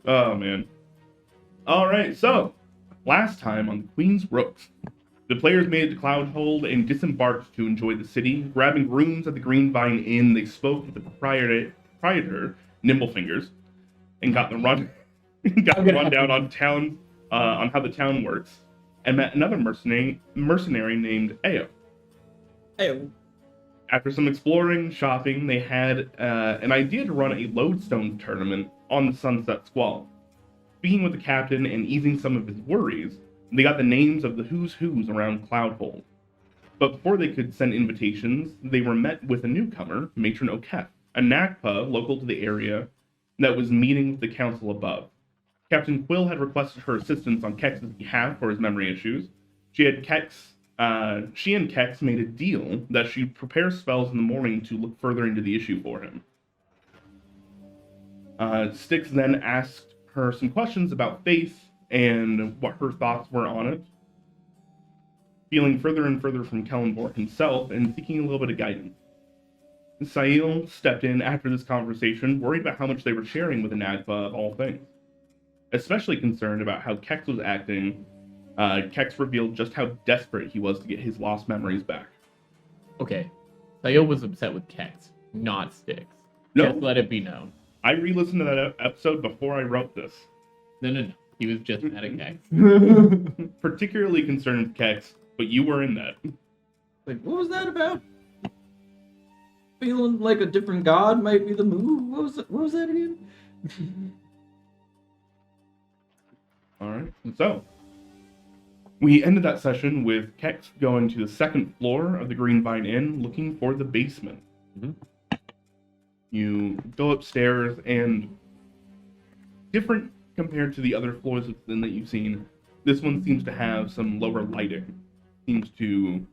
Oh, man. All right, so last time on the Queen's Rooks, the players made it to Cloudhold and disembarked to enjoy the city. Grabbing rooms at the Greenvine Inn, they spoke with the proprietor Nimblefingers, and got the run got the rundown on town on how the town works, and met another mercenary named Ao. Hey, After some exploring, shopping, they had an idea to run a lodestone tournament on the Sunset Squall. Speaking with the captain and easing some of his worries, they got the names of the who's who's around Cloudhold. But before they could send invitations, they were met with a newcomer, Matron O'Keefe, a NACPA local to the area that was meeting with the council above. Captain Quill had requested her assistance on Kexx's behalf for his memory issues. She and Kexx made a deal that she'd prepare spells in the morning to look further into the issue for him. Styx then asked her some questions about faith and what her thoughts were on it, feeling further and further from Kellenborg himself and seeking a little bit of guidance. Sail stepped in after this conversation, worried about how much they were sharing with the NAGPA of all things. Especially concerned about how Kexx was acting, Kexx revealed just how desperate he was to get his lost memories back. Okay. Sayo was upset with Kexx, not Styx. No. Just let it be known. I re-listened to that episode before I wrote this. No. He was just mad at Kexx. Particularly concerned with Kexx, but you were in that. like, what was that about? Feeling like a different god might be the move. What was that again? Alright, so we ended that session with Kexx going to the second floor of the Greenvine Inn looking for the basement. Mm-hmm. You go upstairs, and different compared to the other floors of the inn that you've seen, this one seems to have some lower lighting. Seems to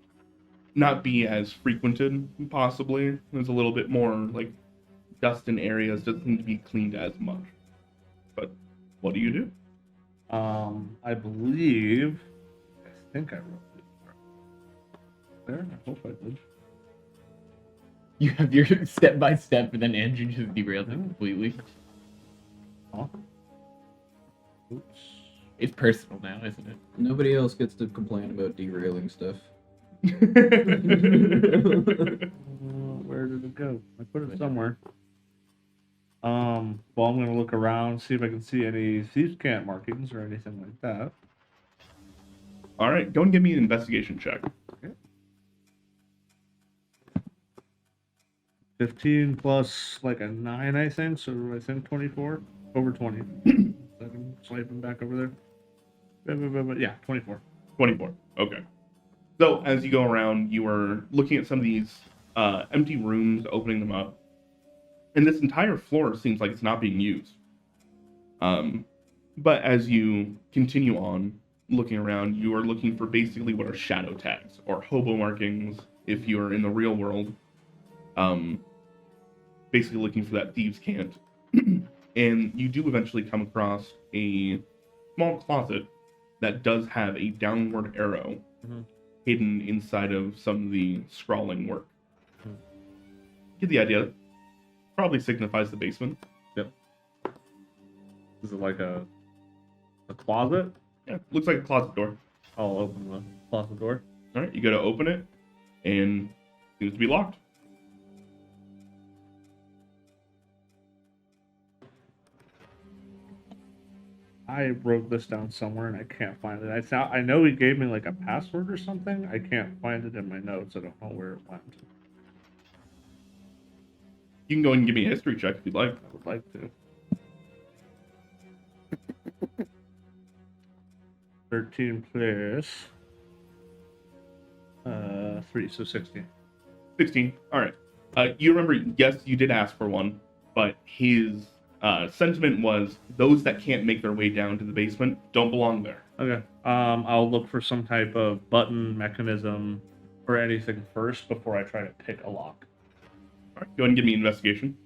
not be as frequented, possibly. There's a little bit more, like, dust in areas, doesn't seem to be cleaned as much. But what do you do? I think I wrote it there. I hope I did. You have your step by step, and then Andrew just derailed it completely. Oh. Oops. It's personal now, isn't it? Nobody else gets to complain about derailing stuff. Where did it go? I put it somewhere. Well, I'm gonna look around, see if I can see any thieves' camp markings or anything like that. Alright, go and give me an investigation check. Okay. 15 plus like a 9, I think. So I think 24. Over 20. So I can swipe them back over there. Yeah, 24. 24. Okay. So as you go around, you are looking at some of these empty rooms, opening them up. And this entire floor seems like it's not being used. But as you continue on looking around, you are looking for basically what are shadow tags, or hobo markings if you're in the real world. Basically looking for that thieves' cant. And you do eventually come across a small closet that does have a downward arrow hidden inside of some of the scrawling work. Get the idea. Probably signifies the basement. Yep. Is it like a closet? Yeah, looks like a closet door. I'll open the closet door. All right, you go to open it, and it seems to be locked. I wrote this down somewhere and I can't find it. I know he gave me like a password or something. I can't find it in my notes. I don't know where it went. You can go and give me a history check if you'd like. I would like to. 13 plus 3, so 16. 16. All right. You remember, yes, you did ask for one, but his sentiment was those that can't make their way down to the basement don't belong there. Okay. I'll look for some type of button mechanism or anything first before I try to pick a lock. All right, go ahead and give me an investigation.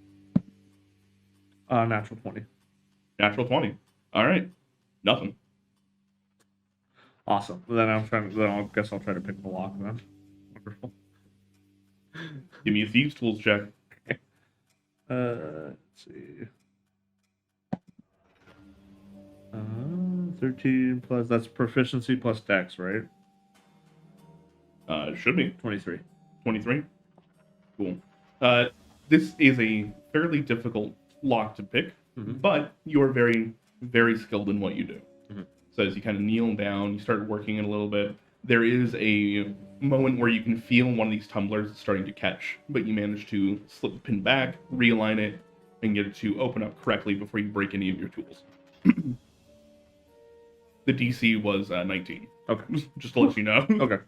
Natural 20. Natural 20. All right. Nothing. Awesome. Then I guess I'll try to pick the lock then. Wonderful. Give me a thieves' tools check. Let's see. 13 plus, that's proficiency plus dex, right? Should be 23. 23. Cool. This is a fairly difficult lock to pick, but you are very, very skilled in what you do. So as you kind of kneel down, you start working it a little bit. There is a moment where you can feel one of these tumblers starting to catch, but you manage to slip the pin back, realign it, and get it to open up correctly before you break any of your tools. The DC was 19. Okay. Just to let you know. Okay.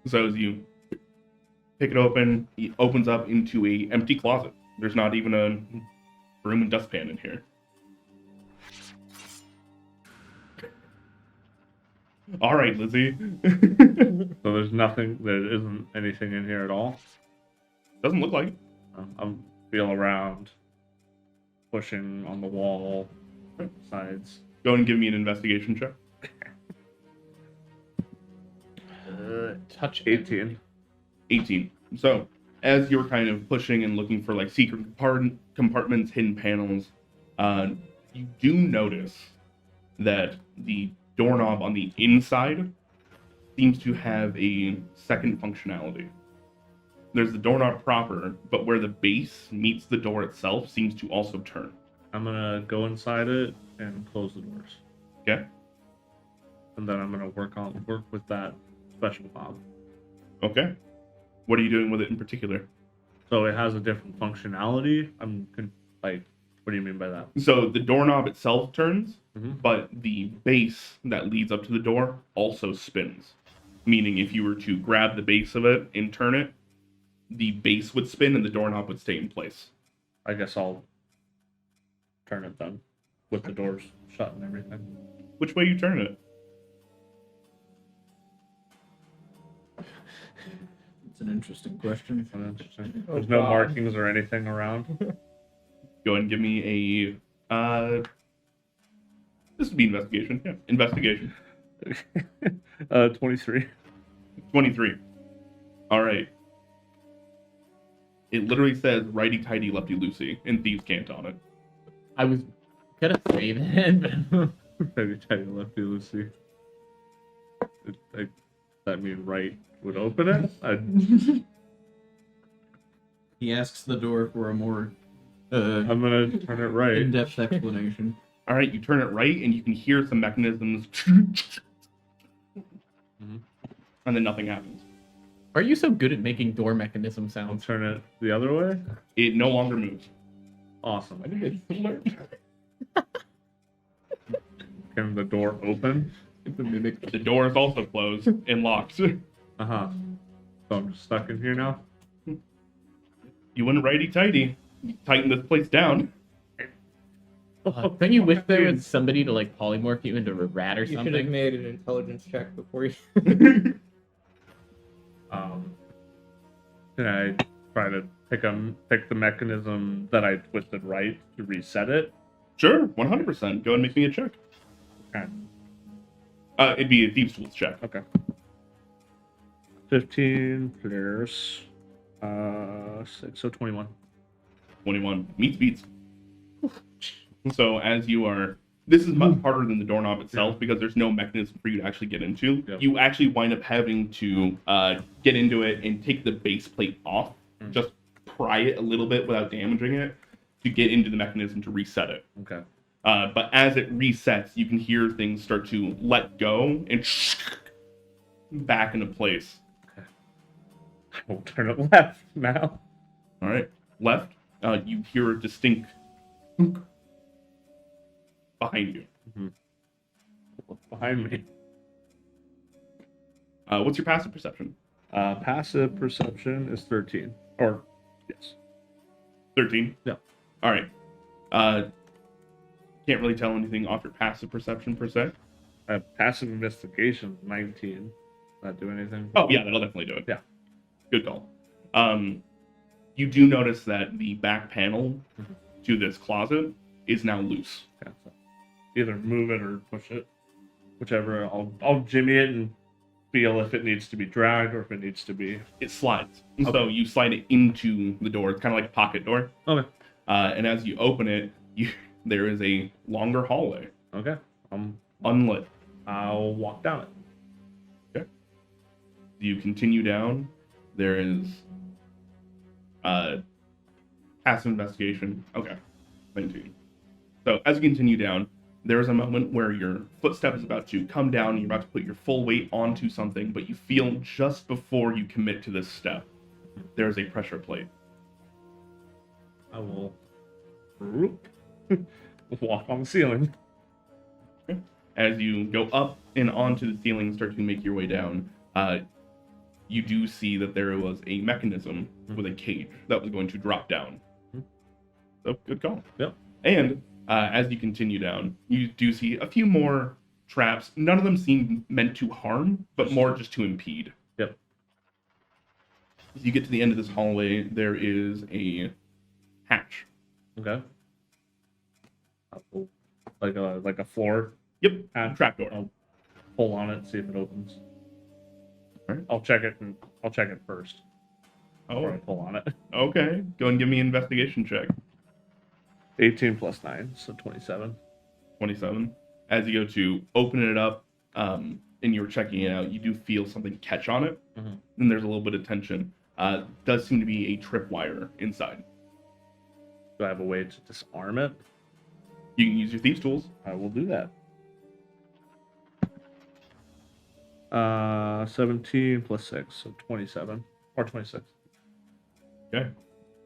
So as you pick it open, it opens up into a empty closet. There's not even a broom and dustpan in here. All right, Lizzie. So there's nothing, there isn't anything in here at all? Doesn't look like it. I'm feel around, pushing on the wall, sides. Go ahead and give me an investigation check. Touch 18. 18. So, as you're kind of pushing and looking for like secret compartments, hidden panels, you do notice that the doorknob on the inside seems to have a second functionality. There's the doorknob proper, but where the base meets the door itself seems to also turn. I'm gonna go inside it and close the doors. Okay? And then I'm gonna work with that special knob. Okay. What are you doing with it in particular? So it has a different functionality. What do you mean by that? So the doorknob itself turns, Mhm. but the base that leads up to the door also spins. Meaning if you were to grab the base of it and turn it, the base would spin and the doorknob would stay in place. I guess I'll turn it then, with the doors shut and everything. Which way you turn it? It's an interesting question. Interesting. There's no markings or anything around. Go ahead and give me a... this would be investigation. Yeah, investigation. 23. 23. All right. It literally says righty-tighty, lefty-loosey, and thieves can't on it. I was gonna say that, but Maybe tell you lefty loosey. That mean right would open it? He asks the door for a more I'm gonna turn it right. in-depth explanation. All right, you turn it right, and you can hear some mechanisms, and then nothing happens. are you so good at making door mechanism I'll sounds? turn it the other way. It no longer moves. Awesome. I think it's alert. Can the door open? It's a mimic. The door is also closed and locked. Uh-huh. So I'm just stuck in here now? You went righty-tighty. Tighten this place down. Don't you wish there was somebody to like polymorph you into a rat or You should have something? made an intelligence check before you. Can I try to pick the mechanism that I twisted right to reset it? Sure, 100%. Go ahead and make me a check. Okay. It'd be a Thieves' Tools check. Okay. 15 plus 6, so 21. 21. Meets beats. So as you are... This is much harder than the doorknob itself because there's no mechanism for you to actually get into. Yep. You actually wind up having to get into it and take the base plate off. Just pry it a little bit without damaging it to get into the mechanism to reset it. Okay. But as it resets, you can hear things start to let go and back into place. We'll turn it left now. All right, left. You hear a distinct thunk behind you. What's behind me? What's your passive perception? Passive perception is 13. Or, yes. 13. Yeah. All right. Can't really tell anything off your passive perception per se. Passive investigation, 19. Not do anything? Oh yeah, that'll definitely do it. Yeah. Good call. You do notice that the back panel to this closet is now loose. Okay, so either move it or push it. Whichever. I'll jimmy it and feel if it needs to be dragged or if it needs to be... It slides. So Okay. you slide it into the door. It's kind of like a pocket door. Okay. And as you open it, there is a longer hallway. Okay. unlit. I'll walk down it. You continue down. There is passive investigation. Okay, 19. So as you continue down, there is a moment where your footstep is about to come down. You're about to put your full weight onto something, but you feel just before you commit to this step, there is a pressure plate. I will walk on the ceiling. As you go up and onto the ceiling and start to make your way down, you do see that there was a mechanism with a cage that was going to drop down. So, good call. Yep. And as you continue down, you do see a few more traps. None of them seem meant to harm, but more just to impede. Yep. As you get to the end of this hallway, there is a hatch. Okay. Like a floor. Yep, Hatch. trapdoor. I'll pull on it, see if it opens. Alright. I'll check it first. Before I Oh, pull on it. okay. Go and give me an investigation check. 18 plus 9, so 27. 27. As you go to open it up, and you're checking it out, you do feel something catch on it, Mhm. and there's a little bit of tension. Does seem to be a tripwire inside. Do I have a way to disarm it? You can use your thieves' tools. I will do that. 17 plus 6, so 27. Or 26. Okay.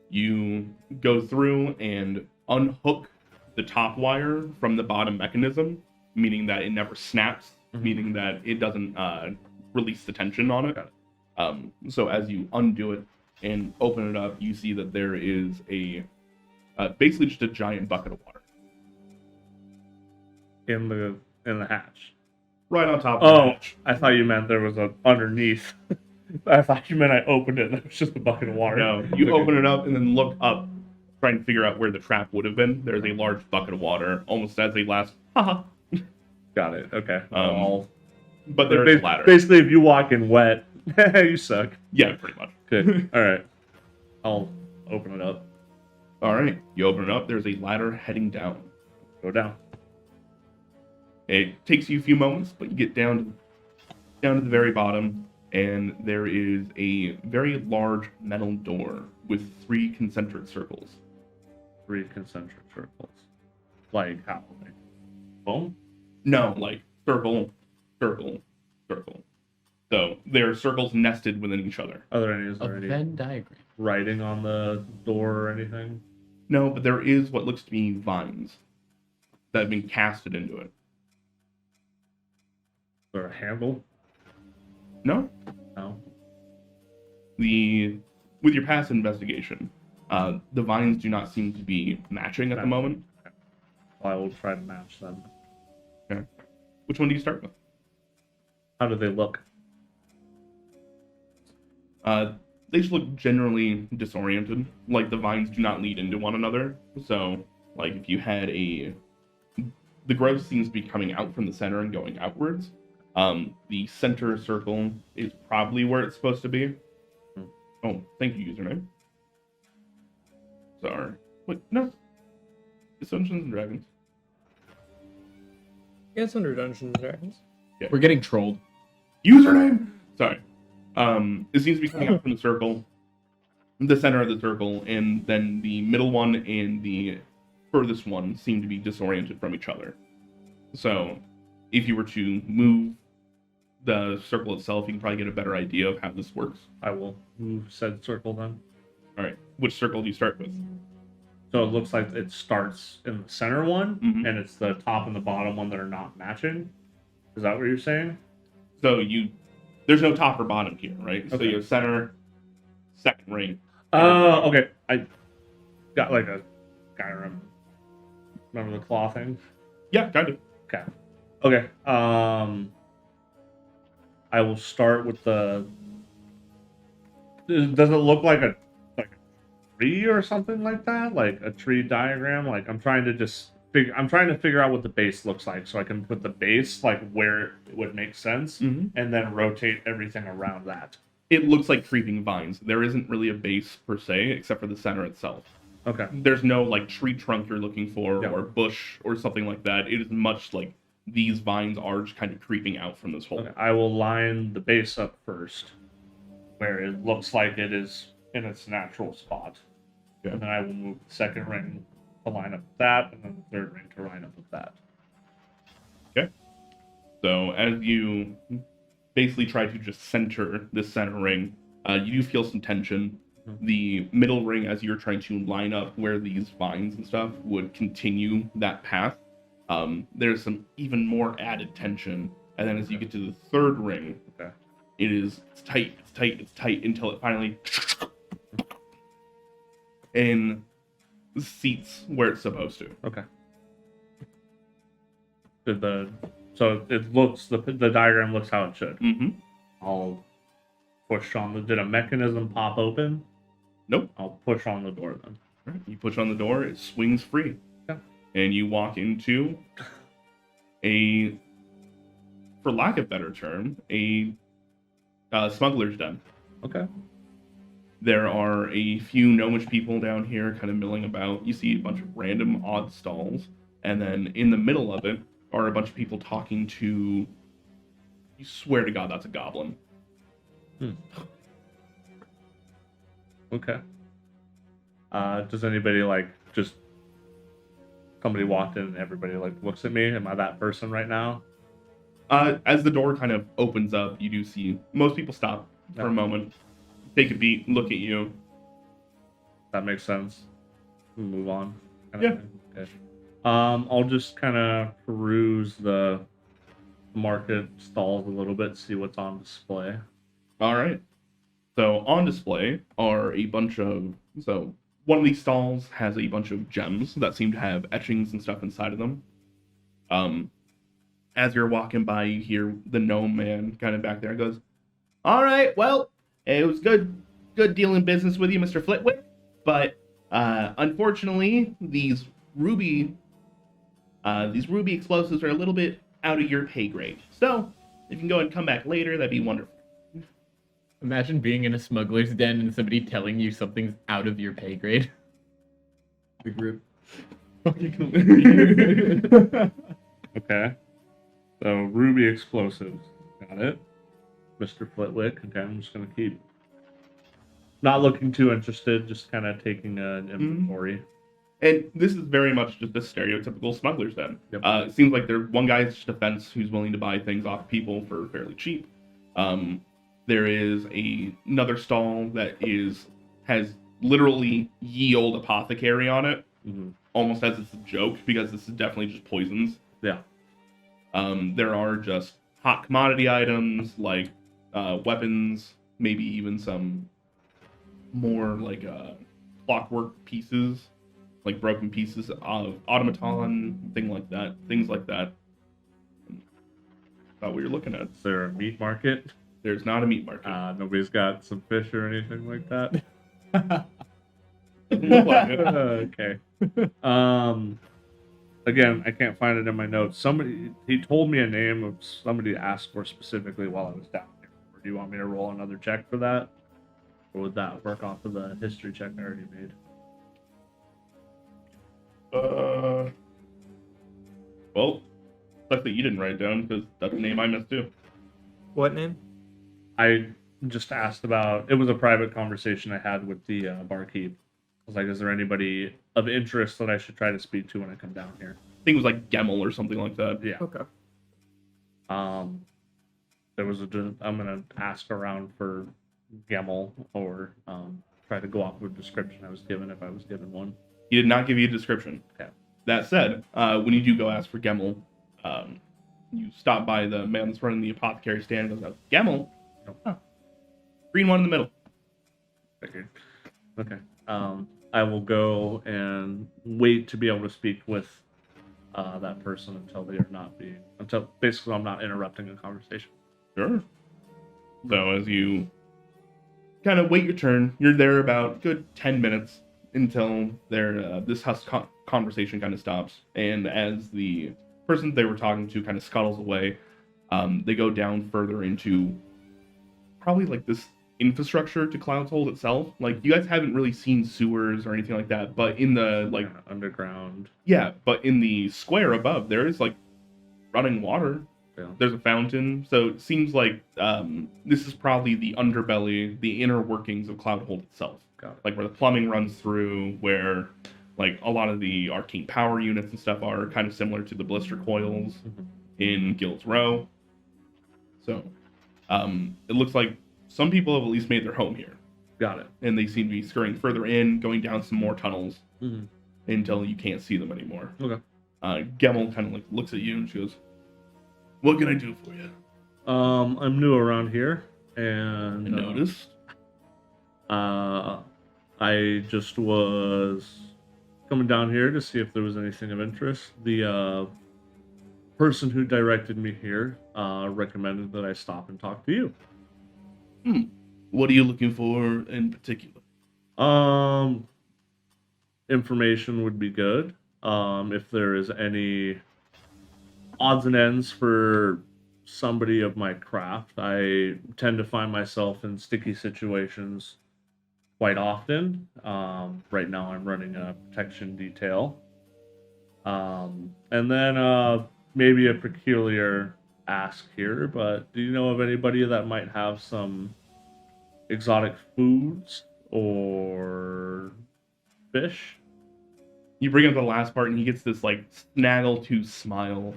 You go through and unhook the top wire from the bottom mechanism, meaning that it never snaps, meaning that it doesn't release the tension on it. Got So as you undo it and open it up, you see that there is a basically just a giant bucket of water In the hatch. right on top of the Oh, hatch. I thought you meant there was a underneath. I thought you meant I opened it and it was just a bucket of water. No, you Okay. open it up and then look up, trying to figure out where the trap would have been. There's a large bucket of water, almost as a last, haha. Got it. Okay. I'll- But there's a ladder. Basically, if you walk in wet, you suck. Yeah, pretty much. Good. All right. I'll open it up. All right, you open it up. There's a ladder heading down. Go down. It takes you a few moments, but you get down to the very bottom, and there is a very large metal door with 3 concentric circles. 3 concentric circles. Like how? Like boom? No, like circle, circle, circle. So there are circles nested within each other. Is A there any Venn diagram. writing on the door or anything? No, but there is what looks to be vines that have been casted into it. Is there a handle? No, No. with your past investigation, the vines do not seem to be matching at the moment. Well, I will try to match them. Okay. Which one do you start with? How do they look? They just look generally disoriented. Like the vines do not lead into one another. So, like if you had the growth seems to be coming out from the center and going outwards. The center circle is probably where it's supposed to be. Oh, thank you, username. Sorry. Wait, no. It's Dungeons and Dragons. Yeah, it's under Dungeons and Dragons. We're getting trolled. Username! Sorry. It seems to be coming out from the circle, the center of the circle, and then the middle one and the furthest one seem to be disoriented from each other. So, if you were to move the circle itself, you can probably get a better idea of how this works. I will move said circle then. All right, which circle do you start with? So it looks like it starts in the center one, Mhm. and it's the top and the bottom one that are not matching. Is that what you're saying? So there's no top or bottom here, right? So Okay. you have center, second ring. Oh, okay. I got like a kind of remember the claw thing. Yeah, kind of. Okay. Okay. I will start with the. Does it look like a tree or something like that? Like a tree diagram? Like I'm trying to figure out what the base looks like so I can put the base like where it would make sense Mhm. and then rotate everything around that. It looks like creeping vines. There isn't really a base per se, except for the center itself. Okay. There's no like tree trunk you're looking for Yeah. or bush or something like that. It is much like these vines are just kind of creeping out from this hole. Okay. I will line the base up first, where it looks like it is in its natural spot. Okay. And then I will move the second ring to line up with that, and then the third ring to line up with that. Okay. So as you basically try to just center this center ring, you do feel some tension. Mhm. The middle ring, as you're trying to line up where these vines and stuff would continue that path, there's some even more added tension. And then as you get to the third ring, Okay. it's tight until it finally and seats where it's supposed to. Okay. So it looks the diagram looks how it should. Mm-hmm. I'll push on the. Did a mechanism pop open? Nope. I'll push on the door then. Right. You push on the door, it swings free. Yeah. And you walk into a, for lack of better term, a smuggler's den. Okay. There are a few gnomish people down here kind of milling about. You see a bunch of random odd stalls. And then in the middle of it are a bunch of people talking to, you swear to God that's a goblin. Okay. Does anybody like just somebody walked in and everybody like looks at me? Am I that person right now? As the door kind of opens up, you do see most people stop for a moment, take a beat, look at you. That makes sense. Move on. Yeah. Okay. I'll just kind of peruse the market stalls a little bit, see what's on display. All right. So on display are a bunch of, so one of these stalls has a bunch of gems that seem to have etchings and stuff inside of them. As you're walking by, you hear the gnome man kind of back there goes, "All right, well, it was good dealing business with you, Mr. Flitwick, but unfortunately, these ruby explosives are a little bit out of your pay grade. So if you can go ahead and come back later, that'd be wonderful." Imagine being in a smuggler's den and somebody telling you something's out of your pay grade. The group. Okay. So ruby explosives. Got it. Mr. Flitwick. Okay, I'm just gonna keep not looking too interested, just kind of taking an inventory. And this is very much just a stereotypical smuggler's den. Yep. It seems like there's one guy's just a fence who's willing to buy things off people for fairly cheap. There is another stall that has literally ye old apothecary on it, almost as it's a joke because this is definitely just poisons. Yeah. There are just hot commodity items like weapons, maybe even some more like clockwork pieces, like broken pieces of automaton, things like that. About what you're looking at. Is there a meat market? There's not a meat market. Nobody's got some fish or anything like that. Doesn't look like it. Okay. Again, I can't find it in my notes. He told me a name of somebody to ask for specifically while I was down here. Or do you want me to roll another check for that? Or would that work off of the history check I already made? Well, sucks that you didn't write it down because that's the name I missed too. What name? I just asked about. It was a private conversation I had with the barkeep. I was like, "Is there anybody of interest that I should try to speak to when I come down here?" I think it was like Gemmel or something like that. Yeah. Okay. There was I'm gonna ask around for Gemmel or try to go off of a description I was given if I was given one. He did not give you a description. Okay. That said, when you do go ask for Gemmel, you stop by the man that's running the apothecary stand and goes, "Gemmel? Huh. Green one in the middle." Figured. Okay. I will go and wait to be able to speak with that person until basically I'm not interrupting a conversation. Sure. So as you kind of wait your turn, you're there about good 10 minutes until this conversation kind of stops. And as the person they were talking to kind of scuttles away, they go down further into probably like this infrastructure to Cloudhold itself. Like you guys haven't really seen sewers or anything like that, but in the like Yeah, underground. yeah, but in the square above there is like running water. Yeah. There's a fountain, so it seems like this is probably the underbelly, the inner workings of Cloudhold itself. Got it. Like where the plumbing runs through, where like a lot of the arcane power units and stuff are kind of similar to the blister coils in Guild's Row. So it looks like some people have at least made their home here, Got it. and they seem to be scurrying further in, going down some more tunnels Mm-hmm. until you can't see them anymore. Okay. Gemmel kind of like looks at you and she goes, "What can I do for you?" I'm new around here, I and noticed. I just was coming down here to see if there was anything of interest. The person who directed me here recommended that I stop and talk to you. What are you looking for in particular? Information would be good. If there is any odds and ends for somebody of my craft, I tend to find myself in sticky situations quite often. Right now, I'm running a protection detail. And then maybe a peculiar ask here, but do you know of anybody that might have some exotic foods or fish? You bring up the last part, and he gets this like snaggletooth smile,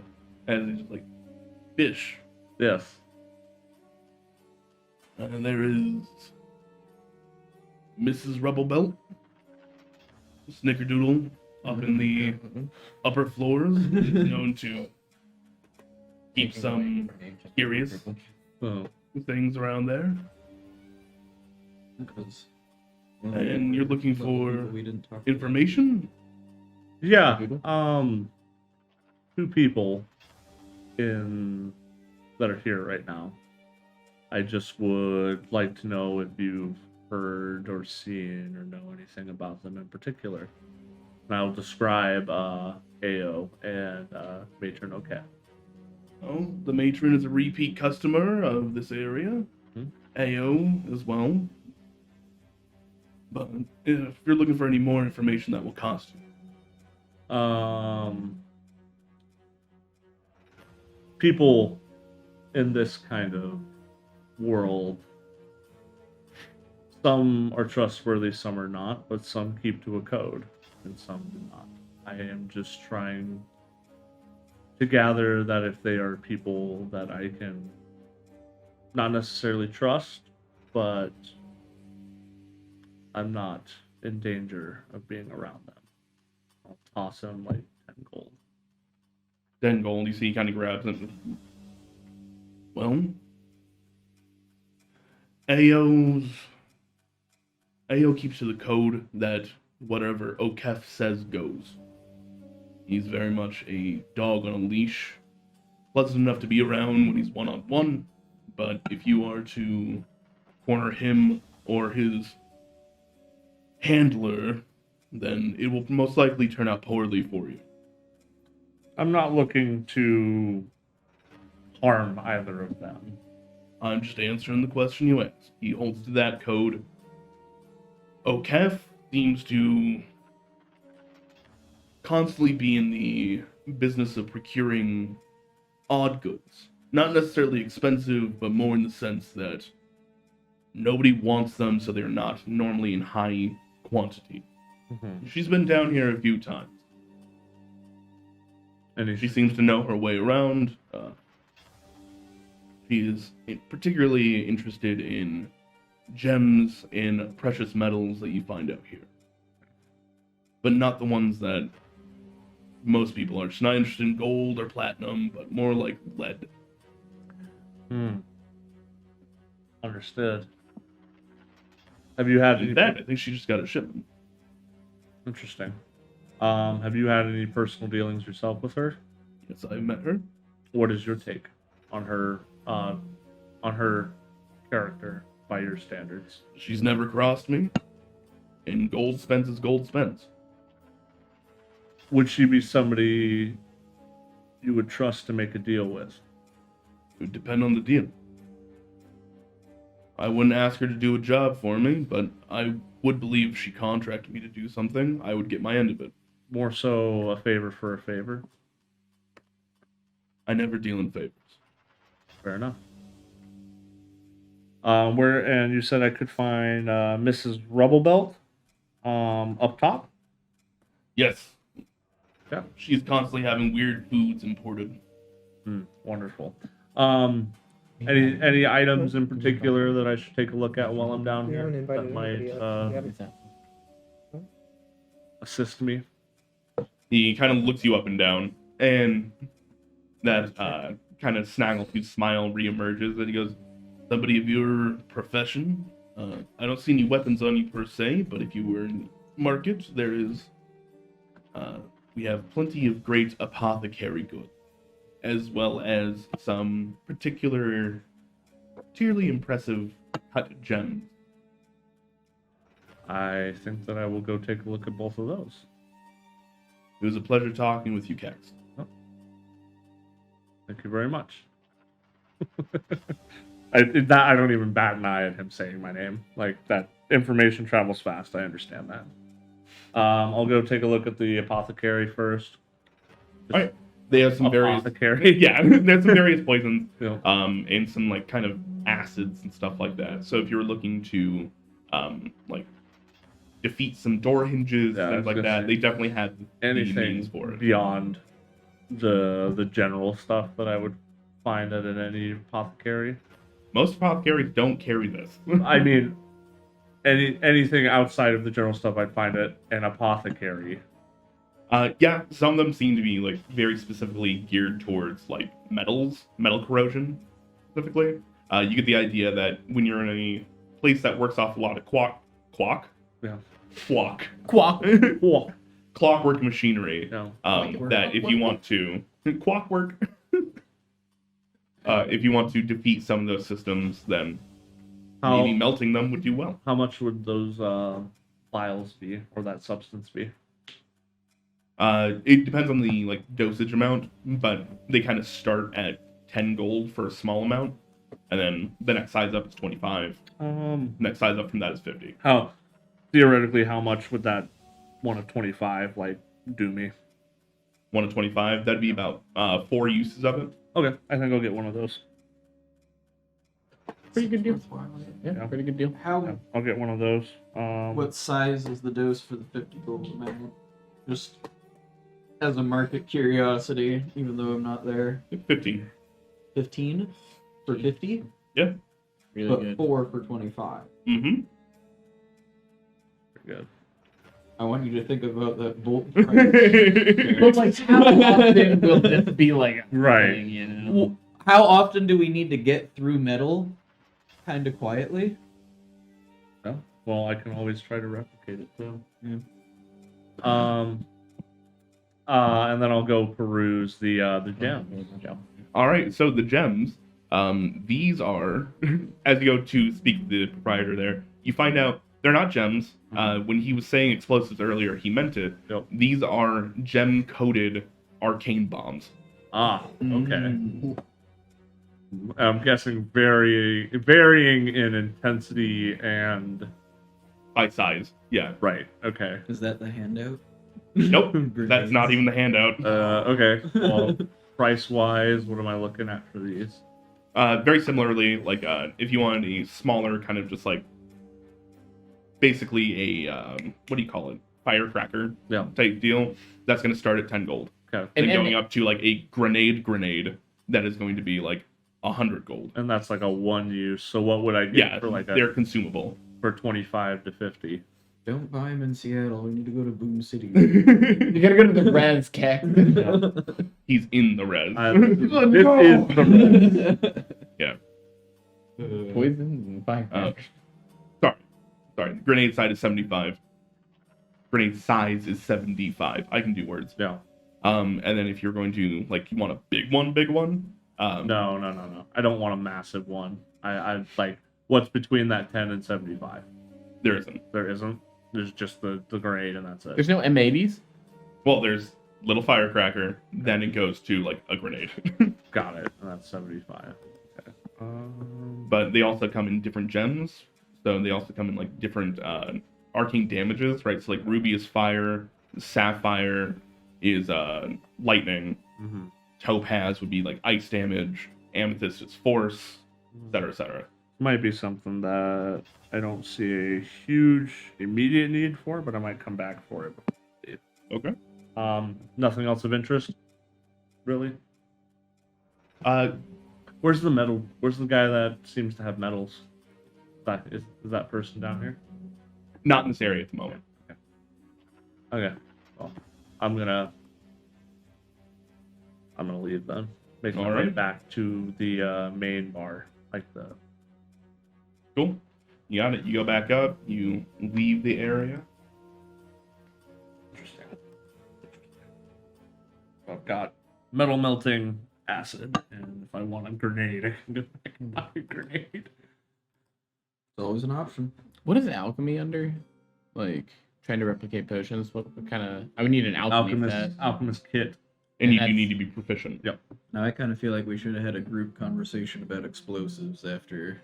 as he's just like, "Fish." Yes. And there is Mrs. Rubblebelt, Snickerdoodle, up in the upper floors, known to keep some curious Oh. things around there. Because, And you're looking for we didn't talk about. information? Yeah. Two people that are here right now. I just would like to know if you've heard or seen or know anything about them in particular. And I'll describe Ao and Matron Ocat. Oh, the matron is a repeat customer of this area. AO as well. But if you're looking for any more information, that will cost you. People in this kind of world, some are trustworthy, some are not, but some keep to a code and some do not. I am just trying to gather that if they are people that I can not necessarily trust, but I'm not in danger of being around them. I'll toss him like 10 gold. 10 gold, you see he kind of grabs it. Well, AO keeps to the code that whatever Okef says goes. He's very much a dog on a leash. Pleasant enough to be around when he's one-on-one, but if you are to corner him or his handler, then it will most likely turn out poorly for you. I'm not looking to harm either of them. I'm just answering the question you asked. He holds to that code. Okef seems to constantly be in the business of procuring odd goods. Not necessarily expensive, but more in the sense that nobody wants them, so they're not normally in high quantity. She's been down here a few times. And She seems to know her way around. She is particularly interested in gems and precious metals that you find out here. But not the ones that most people are. She's not interested in gold or platinum, but more like lead. Understood. Have you had any... And that, I think she just got a shipment. Interesting. Have you had any personal dealings yourself with her? Yes, I met her. What is your take on her character by your standards? She's never crossed me. And gold spends is gold spends. Would she be somebody you would trust to make a deal with? It would depend on the deal. I wouldn't ask her to do a job for me, but I would believe she contracted me to do something. I would get my end of it. More so a favor for a favor. I never deal in favors. Fair enough. And you said I could find Mrs. Rubblebelt up top? Yes. Yeah. She's constantly having weird foods imported. Wonderful. Any items in particular that I should take a look at while I'm down We here haven't that invited might anybody else. We haven't- assist me? He kind of looks you up and down, and that kind of snaggletooth smile reemerges, and he goes, "Somebody of your profession? I don't see any weapons on you per se, but if you were in the market, there is. We have plenty of great apothecary goods, as well as some particularly impressive cut gems." I think that I will go take a look at both of those. It was a pleasure talking with you, Kexx. Thank you very much. I don't even bat an eye at him saying my name. Like, that information travels fast. I understand that. I'll go take a look at the apothecary first. All right. They have some various Apothecary. yeah, there's some various poisons, Yeah. and some like kind of acids and stuff like that. So if you're looking to, like, defeat some door hinges, Yeah, I things was like gonna that, say, they definitely have the means Anything for it. beyond the general stuff that I would find at any apothecary. Most apothecaries don't carry this. I mean, anything outside of the general stuff I'd find at an apothecary. Yeah, some of them seem to be like very specifically geared towards like metal corrosion, specifically. You get the idea that when you're in a place that works off a lot of Yeah. clockwork machinery, No. that if you want to clockwork, if you want to defeat some of those systems, then maybe melting them would do well. How much would those vials be, or that substance be? It depends on the like dosage amount, but they kind of start at 10 gold for a small amount, and then the next size up is 25. Next size up from that is 50. How theoretically, how much would that one of 25 like do me? 1 of 25, that'd be about 4 uses of it. Okay, I think I'll get one of those. Pretty good deal. Yeah. Yeah, pretty good deal. How? Yeah, I'll get one of those. What size is the dose for the 50 gold amount? Just as a market curiosity, even though I'm not there. 15. 15 for 50, Yeah. Really but good. 4 for 25. Mm-hmm. Good. I want you to think about that bolt price. But like, how often will this be like a Right. thing, you know? Well, how often do we need to get through metal kind of quietly? Yeah. Well, I can always try to replicate it too. Yeah. And then I'll go peruse the gem. All right, so the gems, these are, as you go to speak to the proprietor there, you find out they're not gems. When he was saying explosives earlier, he meant it. Yep. These are gem-coated arcane bombs. Ah, okay. Mm. I'm guessing varying in intensity and By size, yeah. right. Okay. Is that the handout? Nope, that's not even the handout. Okay. Well, price wise, what am I looking at for these? Very similarly, like if you wanted a smaller kind of just like basically a what do you call it, firecracker Yeah. type deal, that's going to start at 10 gold. Okay. And And- going up to like a grenade that is going to be like 100 gold. And that's like a one use. So what would I get Yeah, for like they're consumable. for 25 to 50? Don't buy them in Seattle. We need to go to Boom City. You gotta go to the res, Kexx. He's in the res. This is the Yeah. Poison and fire. Sorry. Grenade side is 75. Grenade size is 75. I can do words. yeah. And then if you're going to like, you want a big one. No. I don't want a massive one. I like what's between that 10 and 75. There isn't. There isn't. There's just the grenade and that's it. There's no M80s. Well, there's little firecracker, then it goes to like a grenade. Got it. And that's 75. But they also come in different gems. So they also come in like different arcane damages, right? So like ruby is fire, sapphire is lightning, Mhm. topaz would be like ice damage, amethyst is force, etc., etc. Might be something that I don't see a huge immediate need for, but I might come back for it. Okay. Nothing else of interest, really. Uh, Where's the medal? Where's the guy that seems to have medals? Is that person down here? not in this area at the moment. Okay. Well, I'm gonna leave then. Make my way Alright. back to the main bar, like the. Cool. You got it. You go back up. You leave the area. Interesting. I've got metal melting acid, and if I want a grenade, I can go back and buy a grenade. It's always an option. What is alchemy under? Like trying to replicate potions. What kind of? I would need an alchemy set. Alchemist kit. And you do that's- need to be proficient. Yep. Now I kind of feel like we should have had a group conversation about explosives after.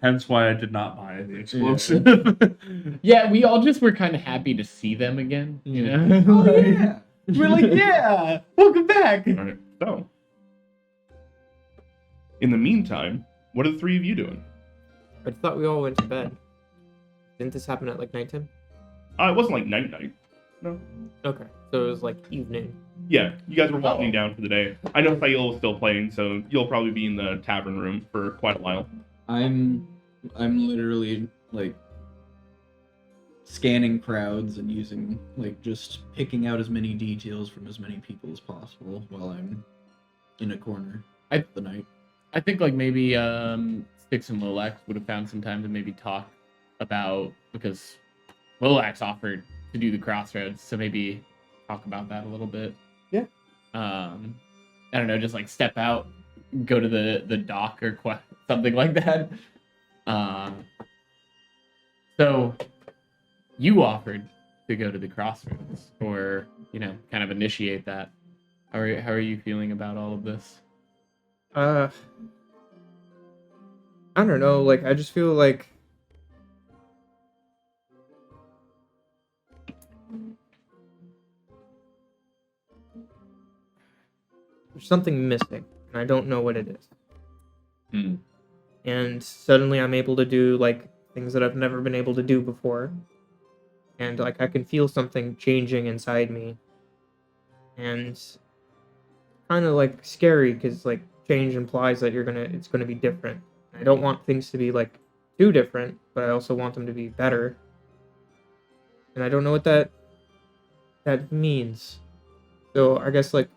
Hence why I did not buy the explosive. Yeah, we all just were kind of happy to see them again. You Yeah. know? Oh Like, yeah. we're like, yeah, welcome back. Alright. So, in the meantime, what are the three of you doing? I thought we all went to bed. Didn't this happen at like nighttime? It wasn't like night. No. Okay, so it was like evening. Yeah, you guys were winding down for the day. I know Fail is still playing, so you'll probably be in the tavern room for quite a while. I'm literally like scanning crowds and using like just picking out as many details from as many people as possible while I'm in a corner at the night. I think like maybe Styx and Lolax would have found some time to maybe talk about, because Lolax offered to do the crossroads, so maybe talk about that a little bit. Yeah. I don't know, just like step out, go to the dock or something like that. So you offered to go to the crossroads, or kind of initiate that. How are you feeling about all of this? I don't know, like I just feel like there's something missing, and I don't know what it is. Hmm. And suddenly I'm able to do like things that I've never been able to do before. And like I can feel something changing inside me. And kind of like scary because like change implies that it's gonna be different. I don't want things to be like too different, but I also want them to be better. And I don't know what that means. So I guess I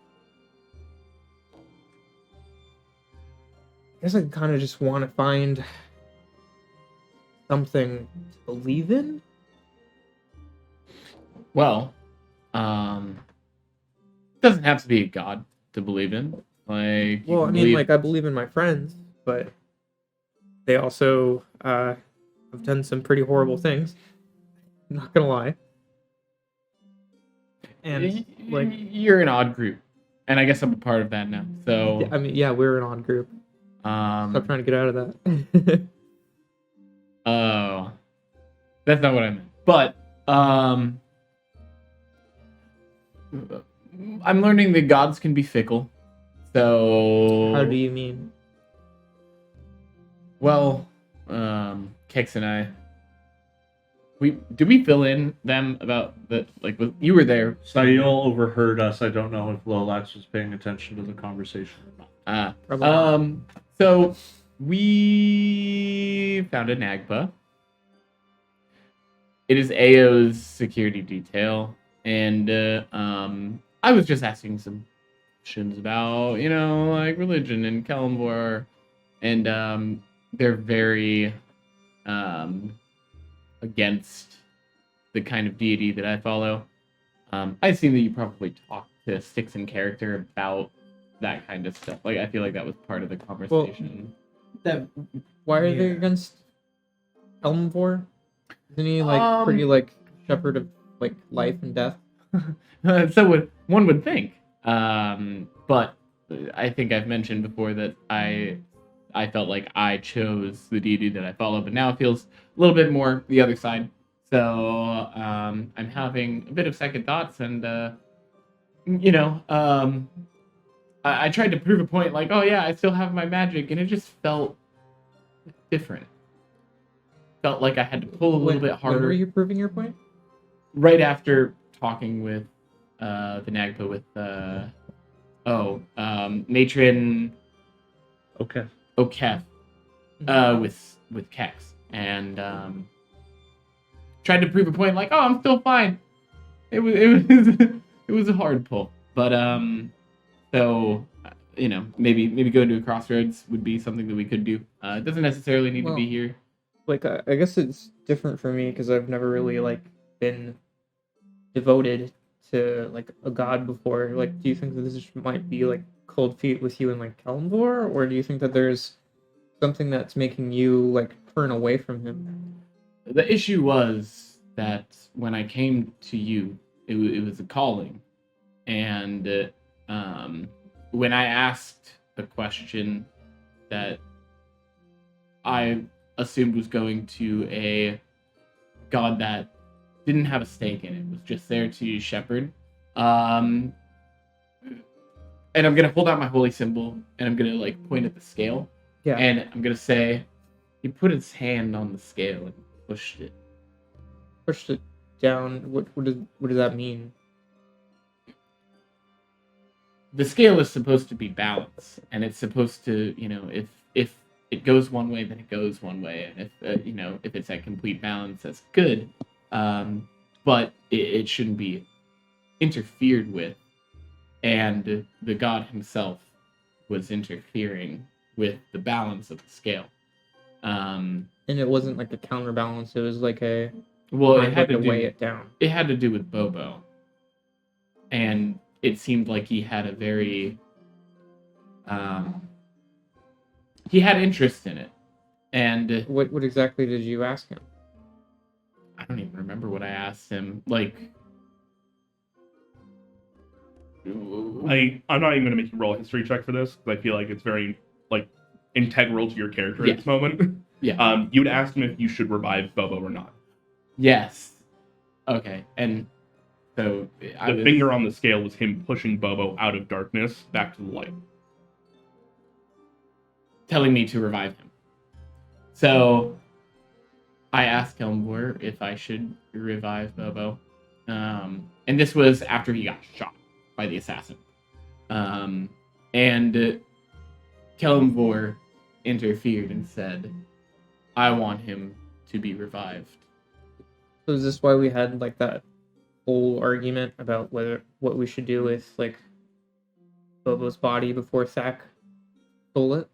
kind of just want to find something to believe in. Well, doesn't have to be a god to believe in. Like, Well, I mean, like I believe in my friends, but they also have done some pretty horrible things. I'm not gonna lie. And like, you're an odd group, and I guess I'm a part of that now. So, I mean, yeah, we're an odd group. Stop trying to get out of that. Oh, that's not what I meant. But I'm learning that gods can be fickle. So How do you mean? Well, Kexx and I, did we fill in them about that? Like, you were there. Sail overheard us. I don't know if Lolax was paying attention to the conversation or not. Probably not. So we found a Nagpa. It is AO's security detail, and I was just asking some questions about, like religion in Kalimvor, and they're very against the kind of deity that I follow. I assume that you probably talked to Styx in character about that kind of stuff. Like, I feel like that was part of the conversation. Why are they against Elmvor? Isn't he like pretty like shepherd of like life and death? So one would think. But I think I've mentioned before that I I felt like I chose the deity that I follow, but now it feels a little bit more the other side. So I'm having a bit of second thoughts, and you know, I tried to prove a point, like, oh yeah, I still have my magic, and it just felt different. Felt like I had to pull a little bit harder. When were you proving your point? Right after talking with the Nagpa with matron Okay. Okef with Kexx, and tried to prove a point, like, oh, I'm still fine. It was it was a hard pull, but so you know, maybe go to a crossroads would be something that we could do. It doesn't necessarily need to be here. Like, I guess it's different for me because I've never really like been devoted to like a god before. Like, do you think that this might be like cold feet with you in like Kalimdor, or do you think that there's something that's making you like turn away from him? The issue was that when I came to you, it was a calling, and when I asked a question that I assumed was going to a god that didn't have a stake in it, was just there to shepherd. And I'm gonna hold out my holy symbol, and I'm gonna like point at the scale, Yeah. and I'm gonna say, he put his hand on the scale and pushed it. Pushed it down. What does that mean? The scale is supposed to be balanced, and it's supposed to, you know, if it goes one way, then it goes one way, and if you know, if it's at complete balance, that's good. But it shouldn't be interfered with, and the god himself was interfering with the balance of the scale. And it wasn't like a counterbalance. It was like a Well, it like had to weigh it down. It had to do with Bobo, and it seemed like he had a very he had interest in it, and What exactly did you ask him? I don't even remember what I asked him. Like, I'm not even going to make you roll a history check for this because I feel like it's very like integral to your character Yeah. at this moment. Yeah. You would ask him if you should revive Bobo or not. Yes. Okay, and so The finger on the scale was him pushing Bobo out of darkness back to the light. telling me to revive him. So I asked Kelmvor if I should revive Bobo. And this was after he got shot by the assassin. And Kelmvor interfered and said, I want him to be revived. So is this why we had like that whole argument about what we should do with like Bobo's body before Thak stole it?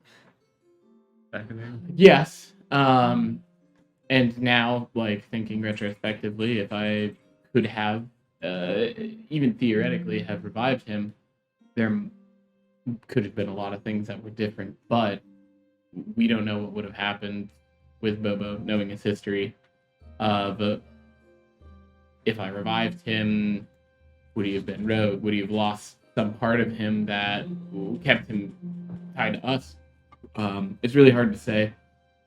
Yes. And now, like, thinking retrospectively, if I could have, even theoretically, have revived him, there could have been a lot of things that were different, but we don't know what would have happened with Bobo, knowing his history of if I revived him, would he have been rogue? Would he have lost some part of him that kept him tied to us? It's really hard to say,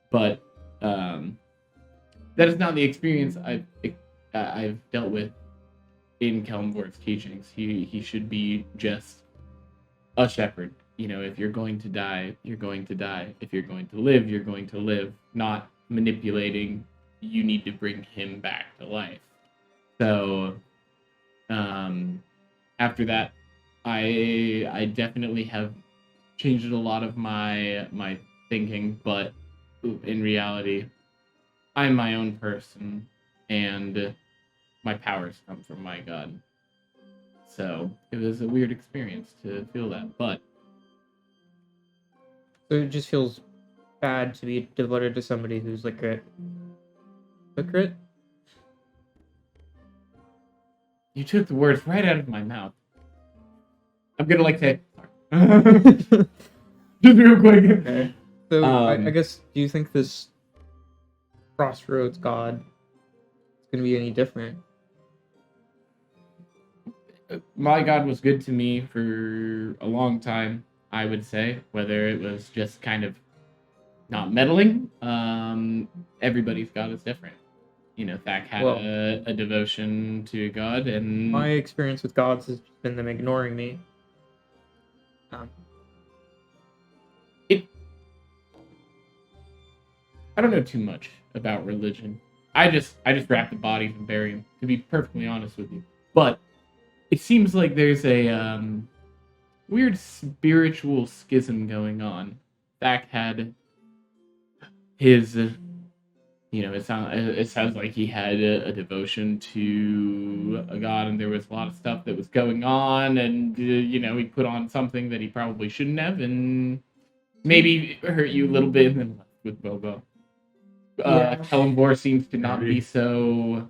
but that is not the experience I've dealt with in Kelmvor's teachings. He should be just a shepherd. You know, if you're going to die, you're going to die. If you're going to live, you're going to live. Not manipulating. You need to bring him back to life. So, after that, I definitely have changed a lot of my thinking, but in reality, I'm my own person, and my powers come from my god. So it was a weird experience to feel that, but So it just feels bad to be devoted to somebody who's like a hypocrite. you took the words right out of my mouth. I'm gonna like say, just real quick. Okay. So I Um, guess, do you think this Crossroads God is going to be any different? My god was good to me for a long time, I would say, whether it was just kind of not meddling. Everybody's god is different. You know, Thak had Well- a devotion to a god, and My experience with gods has just been them ignoring me. I don't know too much about religion. I just wrap the bodies and bury them, to be perfectly honest with you. But it seems like there's a weird spiritual schism going on. Thak had his, it sounds like he had a devotion to a god, and there was a lot of stuff that was going on, and he put on something that he probably shouldn't have, and maybe hurt you a little bit, and then left with Bobo. Yeah. Kellenvor seems to not be so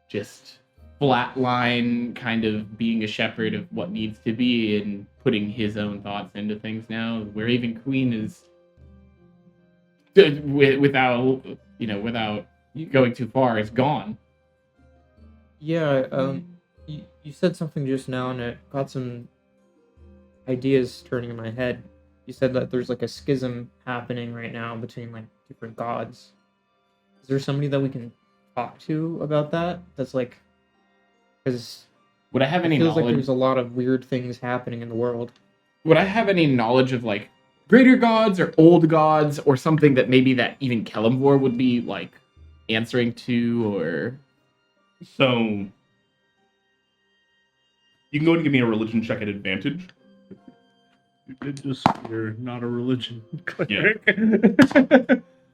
just flatline kind of being a shepherd of what needs to be and putting his own thoughts into things now, where even Queen is without going too far is gone. Yeah, you said something just now, and it got some ideas turning in my head. You said that there's like a schism happening right now between like different gods. Is there somebody that we can talk to about that? That's like, because Would I have it any feels like knowledge? there's a lot of weird things happening in the world. Would I have any knowledge of like greater gods or old gods or something that maybe that even Kellenvor would be like answering to, or So you can go and give me a religion check at advantage. You did just, you're not a religion cleric. Yeah.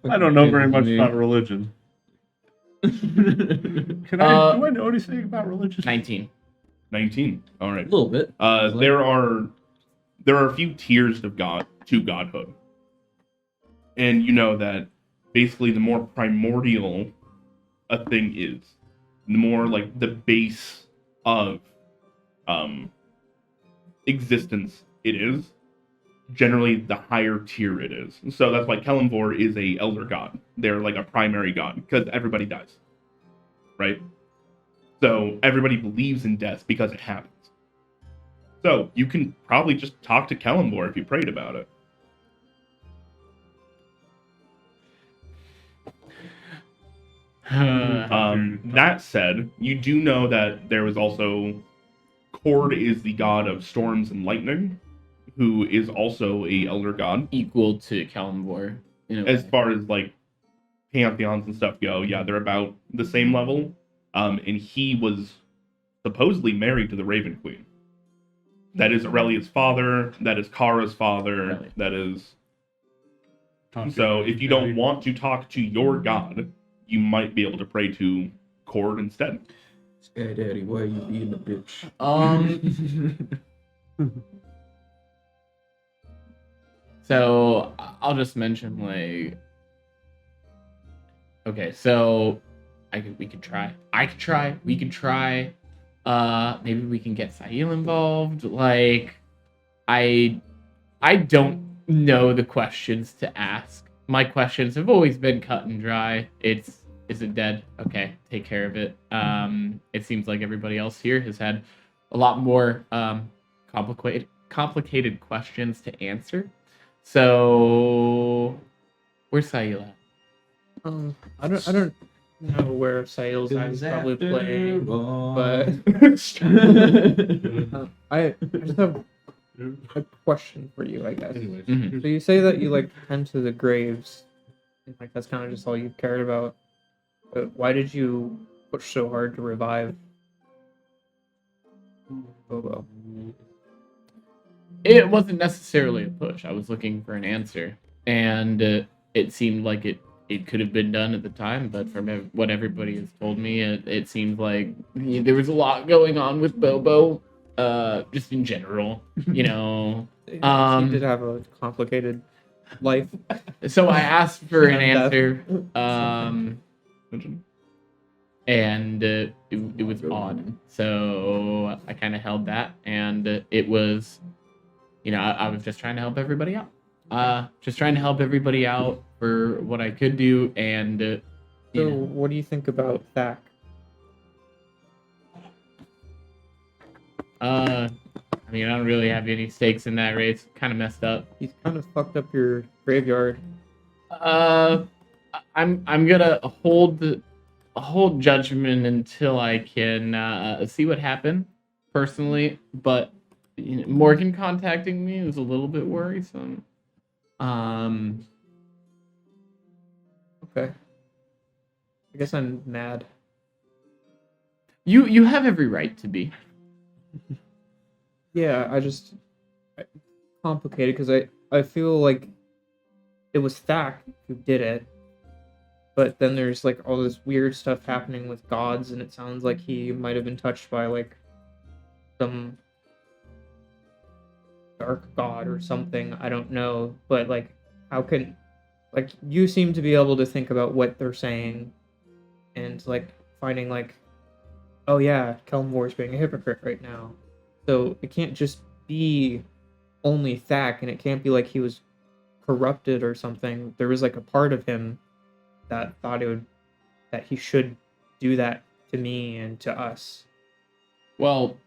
I don't know very much about religion. Do I know anything about religion? 19? 19. All A right. little bit. There are a few tiers of godhood, and you know that basically the more primordial a thing is, the more like the base of existence it is, generally the higher tier it is. So that's why Kellenvor is a elder god. They're like a primary god because everybody dies, right? So everybody believes in death because it happens. So you can probably just talk to Kellenvor if you prayed about it. That said, you do know that there was also Cord is the god of storms and lightning, who is also a elder god. Equal to Kellenvor. As far as like pantheons and stuff go, yeah, they're about the same level. And he was supposedly married to the Raven Queen. That is Aurelia's father. That is Kara's father. Really? That is. So if you don't want to talk to your god, you might be able to pray to Cord instead. Hey, Daddy, why you being a bitch? So I'll just mention like, okay, so we could try. I could try. We could try. Maybe we can get Sahil involved. Like, I don't know the questions to ask. My questions have always been cut and dry. Is it dead? Okay, take care of it. It seems like everybody else here has had a lot more complicated questions to answer. So, where's Sahil at? I don't know where Sahil's at. Probably playing, but I just have a question for you, I guess. Anyways, Mhm. So you say that you like tend to the graves, and like that's kind of just all you cared about. But why did you push so hard to revive Bobo? It wasn't necessarily a push. I was looking for an answer, and it seemed like it could have been done at the time. But from what everybody has told me, it seemed like there was a lot going on with Bobo, just in general. He did have a complicated life. So I asked for an Yeah, answer, and it was odd. So I kind of held that, and it was. I was just trying to help everybody out. Just trying to help everybody out for what I could do, and So what do you think about Thak? I mean, I don't really have any stakes in that race. Kind of messed up. He's kind of fucked up your graveyard. I'm gonna hold judgment until I can see what happened personally. But Morgan contacting me is a little bit worrisome. Okay. I guess I'm mad. You have every right to be. Yeah, complicated because I feel like it was Thak who did it, but then there's like all this weird stuff happening with gods, and it sounds like he might have been touched by like some dark god or something. I don't know, but like, how can like you seem to be able to think about what they're saying, and like finding like, oh yeah, Kelmvor's being a hypocrite right now. So it can't just be only Thak, and it can't be like he was corrupted or something. There was like a part of him that thought that he should do that to me and to us. Well,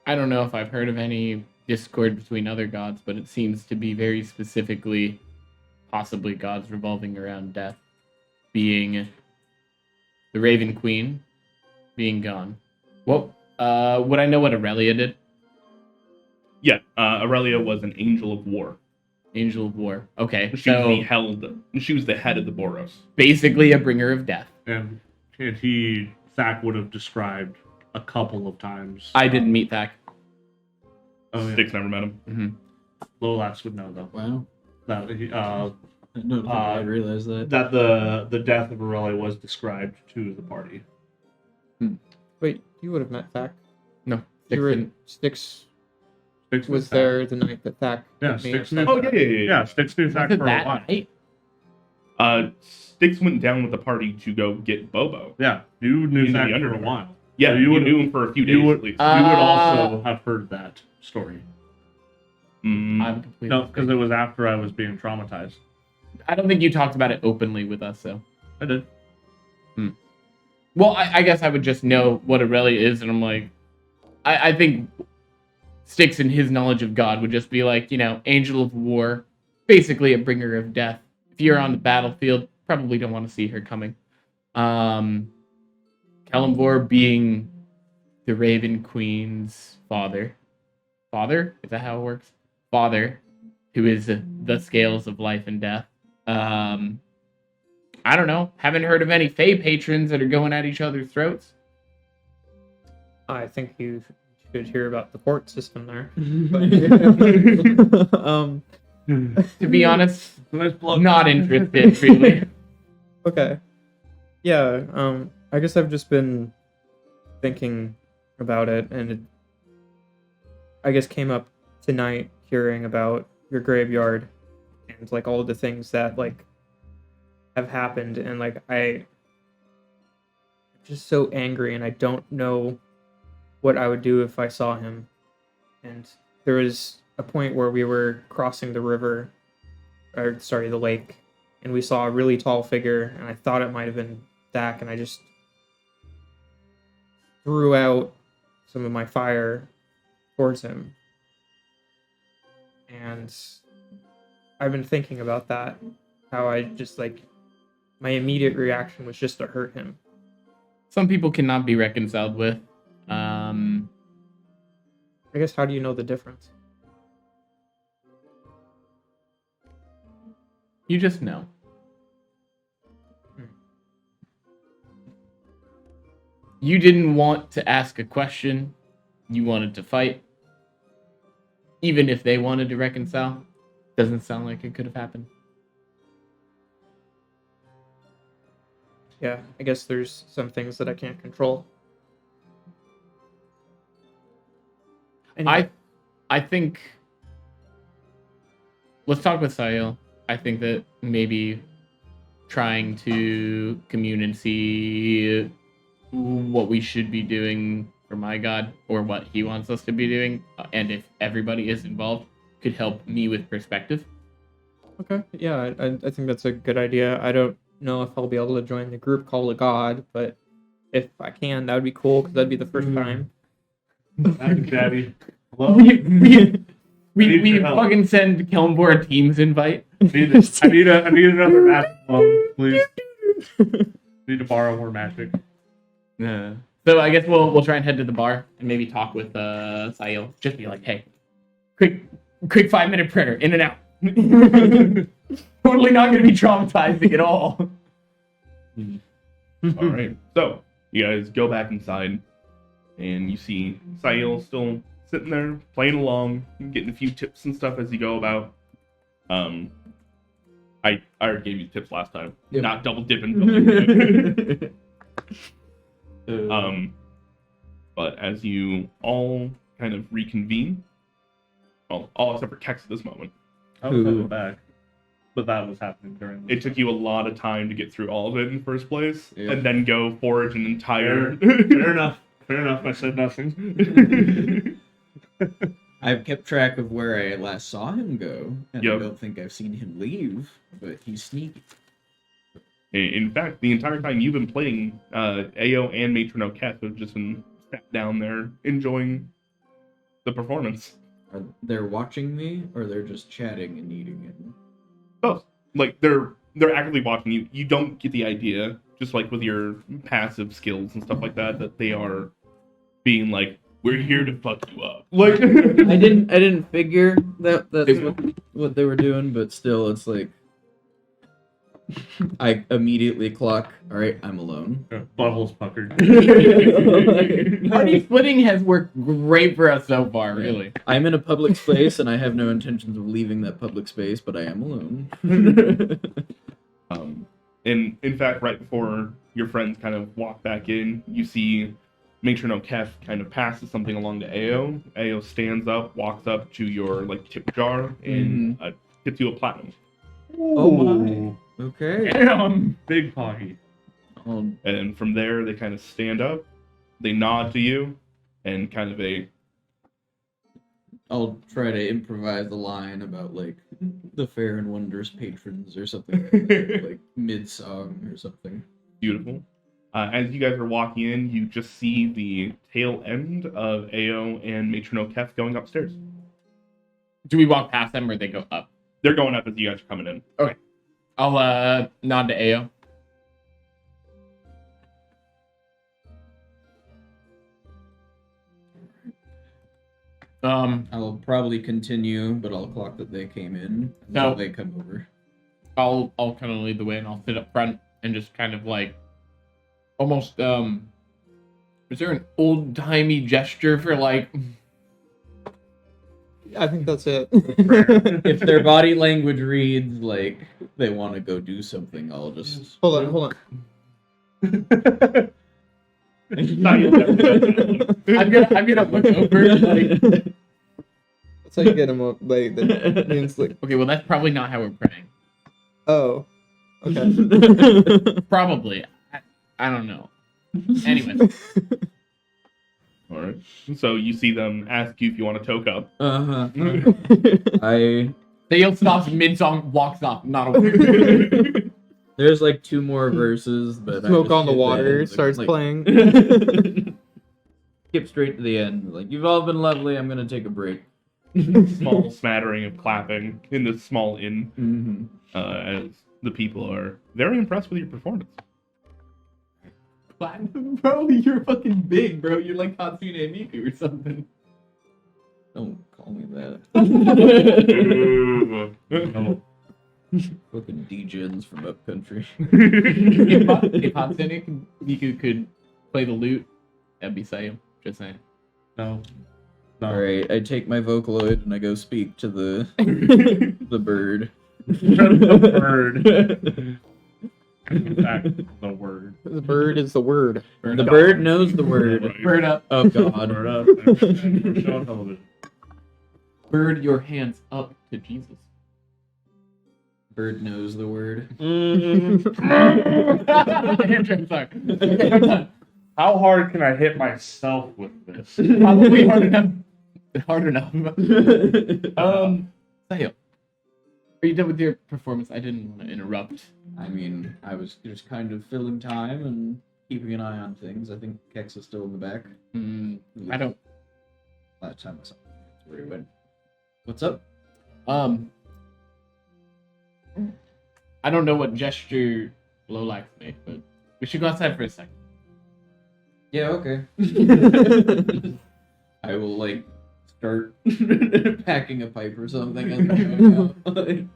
I don't know if I've heard of any discord between other gods, but it seems to be very specifically possibly gods revolving around death, being the Raven Queen being gone. Well, would I know what Aurelia did? Yeah, Aurelia was an angel of war. Angel of War. Okay, She so she was the head of the Boros. basically a bringer of death. And Thak would have described a couple of times. I didn't meet Thak. Oh, yeah. Styx never met him. Mm-hmm. Lolax would know though. Wow. That I don't think I realized that. that the death of Aurelia was described to the party. Wait, you would have met Thak. No, You were didn't. Styx Styx was Thak. there the night that Thak. Yeah, met me or Styx knew something. Oh yeah. Yeah, Styx knew Thak Was it for a that while. night? Styx went down with the party to go get Bobo. Yeah, you knew Into the Thak for a Underdark. while. Yeah, So you would- knew him for a few days you would- at least. You would also have heard that story. I'm completely No, because it was after I was being traumatized. I don't think you talked about it openly with us, though. I did. Well, I guess I would just know what Aurelia is, and I'm like, I think Styx in his knowledge of God would just be like, angel of war, basically a bringer of death. If you're on the battlefield, probably don't want to see her coming. Kelmvor being the Raven Queen's father. Father? Is that how it works? Father, who is the scales of life and death. I don't know. Haven't heard of any Fae patrons that are going at each other's throats. I think you should hear about the court system there. To be honest, Nice plug. not interested, really. Okay. Yeah, I guess I've just been thinking about it, and it, I guess, came up tonight hearing about your graveyard and like all of the things that like have happened, and like I'm just so angry, and I don't know what I would do if I saw him. And there was a point where we were crossing the river, or sorry, the lake, and we saw a really tall figure, and I thought it might have been Thak, and I just threw out some of my fire towards him. And I've been thinking about that, how I just like, my immediate reaction was just to hurt him. Some people cannot be reconciled with. I guess, how do you know the difference? You just know. You didn't want to ask a question. You wanted to fight. Even if they wanted to reconcile, doesn't sound like it could have happened. Yeah, I guess there's some things that I can't control. Anyway, I think, let's talk with Sael. I think that maybe trying to commune and see what we should be doing for my god, or what he wants us to be doing, and if everybody is involved, could help me with perspective. Okay, yeah, I think that's a good idea. I don't know if I'll be able to join the group called a god, but if I can, that would be cool, because that'd be the first time. Magic Daddy. Hello? we Need your help. fucking send Kelmvor a Teams invite. I need another magic plum, please. Need to borrow more magic. Yeah. So I guess we'll try and head to the bar and maybe talk with Sail. Just be like, hey, quick 5-minute prayer, in and out. Totally not gonna be traumatizing at all. All right. So you guys go back inside, and you see Sail still sitting there playing along, getting a few tips and stuff as you go about. I already gave you tips last time. Yep. Not double dipping. But as you all kind of reconvene, well, all except for Kexx at this moment, I was coming back, but that was happening during. it took you a lot of time to get through all of it in the first place, Yeah. and then go forage an entire. Fair enough. Fair enough. I said nothing. I've kept track of where I last saw him go, and Yep. I don't think I've seen him leave, but he's sneaky. In fact, the entire time you've been playing, Ao and Matron Keth have just been sat down there enjoying the performance. Are they watching me, or they're just chatting and eating it? Both. Like they're actively watching you. You don't get the idea, just like with your passive skills and stuff like that, that they are being like, "We're here to fuck you up." Like I didn't figure that's what they were doing, but still, it's like I immediately clock. All right, I'm alone. Butthole's puckered. Party splitting has worked great for us so far, really. I'm in a public space, and I have no intentions of leaving that public space, but I am alone. And in fact, right before your friends kind of walk back in, you see Matron Keth kind of passes something along to Ao. Ao stands up, walks up to your like tip jar, and tips you a platinum. Oh my. Okay. Damn. Big Poggy. And from there, they kind of stand up, they nod to you, and kind of I'll try to improvise a line about like the fair and wondrous patrons or something, like mid-song or something. beautiful. As you guys are walking in, you just see the tail end of Ao and Matron Keth going upstairs. Do we walk past them or they go up? They're going up as you guys are coming in. I'll nod to Ao. I'll probably continue, but I'll clock that they came in No. until they come over. I'll kind of lead the way and I'll sit up front and just kind of like almost is there an old-timey gesture for like I think that's it. If their body language reads like they want to go do something, I'll just Hold on. I'm gonna look over like That's how you get him up. Like, that means like, okay, well that's probably not how we're praying. oh, okay. Probably. I don't know. Anyway. All right. So you see them ask you if you want to toke up. I Dale stops mid-song, walks off, not a word. there's like 2 more verses, but I Smoke just on the hit water end, starts like, playing. Skip straight to the end. Like, you've all been lovely. I'm gonna take a break. Small smattering of clapping in this small inn, as the people are very impressed with your performance. Bro, you're fucking big, bro. You're like Hatsune Miku or something. Don't call me that. No. Fucking degens from up country. If Hatsune Miku could play the lute, that'd be Sayo. Just saying. No. All right, I take my Vocaloid and I go speak to the the bird. The bird. In fact, the word. The bird is the word. The bird knows the word. Right. Bird up. Oh God. Bird up. We're showing television. Bird your hands up to Jesus. Bird knows the word. Sorry. How hard can I hit myself with this? Probably hard enough. Hard enough. Sayo, are you done with your performance? I didn't want to interrupt. I mean, I was just kind of filling time and keeping an eye on things. I think Kexx is still in the back. I don't last time I saw him. That's where he went. What's up? I don't know what gesture Lolax made, but we should go outside for a second. Yeah, okay. I will like start packing a pipe or something. And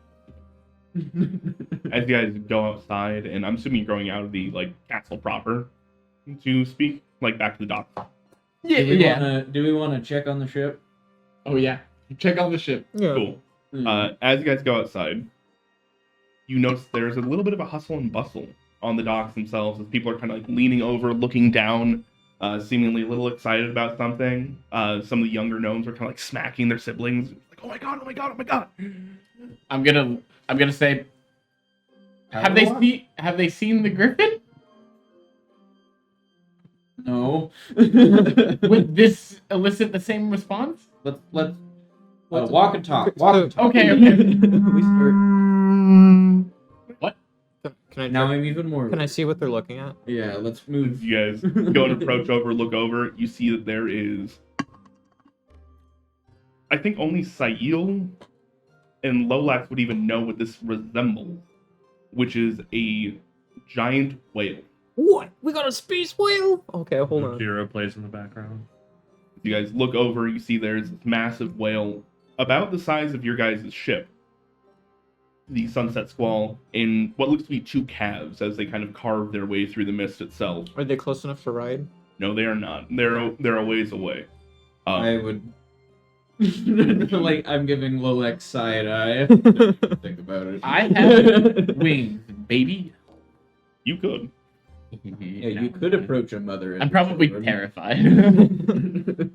As you guys go outside, and I'm assuming you're going out of the like castle proper to speak, like back to the dock. do we wanna check on the ship? Oh yeah. Check out the ship. Yeah. Cool. Mm. As you guys go outside, you notice there's a little bit of a hustle and bustle on the docks themselves as people are kind of like leaning over, looking down, seemingly a little excited about something. Some of the younger gnomes are kind of like smacking their siblings, like, "Oh my god! Oh my god! Oh my god!" I'm gonna say, have they seen the griffin? No. Would this elicit the same response? Let's walk and talk. Walk and talk. Okay. We start. What? Can I Now I'm even more. Can I see what they're looking at? Yeah, let's As move. you guys go and approach over, look over, you see that there is, I think only Sail and Lolax would even know what this resembles, which is a giant whale. What? We got a space whale? Okay, hold on. Kira plays in the background. You guys look over, you see there's this massive whale about the size of your guys' ship. The Sunset Squall in what looks to be two calves as they kind of carve their way through the mist itself. Are they close enough to ride? No, they are not. They're a ways away. I would. Like I'm giving Lolax side eye. Think about it. I have wings, baby. You could. Yeah, you could approach a mother. and I'm probably children. terrified.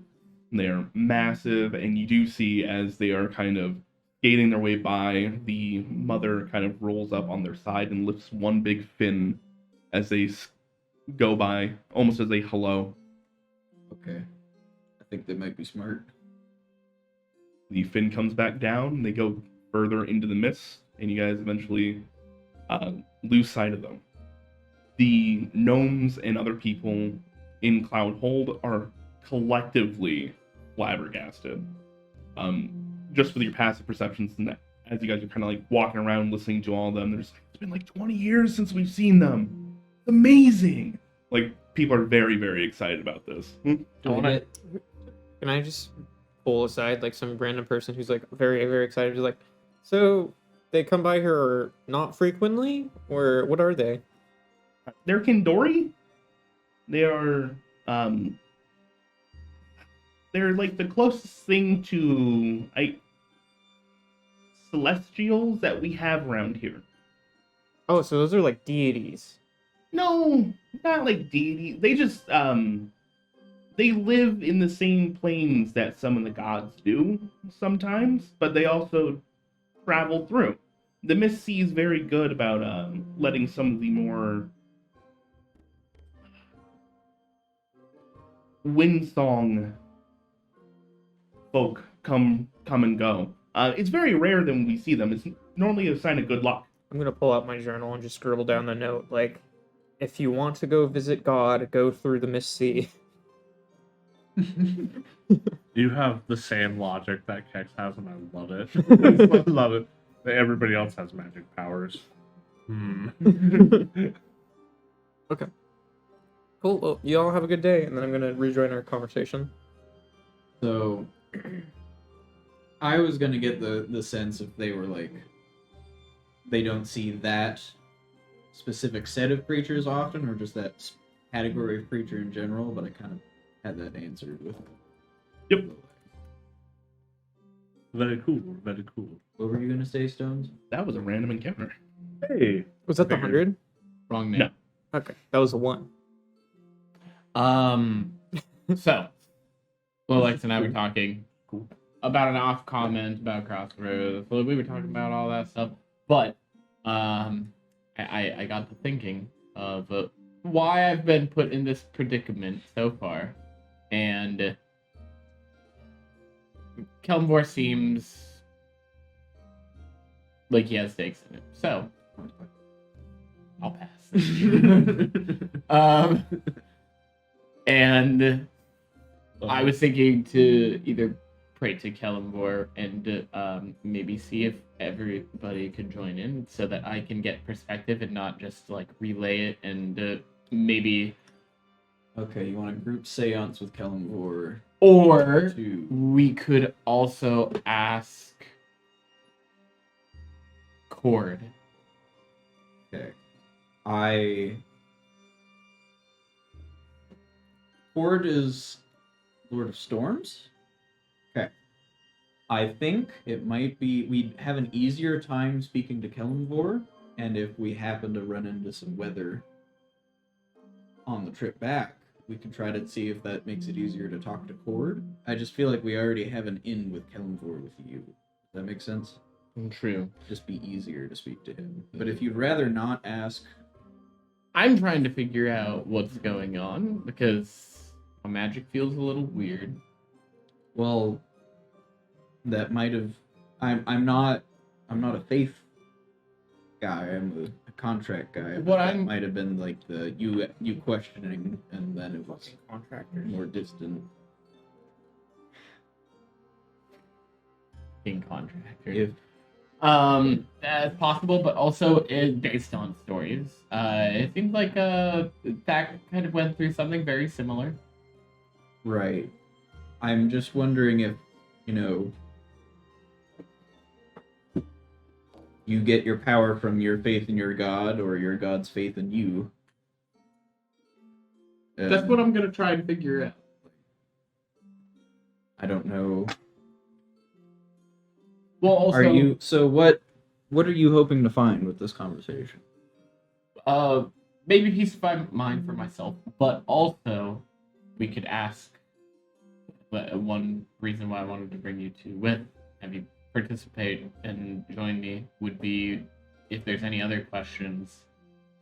They're massive, and you do see as they are kind of skating their way by, the mother kind of rolls up on their side and lifts one big fin as they go by, almost as a hello. Okay, I think they might be smart. The fin comes back down, they go further into the mist, and you guys eventually lose sight of them. The gnomes and other people in Cloudhold are collectively flabbergasted. Just with your passive perceptions, and that, as you guys are kind of like walking around listening to all of them, there's like, it's been like 20 years since we've seen them. It's amazing. Like, people are very, very excited about this. Do we get? Can I just pull aside like some random person who's like very, very excited? Who's like, so they come by here not frequently, or what are they? They're Kindori. They are, they're like the closest thing to celestials that we have around here. Oh, so those are like deities. No, not like deities. They just they live in the same planes that some of the gods do sometimes, but they also travel through. The Mist Sea is very good about letting some of the more windsong folk come and go. It's very rare that when we see them. It's normally a sign of good luck. I'm gonna pull out my journal and just scribble down the note like, if you want to go visit God, go through the Mist Sea. You have the same logic that Kexx has, and I love it. I love it. Everybody else has magic powers. Okay. Cool. Well, you all have a good day, and then I'm gonna rejoin our conversation. So, I was gonna get the sense if they were like, they don't see that specific set of creatures often, or just that category of creature in general. But I kind of had that answered with. Yep. Very cool. Very cool. What were you gonna say, Stones? That was a random encounter. Hey. Was that the 100? Wrong name. No. Okay, that was a 1. So, Lolax and I were talking about an off comment about Crossroads. So we were talking about all that stuff, but I got to thinking of why I've been put in this predicament so far, and Kelmvor seems like he has stakes in it. So I'll pass. And I was thinking to either pray to Kellenvor and maybe see if everybody could join in so that I can get perspective and not just like relay it and maybe. Okay, you want a group seance with Kellenvor Or to... we could also ask Cord. Okay. Cord is Lord of Storms? Okay. I think it might be... We'd have an easier time speaking to Kellenvor, and if we happen to run into some weather on the trip back, we can try to see if that makes it easier to talk to Cord. I just feel like we already have an in with Kellenvor with you. Does that make sense? True. Just be easier to speak to him. But if you'd rather not ask... I'm trying to figure out what's going on because my magic feels a little weird. Well, that might have... I'm not a faith guy. I'm a contract guy. What that I'm- might have been like the you questioning, and then it was Contractors. more distant. Being contractor. If That's possible, but also based on stories. It seems like that kind of went through something very similar. right, I'm just wondering if you get your power from your faith in your god, or your god's faith in you. That's what I'm gonna try and figure out. I don't know. Well, also, Are you so? What are you hoping to find with this conversation? maybe peace of mind for myself, but also we could ask. One reason why I wanted to bring you have you participate and join me would be if there's any other questions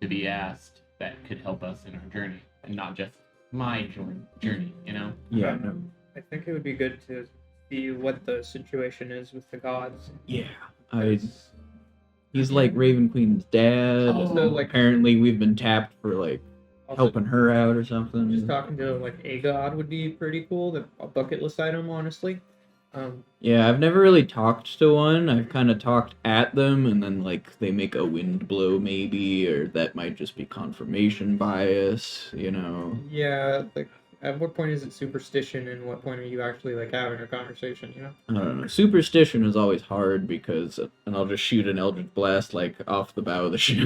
to be asked that could help us in our journey, and not just my journey. Yeah, no. I think it would be good to see what the situation is with the gods. Yeah, he's like Raven Queen's dad. Oh. So, like, Apparently, we've been tapped for like also, helping her out or something. just talking to like a god would be pretty cool. A bucket list item, honestly. Yeah, I've never really talked to one. I've kind of talked at them, and then like they make a wind blow maybe, or that might just be confirmation bias. Yeah, like at what point is it superstition, and what point are you actually like having a conversation? I don't know. Superstition is always hard because, and I'll just shoot an Eldritch Blast like off the bow of the ship.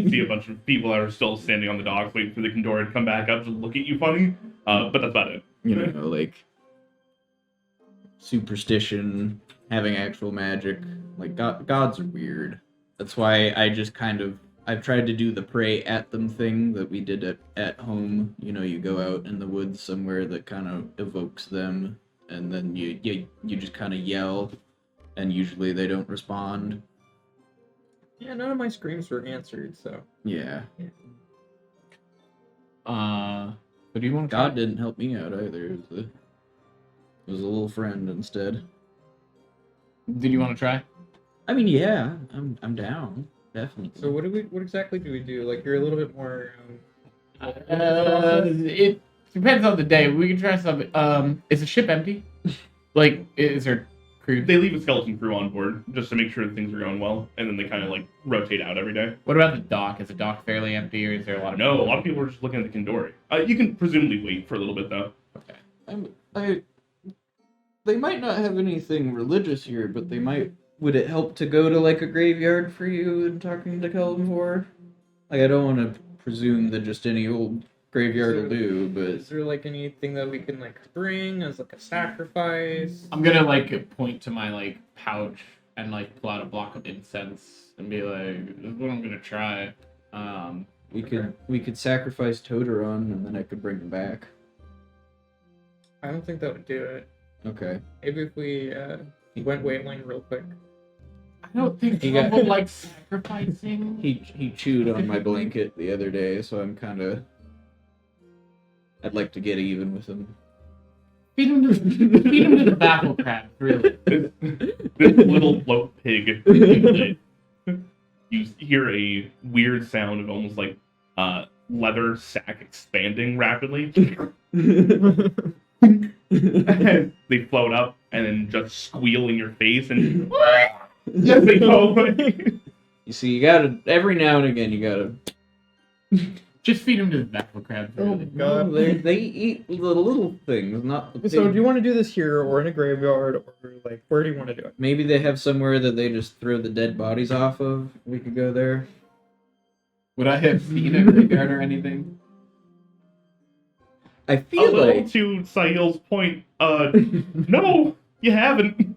See a bunch of people that are still standing on the docks waiting for the Condor to come back up to look at you funny. But that's about it. Like superstition, having actual magic. Like gods are weird. That's why I've tried to do the pray at them thing that we did at home. You go out in the woods somewhere that kind of evokes them, and then you just kind of yell, and usually they don't respond. Yeah, none of my screams were answered, so. Yeah. But do you want to? God didn't help me out either. It was a little friend instead. Did you want to try? I mean, yeah, I'm down, definitely. So what exactly do we do? Like, you're a little bit more. It depends on the day. We can try something. Is the ship empty? Like, is there crew? They leave a skeleton crew on board just to make sure that things are going well, and then they kind of like rotate out every day. What about the dock? Is the dock fairly empty, or is there a lot of? No, a lot of people are just looking at the Condori. You can presumably wait for a little bit though. Okay. They might not have anything religious here, but they might. Would it help to go to like a graveyard for you and talking to Kellenvor? Like, I don't want to presume that just any old graveyard will do, but Is there like anything that we can like bring as like a sacrifice? I'm gonna like point to my like pouch and like pull out a block of incense and be like, "This is what I'm gonna try." we could sacrifice Toteron and then I could bring him back. I don't think that would do it. Okay. Maybe if we went Wayland real quick. I don't think He got- someone likes sacrificing. He chewed on my blanket the other day, so I'd like to get even with him. Feed him to the baffle crab, really. This little float pig. You hear a weird sound of almost like leather sack expanding rapidly. And they float up and then just squeal in your face and yes, they go away. You see, you gotta every now and again you gotta. Just feed him to the battle crabs. Really. God. They eat the little things, not the. So big- do you want to do this here or in a graveyard or like where do you want to do it? Maybe they have somewhere that they just throw the dead bodies off of. We could go there. Would I have seen a graveyard or anything? I A feel little like to Sahil's point, no, you haven't.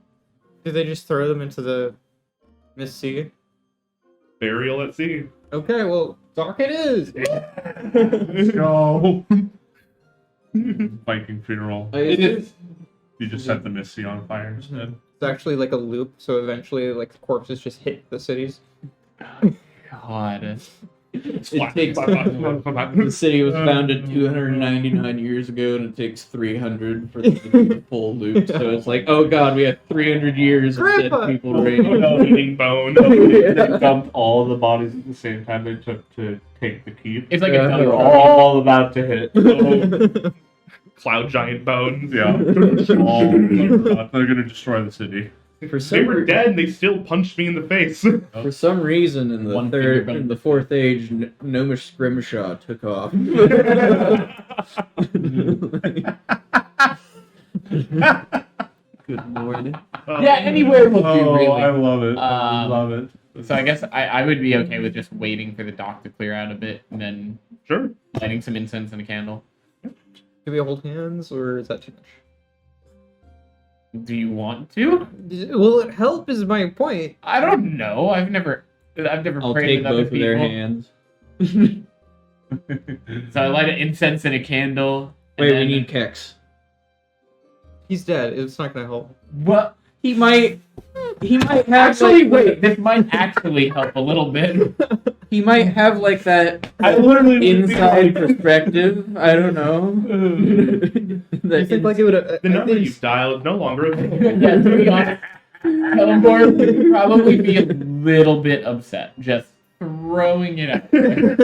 Do they just throw them into the Miss Sea? Burial at sea. Okay, well, dock it is. Let's go. Viking funeral. it is. You just set the Misty on fire instead. It's actually like a loop, so eventually like the corpses just hit the cities. God. It takes the city was founded 299 years ago, and it takes 300 for the full loop. So it's like, oh god, we have 300 years of dead Grandpa! people Oh reigning. no, eating bone. They dumped all the bodies at the same time they took to take the keep. It's like Yeah. a They're dumb all about to hit. Oh, cloud giant bones. Yeah. They're gonna destroy the city. For They some were dead and they still punched me in the face. For some reason, in the One third, finger in the fourth age, Gnomish Scrimshaw took off. Good lord. Yeah, anywhere will do, Oh, really. I love it. I Um, love it. So I guess I would be okay with just waiting for the dock to clear out a bit and then Sure. lighting some incense and a candle. Do we hold hands or is that too much? Do you want to? Will it help? Is my point. I don't know. I've never I'll prayed take with other both of their people. hands. So I light an incense and a candle. And Wait, then- we need Kexx. He's dead. It's not gonna help. What? He might have Actually, like, wait. This might actually help a little bit. he might have like that I literally inside perspective. I don't know. I think like it would. The number you've dialed is no longer available. Yeah, to be honest, Kellenborg would probably be a little bit upset. Just throwing it out there.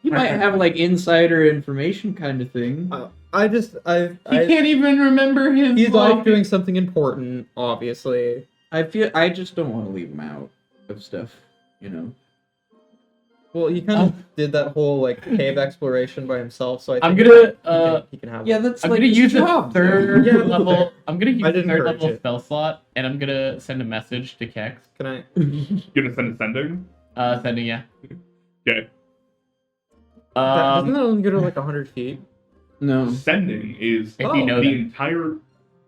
He might have like insider information kind of thing. I just He can't even remember his He's life. off doing something important, obviously. I just don't want to leave him out of stuff, you know. Well, he kind of did that whole like cave exploration by himself, so I think I'm gonna he can have. Yeah, that's I'm like gonna his use a job. third Yeah, that's level. fair. I'm gonna use I a didn't third encourage level it. spell slot, and I'm gonna send a message to Kexx. Can I? You're gonna send a sending? Sending yeah. Okay. Doesn't that only go to like 100 feet? No. Sending is If you know the that. entire.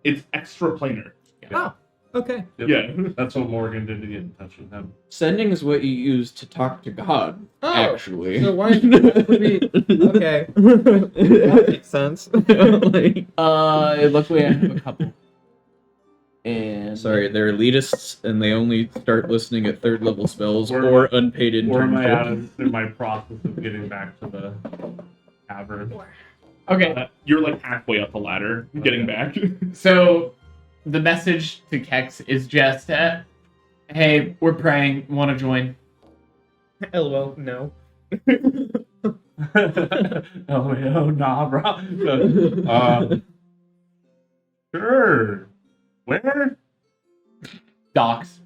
It's extra planar. Oh, okay. Yep. Yeah. That's what Morgan did to get in touch with him. Sending is what you use to talk to God, Oh, actually. so why would we? Okay, that makes sense. Like, Luckily I have a couple. And sorry, they're elitists and they only start listening at third level spells Where- or unpaid Where am I interns. at in my process of getting back to the cavern? Okay, You're like halfway up the ladder, getting back. so the message to Kexx is just, hey, we're praying, want to join? LOL, no. Oh, nah, bro. Sure. Where? Docks.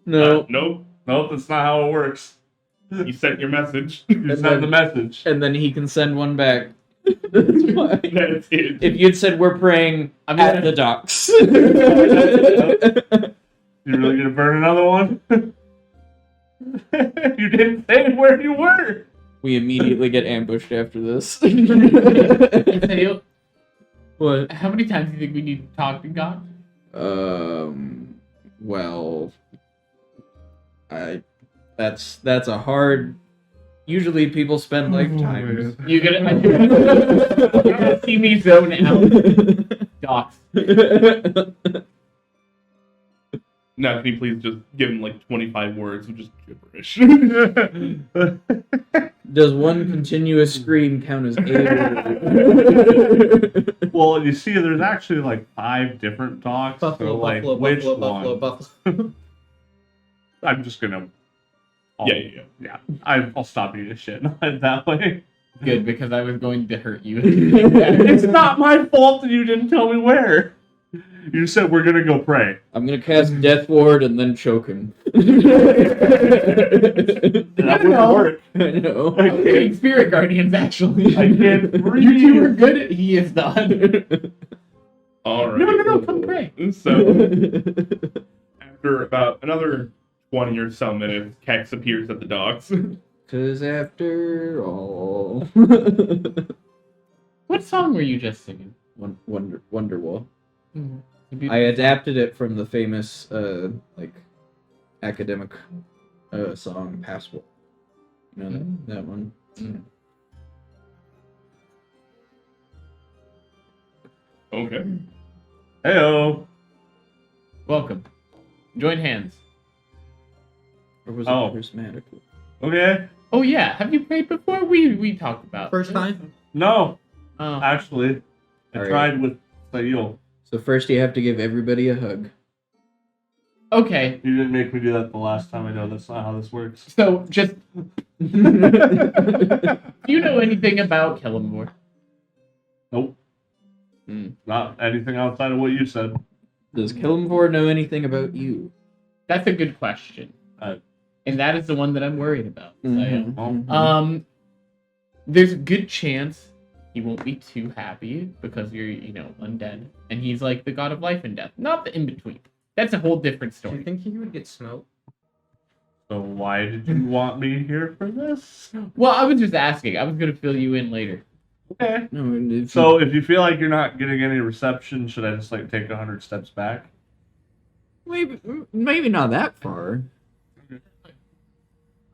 No. Nope. Nope, that's not how it works. You sent your message. You send the message. And then he can send one back. That's why. That's it. If you'd said we're praying I'm at gonna- the docks. You really gonna burn another one? You didn't say where you were. We immediately get ambushed after this. Hey, What? how many times do you think we need to talk to God? Well, that's a hard. Usually, people spend lifetimes. You're gonna see me zone out. Docks. Now, can you please just give him like 25 words of just gibberish? Does one continuous scream count as a word? Well, you see, there's actually like 5 different dogs. Buffalo, so, like, buffalo, which buffalo, one? buffalo. I'm just gonna. Yeah. I'll stop eating shit that way. Good, because I was going to hurt you. It's not my fault that you didn't tell me where. You said we're gonna go pray. I'm gonna cast Death Ward and then choke him. That wouldn't work. I know. I Okay, can't, Spirit Guardians, actually. I can't breathe. You two are good. He is not. All right. No, come pray. So after about another 20 or so minutes, Kexx appears at the docks. 'Cause after all, What song were you just singing? Wonderwall. Mm-hmm. I adapted it from the famous academic song Passport. You know that one. Okay. Heyo. Welcome. Join hands. Or was Oh. it prismatic? Okay. Oh yeah, have you prayed before? We talked about First time? No, Oh. actually, I All right. tried with Sayul. So first you have to give everybody a hug. Okay, You didn't make me do that the last time. I know that's not how this works. so just do you know anything about Kellamore? Nope. Not anything outside of what you said. Does Kellamvor know anything about you? That's a good question. And that is the one that I'm worried about. Mhm. There's a good chance he won't be too happy because you're, undead. And he's like the god of life and death, not the in-between. That's a whole different Do story. you think he would get smoked? So why did you want me here for this? Well, I was just asking. I was going to fill you in later. Okay. No, and if So if you feel like you're not getting any reception, should I just take 100 steps back? maybe not that far.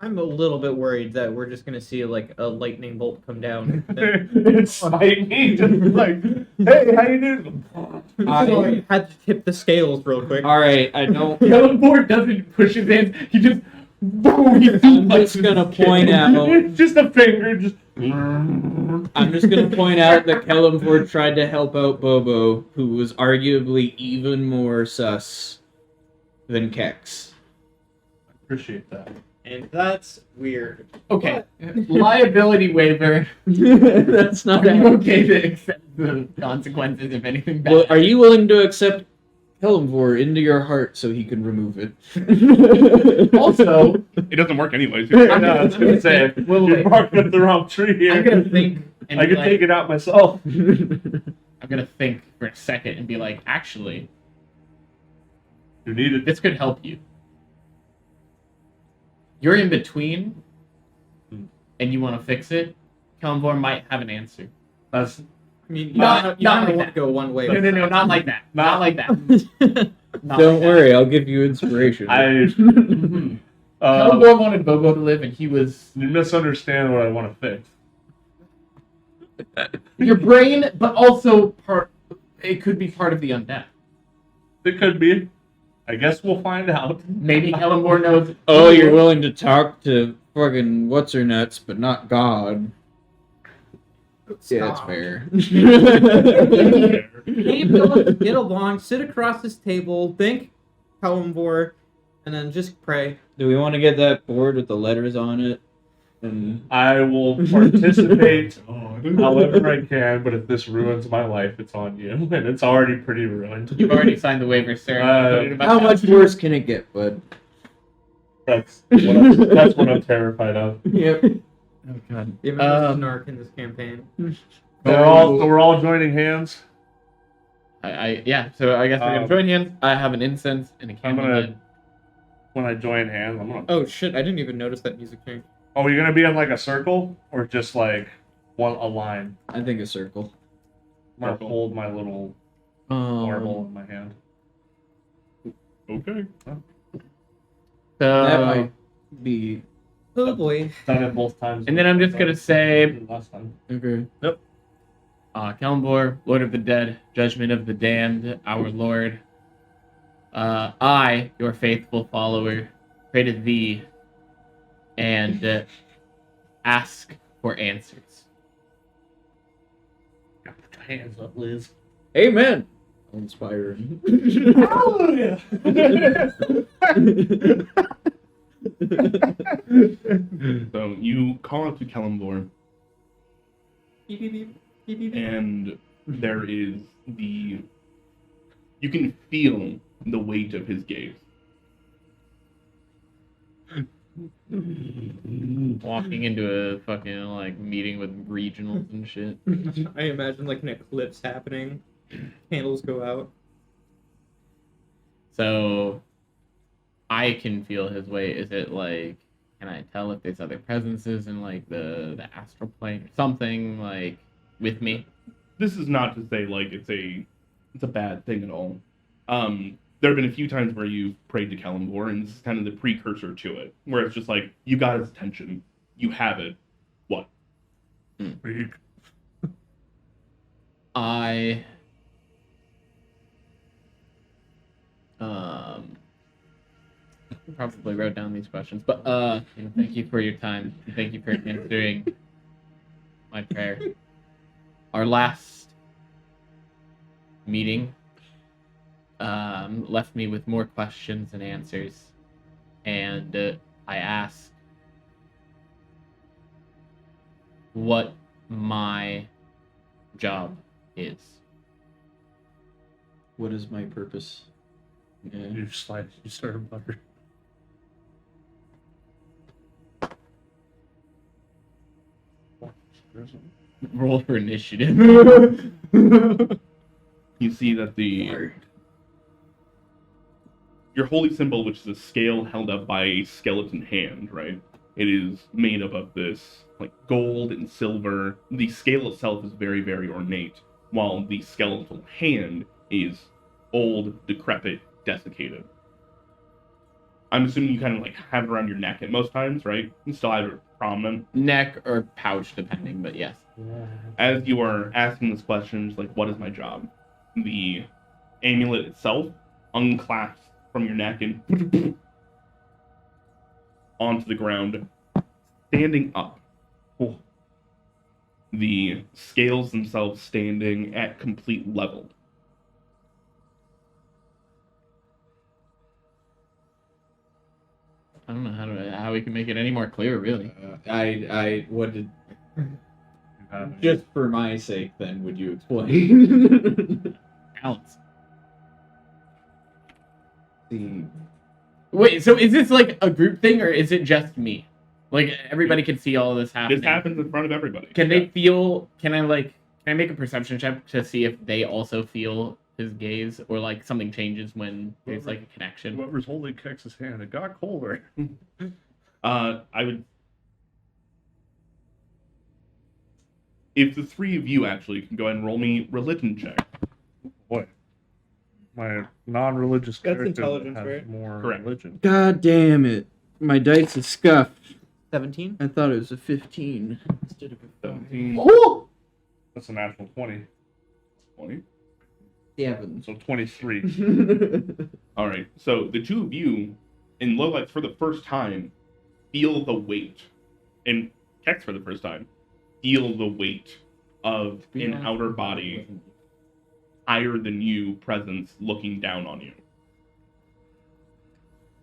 I'm a little bit worried that we're just gonna see like a lightning bolt come down. It's smite me, just like, hey, how you doing? So I had to tip the scales real quick. All right, I don't. Kellamore doesn't push his hands. He just boom. He I'm just gonna point out. It's just a finger, just. I'm just gonna point out that Kellamvor tried to help out Bobo, who was arguably even more sus than Kexx. Appreciate that. And that's weird. Okay. Liability waiver. That's not. Are you okay to accept the consequences if anything bad? Well, are you willing to accept Kellamvor into your heart so he can remove it? Also, It doesn't work anyways. I know, I was gonna say, Wait. you barked up the wrong tree here. I'm gonna think. And I be can like, take it out myself. I'm gonna think for a second and be like, actually, You need it. this could help you. You're in between, and you want to fix it. Kellamvor might have an answer. That's I mean, Not you don't like want that. to go one way. No, not like that. Not like that. Not Don't like worry, I'll give you inspiration. that. uh, Kellamvor wanted Bobo to live, and he was you misunderstand what I want to fix. your brain, but also part. It could be part of the undead. It could be. I guess we'll find out. Maybe Kellamvor knows. Oh, you're willing to talk to fucking what's her nuts, but not God. Yeah, that's Stop. fair. Hey, Philip, get along, sit across this table, thank Kellamvor, and then just pray. Do we want to get that board with the letters on it? And I will participate however I can, but if this ruins my life, it's on you. And it's already pretty ruined. You've already signed the waiver, sir. Put it in my how pouch. much worse can it get, bud? That's what I'm terrified of. Yep. Oh god. The amount of snark in this campaign. So we're all joining hands. Yeah. So I guess we're gonna Um, join hands. I have an incense and a I'm candle. gonna- When I join hands, I'm gonna. Oh shit, I didn't even notice that music changed. Oh, you're gonna be in like a circle or just like a line? I think a circle. I'm gonna hold my little marble in my hand. Okay. That might be Oh boy. Done it both times. And then I'm just gonna say, Last time. okay. Kellamvor, Lord of the Dead, Judgment of the Damned, our Lord. I, your faithful follower, pray to thee and ask for answers. Put your hands up, Liz. Amen. Inspiring. Hallelujah. So you call out to Kellamvor, Beep, beep, beep. Beep, beep, beep. and there is the. You can feel the weight of his gaze. Walking into a fucking like meeting with regionals and shit. I imagine like an eclipse happening. Candles go out. So I can feel his weight. Is it like, can I tell if there's other presences in like the astral plane or something like with me? This is not to say like it's a bad thing at all. There have been a few times where you've prayed to Kalimdor, and this is kind of the precursor to it, where it's just like, you got his attention, you have it, what? I probably wrote down these questions, but thank you for your time. Thank you for answering my prayer. Our last meeting left me with more questions and answers, and I asked what my job is. What is my purpose? Yeah. You serve butter. Roll for initiative. You see that your holy symbol, which is a scale held up by a skeleton hand, right? It is made up of this like gold and silver. The scale itself is very, very ornate, while the skeletal hand is old, decrepit, desiccated. I'm assuming you kind of like have it around your neck at most times, right? You still have it prominent. Neck or pouch, depending, but yes. As you are asking this question, like, what is my job? The amulet itself unclasps from your neck and onto the ground, standing up. The scales themselves standing at complete level. I don't know how we can make it any more clear, really. I what did Just just for my sake then would you explain? Alex. The Wait, so is this like a group thing, or is it just me? Like everybody can see all of this happening. This happens in front of everybody. Can they feel? Can I make a perception check to see if they also feel his gaze, or like something changes when there's like a connection? whoever's holding Kex's hand, it got colder. I would. If the three of you actually can go ahead and roll me religion check. Boy, my non-religious That's character intelligence, has right? more Correct. religion. God damn it. My dice is scuffed. 17? I thought it was a 15 instead of a 17, Oh! That's a natural 20. 20. 7. So 23. All right. So the two of you, in Lolax for the first time, feel the weight, and Kexx for the first time, feel the weight of an outer body, higher than you presence looking down on you.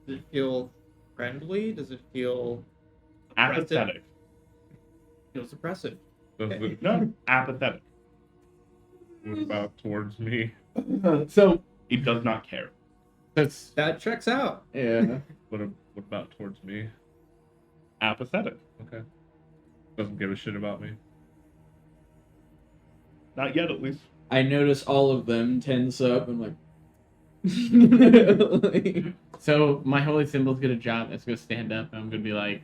Does it feel friendly? Does it feel Apathetic. feels oppressive? Does No, apathetic. it move about towards me? So It does not care. that's That checks out. Yeah. What about towards me? Apathetic. Okay. Doesn't give a shit about me. Not yet, at least. I notice all of them tense up and like so my holy symbol's gonna jump. It's gonna stand up, and I'm gonna be like,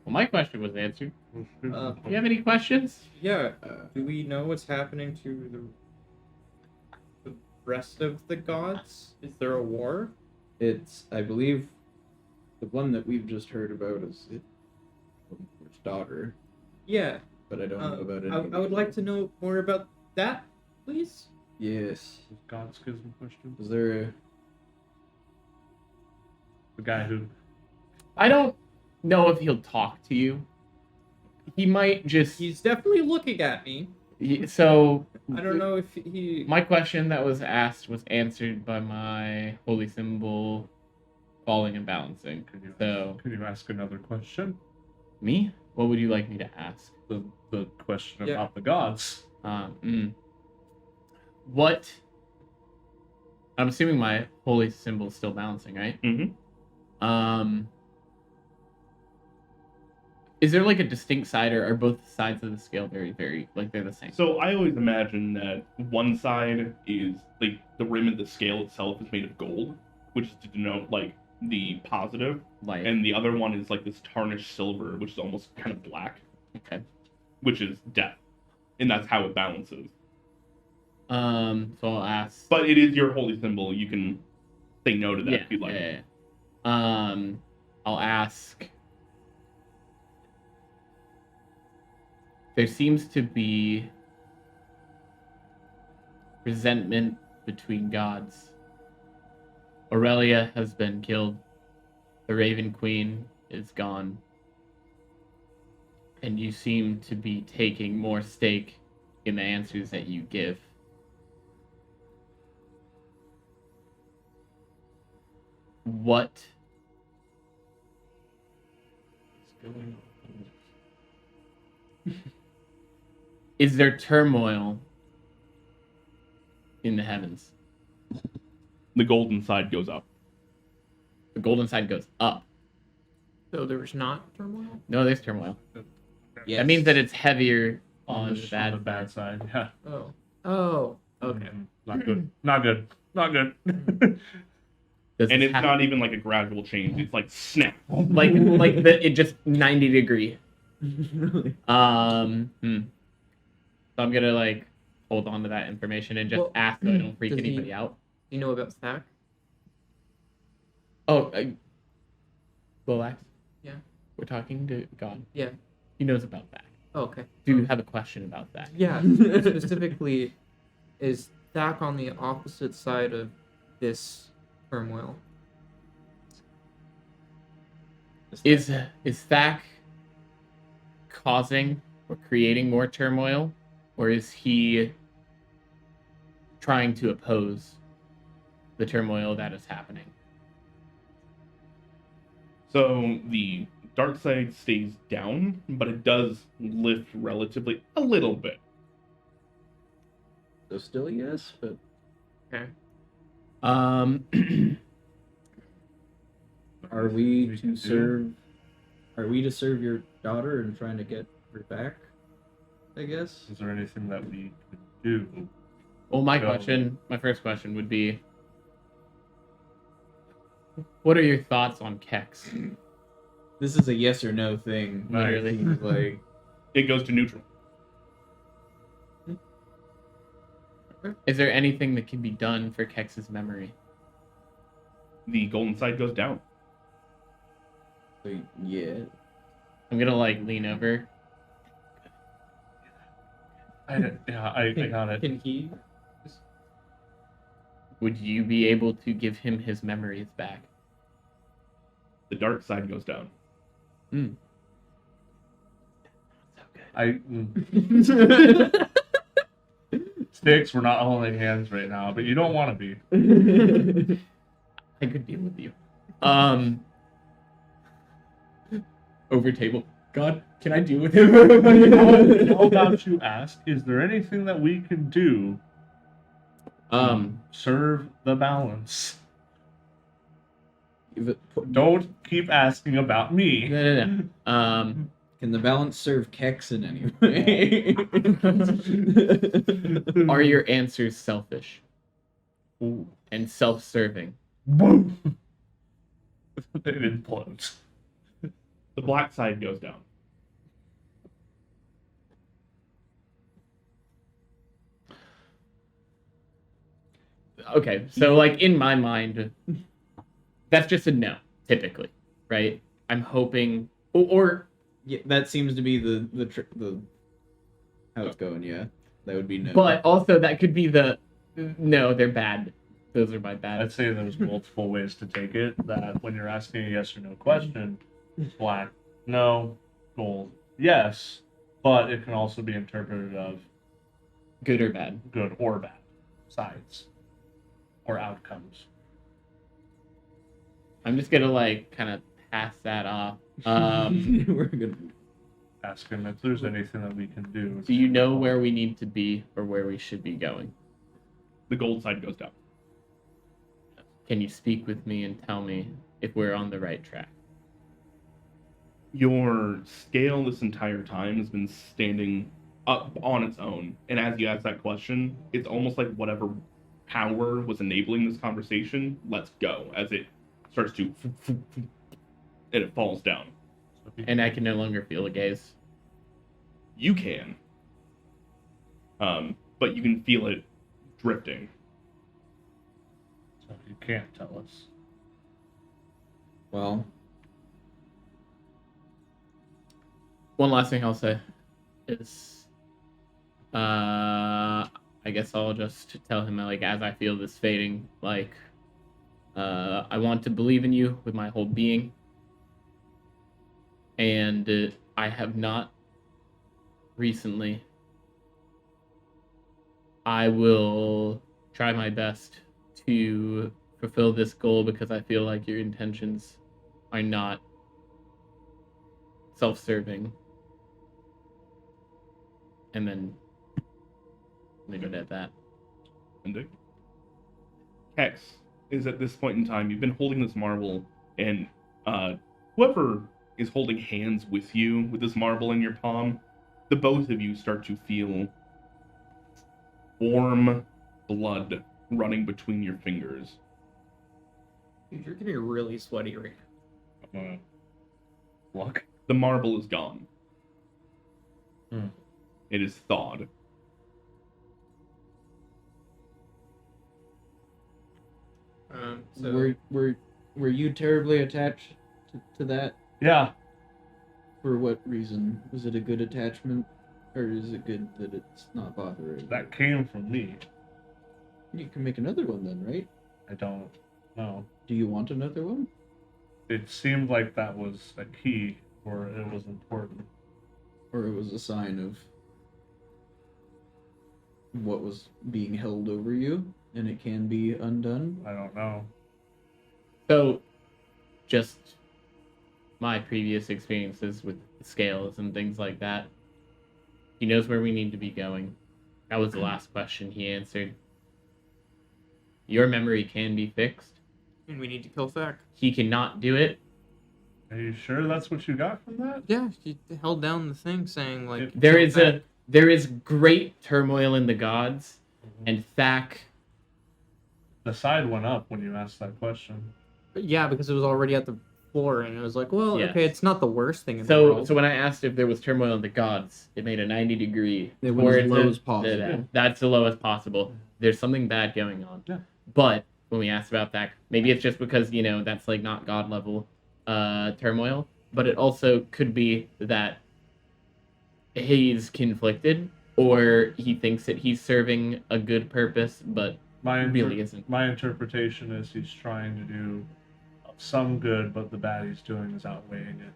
"Well, my question was answered. Do you have any questions?" Yeah. Do we know what's happening to the rest of the gods? Is there a war? It's I believe the one that we've just heard about is Kalimdor's daughter, Yeah. but I don't know about it. I would like to know more about that, please. Yes. God schism question. Is there a The guy who I don't know if he'll talk to you. He might just. He's definitely looking at me. So I don't know if he. my question that was asked was answered by my holy symbol falling and balancing. So can you ask another question? me? What would you like me to ask? the question Yeah. about the gods. What? I'm assuming my holy symbol is still balancing, right? Mm-hmm. Is there like a distinct side, or are both sides of the scale very, very like they're the same? So I always imagine that one side is like the rim of the scale itself is made of gold, which is to denote like the positive, Like, and the other one is like this tarnished silver, which is almost kind of black, okay. which is death, and that's how it balances. So I'll ask. But it is your holy symbol. You can say no to that Yeah, if you'd like. yeah. I'll ask. There seems to be resentment between gods. Aurelia has been killed. The Raven Queen is gone. And you seem to be taking more stake in the answers that you give. What is going on? Is there turmoil in the heavens? The golden side goes up. The golden side goes up. So there was not turmoil? No, there's turmoil. Yes. That means that it's heavier On on the bad side. Yeah. Oh. Oh. Okay. Not good. Not good. Not good. Does And this it's happen? not even like a gradual change. It's like snap. like it just 90 degree. So I'm gonna like hold on to that information and just Well, ask so I don't freak does he- anybody out. Do you know about Stack? Oh, Lolax? Yeah. We're talking to God. Yeah. He knows about that. Oh, okay. Do you have a question about that? Yeah. Specifically, is Stack on the opposite side of this turmoil? Is Thack causing or creating more turmoil, or is he trying to oppose the turmoil that is happening? So the dark side stays down, but it does lift relatively a little bit. So still yes, but Okay. are we to serve? Are we to serve your daughter and trying to get her back? I guess. Is there anything that we could do? Well, my Go. first question would be, what are your thoughts on Kexx? This is a yes or no thing. Literally. Seems like It goes to neutral. Is there anything that can be done for Kexx's memory? The golden side goes down. yeah. I'm gonna like lean over. I got it. Can he? Would you be able to give him his memories back? The dark side goes down. So good. Sticks, we're not holding hands right now, but you don't want to be. I could deal with you. Over table. God, can I deal with him? How about you ask, is there anything that we can do to serve the balance? Don't keep asking about me. No. Can the balance serve Kexx in any way? Are your answers selfish Ooh. and self-serving? Boom. It implodes. The black side goes down. Okay, so like in my mind, that's just a no, typically, right? I'm hoping, or Yeah, that seems to be the how it's going. Yeah, that would be no. but also that could be the no, they're bad. Those are my bad. I'd say there's multiple ways to take it. That when you're asking a yes or no question, black, no, gold, yes, but it can also be interpreted of Good or bad. good or bad sides or outcomes. I'm just gonna like kind of pass that off. We're gonna. ask him if there's anything that we can do. Do you know where we need to be or where we should be going? The gold side goes down. Can you speak with me and tell me if we're on the right track? Your scale this entire time has been standing up on its own. And as you ask that question, it's almost like whatever power was enabling this conversation lets go as it starts to and it falls down. And I can no longer feel a gaze. You can. But you can feel it drifting. So you can't tell us. Well, One last thing I'll say is, I guess I'll just tell him, like, as I feel this fading, like, I want to believe in you with my whole being. And I have not recently. I will try my best to fulfill this goal because I feel like your intentions are not self-serving. And then leave it at that. Ending. Kexx is at this point in time, you've been holding this marble, and whoever is holding hands with you with this marble in your palm, the both of you start to feel warm blood running between your fingers. Dude, you're getting really sweaty right now. I'm gonna look. The marble is gone. Hmm. It is thawed. So were you terribly attached to that? Yeah. For what reason? Was it a good attachment, or is it good that it's not bothering you? That came from me. You can make another one then, right? I don't know. Do you want another one? It seemed like that was a key, or it was important. Or it was a sign of what was being held over you, and it can be undone? I don't know. So, just my previous experiences with scales and things like that. He knows where we need to be going. That was the last question he answered. Your memory can be fixed. and we need to kill Thack. He cannot do it. Are you sure that's what you got from that? Yeah, he held down the thing saying like There kill is Thack. there is great turmoil in the gods, and Thack. The side went up when you asked that question. Yeah, because it was already at the floor, and it was like, well, Yes. okay, it's not the worst thing in the So world. when I asked if there was turmoil in the gods, it made a 90-degree. They went as towards low it. as possible. That's the lowest possible. There's something bad going on. Yeah. But when we asked about that, maybe it's just because, that's like not god level turmoil, but it also could be that he's conflicted, or he thinks that he's serving a good purpose, but really isn't. My interpretation is he's trying to do some good, but the bad he's doing is outweighing it.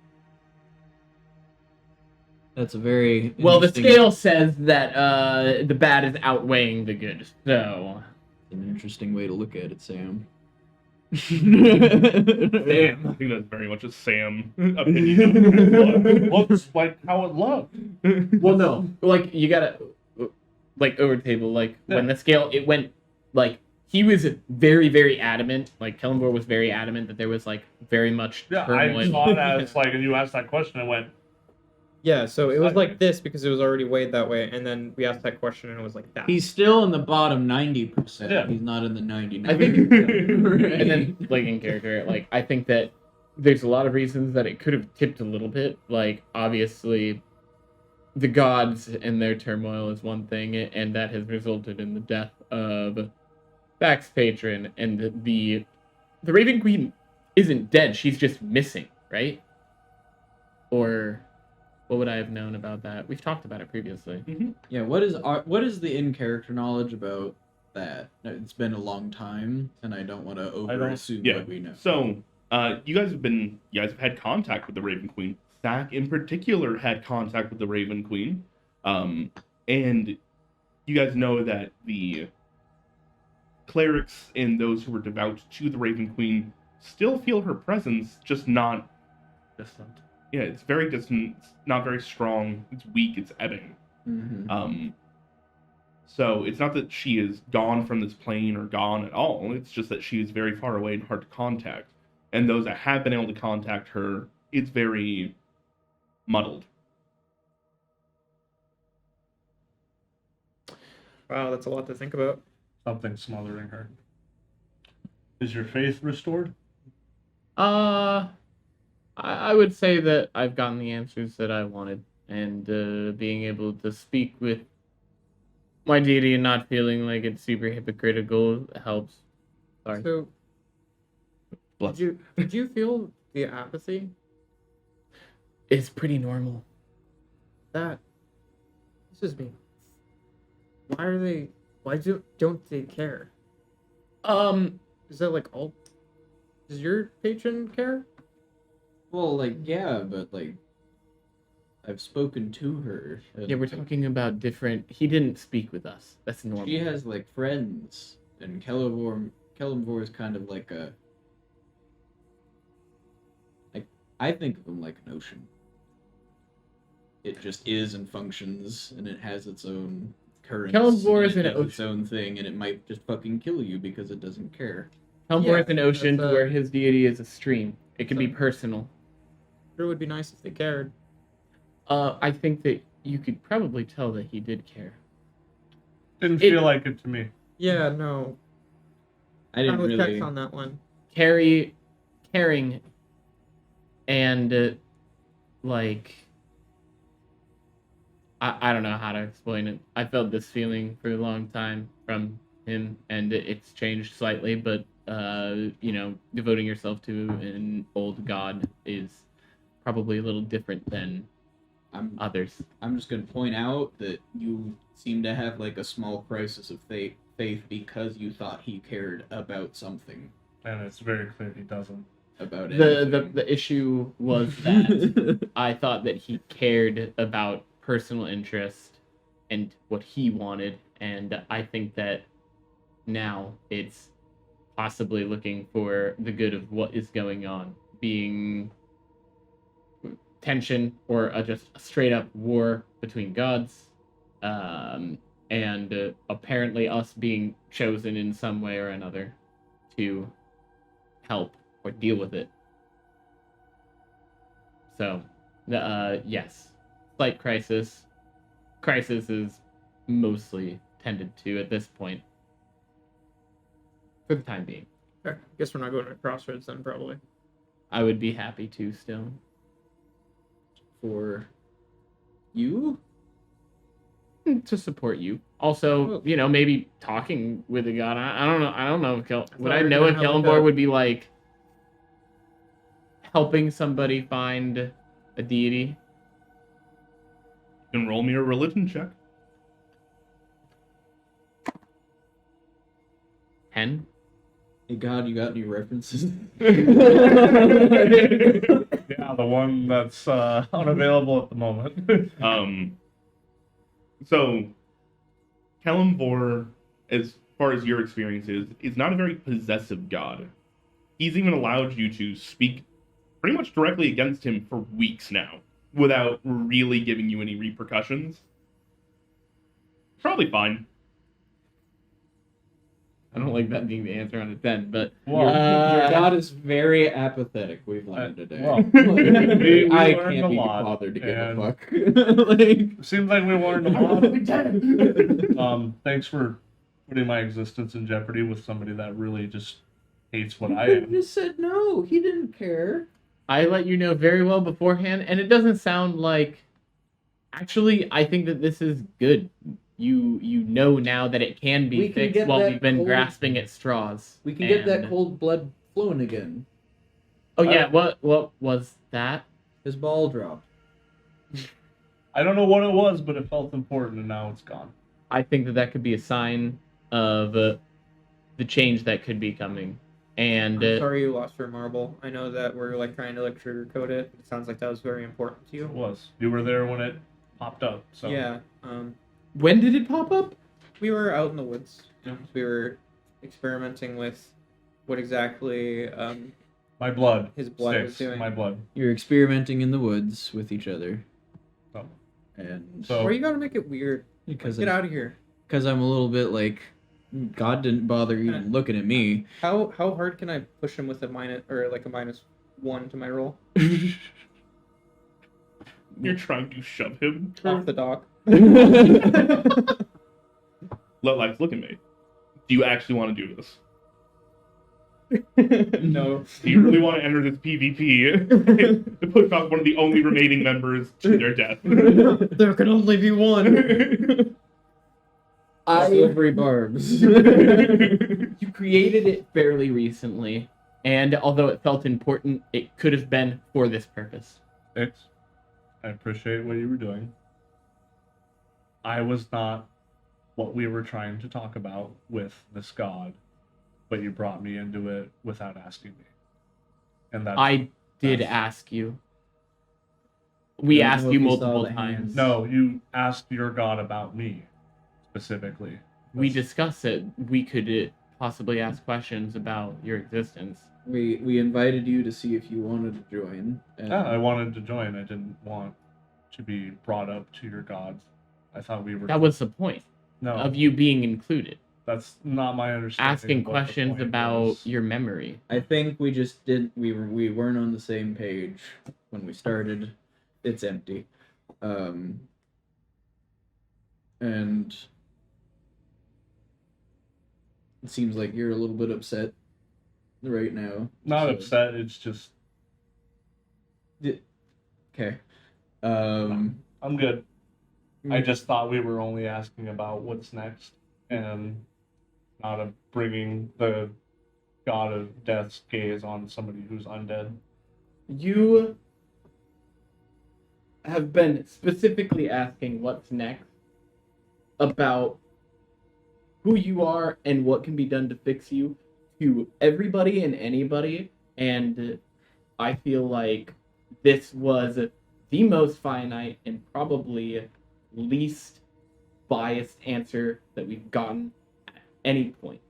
That's a very Well, the interesting- scale says that the bad is outweighing the good, so... An interesting way to look at it, Sam. Sam. I think that's very much a Sam opinion. It looks like how it looked. Well, no. Like, you gotta... Like, over table, like, when the scale, it went, like, he was very, very adamant, like, Kellenborg was very adamant that there was, like, very much Yeah, turmoil. I saw it as like, and you asked that question, I went, Yeah, so it was like Sideways. this because it was already weighed that way, and then we asked that question, and it was like that. He's still in the bottom 90%. Yeah. He's not in the 99%. I think, Right. and then, like, in character, like, I think that there's a lot of reasons that it could have tipped a little bit. Like, obviously, the gods and their turmoil is one thing, and that has resulted in the death of Thack's patron, and the Raven Queen isn't dead, she's just missing, right? Or what would I have known about that? We've talked about it previously. Yeah, what is the in-character knowledge about that? It's been a long time, and I don't want to over-assume Yeah. what we know. So, you guys have had contact with the Raven Queen. Thack, in particular, had contact with the Raven Queen. And you guys know that the clerics and those who were devout to the Raven Queen still feel her presence, just not distant. Yeah, it's very distant. It's not very strong. It's weak. It's ebbing. Mm-hmm. So it's not that she is gone from this plane or gone at all. It's just that she is very far away and hard to contact. And those that have been able to contact her, it's very muddled. Wow, that's a lot to think about. Something smothering her. Is your faith restored? I would say that I've gotten the answers that I wanted, and being able to speak with my deity and not feeling like it's super hypocritical helps. Sorry. So, Bless. did you feel the apathy? It's pretty normal. This is me. Why don't they care? Is that like all? Does your patron care? Well, like, yeah, but like, I've spoken to her. And Yeah, we're talking about different. He didn't speak with us. That's normal. she has like friends, and Kellamvor is kind of like a. Like, I think of him like an ocean. It just is and functions, and it has its own currents. Kellamvor and is it an does its own thing, and it might just fucking kill you because it doesn't care. Helmborth Yeah, is an ocean that's, to where his deity is a stream. It can be so- personal. Sure would be nice if they cared. I think that you could probably tell that he did care. Didn't It- feel like it to me. Yeah, no. I didn't I'm with really. Kexx on that one. Caring, and like I don't know how to explain it. I felt this feeling for a long time from him, and it's changed slightly. But devoting yourself to an old god is probably a little different than others. I'm just gonna point out that you seem to have like a small crisis of faith because you thought he cared about something. And it's very clear he doesn't. About The issue was that I thought that he cared about personal interest and what he wanted, and I think that now it's possibly looking for the good of what is going on, being tension or just a straight up war between gods, and apparently us being chosen in some way or another to help or deal with it. So, yes, slight crisis. Crisis is mostly tended to at this point, for the time being. Okay, guess we're not going to Crossroads then, probably. I would be happy to still. for you. To support you. Also, Well- maybe talking with a god. I don't know. I don't know if would thought I we were know gonna if have, like, Kellenborg a- would be like helping somebody find a deity. You can roll me a religion check. 10. Hey God, you got any references? Yeah, the one that's unavailable at the moment. So Kellamvor, as far as your experience is not a very possessive god. He's even allowed you to speak pretty much directly against him for weeks now, without really giving you any repercussions. Probably fine. I don't like that being the answer on a 10, but Well, Your God is very apathetic. We've learned today. well, Like, we I learned can't a be lot, bothered to give a and- fuck. Like, seems like we learned a lot. Thanks for putting my existence in jeopardy with somebody that really just hates what I you am. just said no. He didn't care. I let you know very well beforehand, and it doesn't sound like. Actually, I think that this is good. You know now that it can be We can fixed get while that we've been cold- grasping at straws. We can get that And- cold blood flowing again. Oh yeah, what was that? His ball dropped. I don't know what it was, but it felt important, and now it's gone. I think that could be a sign of the change that could be coming. And I'm sorry you lost your marble. I know that we're like trying to like sugarcoat it. It sounds like that was very important to It you. was. You were there when it popped up. So Yeah. when did it pop up? We were out in the woods. We were experimenting with what exactly My blood. his blood was 6. doing. My blood. You're experimenting in the woods with each other. Oh. And So- Why you gotta make it weird? because Get out of here. I'm a little bit like, God didn't bother even looking at me. How hard can I push him with a minus or like a -1 to my roll? You're trying to shove him. Off the dock. Lolax, look at me. Do you actually want to do this? No. Do you really want to enter this PvP to push off one of the only remaining members to their death? There can only be one. Slippery barbs. You created it fairly recently, and although it felt important, it could have been for this purpose. Kexx, I appreciate what you were doing. I was not what we were trying to talk about with this god, but you brought me into it without asking me. And that's I did that's- ask you. We don't asked know you if you saw multiple the times. hands. No, you asked your god about me, specifically. We That's- discussed it. We could possibly ask questions about your existence. We invited you to see if you wanted to join. And Yeah, I wanted to join. I didn't want to be brought up to your gods. I thought we were... That was the point No, of you being included. that's not my understanding. Asking of what the questions point about was. your memory. I think we just didn't. We weren't on the same page when we started. It's empty, and it seems like you're a little bit upset right now. Not So- upset, it's just... Okay. I'm good. I Mm. just thought we were only asking about what's next, and not bringing the god of death's gaze on somebody who's undead. You have been specifically asking what's next about who you are and what can be done to fix you to everybody and anybody, and I feel like this was the most finite and probably least biased answer that we've gotten at any point.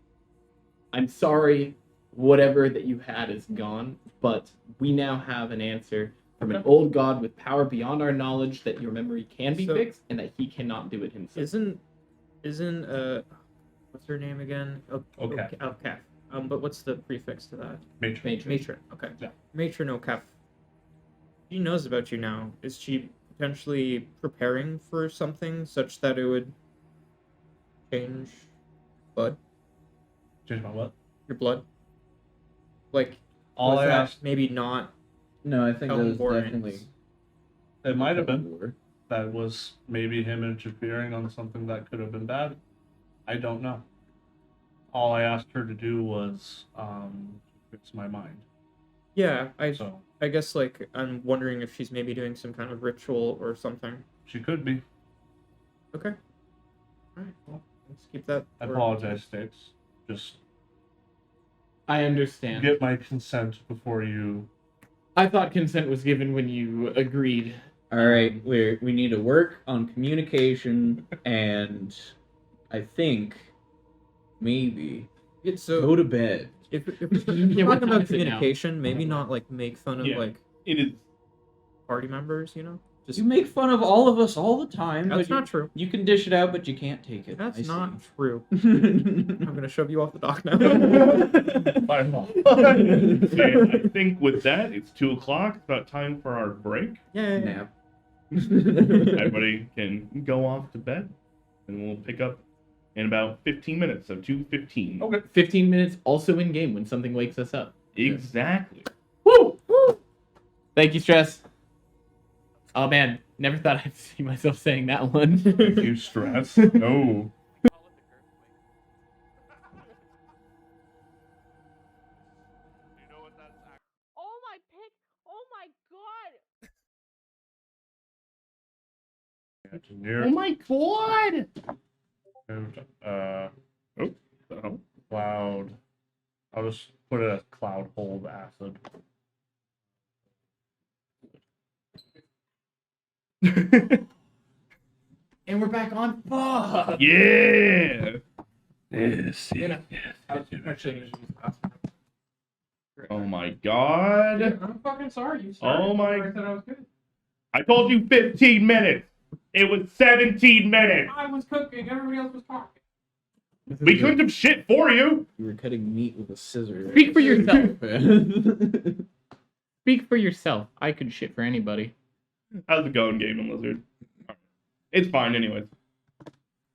I'm sorry, whatever that you had is gone, but we now have an answer from an old god with power beyond our knowledge that your memory can be So- fixed and that he cannot do it himself. Isn't what's her name again? Okay. Okaf. But what's the prefix to that? Matron. Matron. Matron. Okay. Yeah. Matron Okaf. She knows about you now. Is she potentially preparing for something such that it would change blood? Change my what? Your blood? Like, All was I that asked... maybe not No, I think that was Kellenborn's- definitely. It might have been. War. That was maybe him interfering on something that could have been bad. I don't know. All I asked her to do was fix my mind. Yeah, So I guess like I'm wondering if she's maybe doing some kind of ritual or something. she could be. Okay. Alright, well, let's keep that. I or- apologize, Sticks. Just I understand. get my consent before you... I thought consent was given when you agreed. All right, we need to work on communication, and I think maybe It's go so to bed. if Yeah, we're what talking time about is it now? communication, maybe not like make fun of Yeah. like It is. party members, you know? Just You make fun of all of us all the time. that's but not true. you can dish it out, but you can't take it. That's I see. not true. I'm gonna shove you off the dock now. Fine. Okay, I think with that, it's 2 o'clock. It's about time for our break. Yay. Nap. Everybody can go off to bed, and we'll pick up in about 15 minutes. So 2:15. Okay. 15 minutes also in game when something wakes us up. Exactly. Woo! Thank you, Stress. Oh man, never thought I'd see myself saying that one. You stress? No. Oh my pick! Oh my god! Engineer. Oh my god! Oh. Cloud. I'll just put it as cloud hold acid. And we're back on. Fuck! Yeah. Yes. You know, Oh Oh my god. I'm fucking sorry. You Oh my- I said I was good. I told you 15 minutes. It was 17 minutes. I was cooking. Everybody else was talking. We couldn't have shit for you. You were cutting meat with a scissor. Speak for yourself. Speak for yourself. I could shit for anybody. How's it going, Game and Lizard? It's fine, anyways.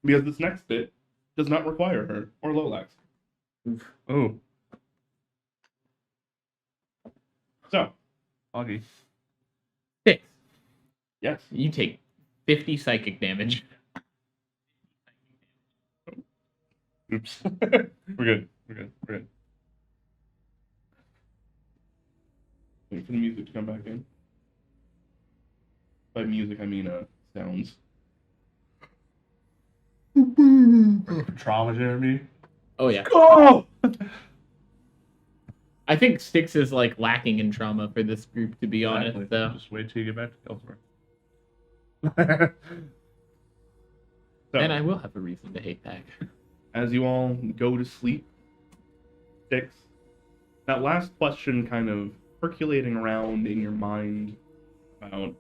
Because this next bit does not require her or Lolax. Oh. So, Augie. 6. yes. You take 50 psychic damage. Oops. We're good. We're good. We're good. Wait for the music to come back in. By music, I mean sounds. Trauma, Jeremy. Oh yeah. Go! I think Styx is like lacking in trauma for this group, to be honest, Exactly. though. Just wait till you get back to Kelsey. So, And I will have a reason to hate that. as you all go to sleep, Styx, that last question kind of percolating around in your mind about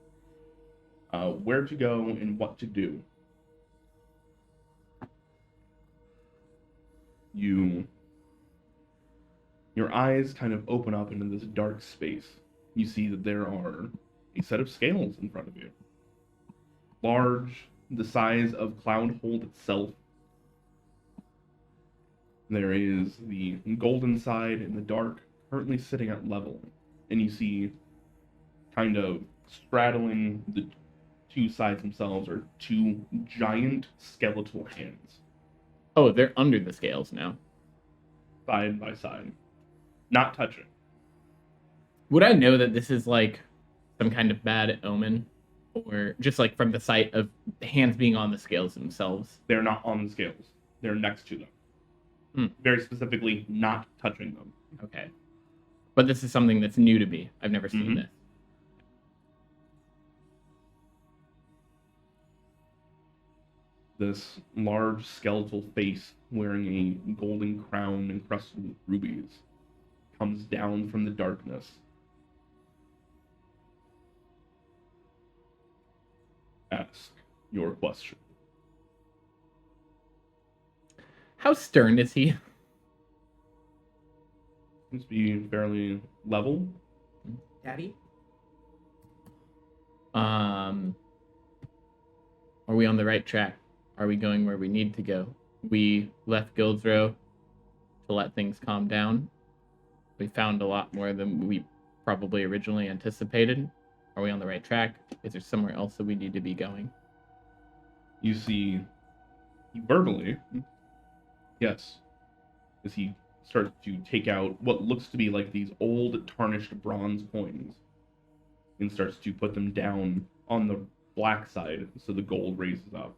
where to go and what to do. Your eyes kind of open up into this dark space. You see that there are a set of scales in front of you. Large, the size of Cloudhold itself. There is the golden side and the dark currently sitting at level. And you see kind of straddling the two sides themselves are two giant skeletal hands, Oh, they're under the scales now. side by side. Not touching. Would I know that this is like some kind of bad omen? Or just like from the sight of the hands being on the scales themselves? They're not on the scales. They're next to them. Hmm. Very specifically, not touching them. Okay. But this is something that's new to me. I've never seen Mhm. this. This large skeletal face wearing a golden crown encrusted with rubies comes down from the darkness. Ask your question. How stern is he? Seems to be fairly level. Daddy? Are we on the right track? Are we going where we need to go? We left Guildsrow to let things calm down. We found a lot more than we probably originally anticipated. Are we on the right track? Is there somewhere else that we need to be going? You see, verbally, yes, as he starts to take out what looks to be like these old tarnished bronze coins and starts to put them down on the black side so the gold raises up.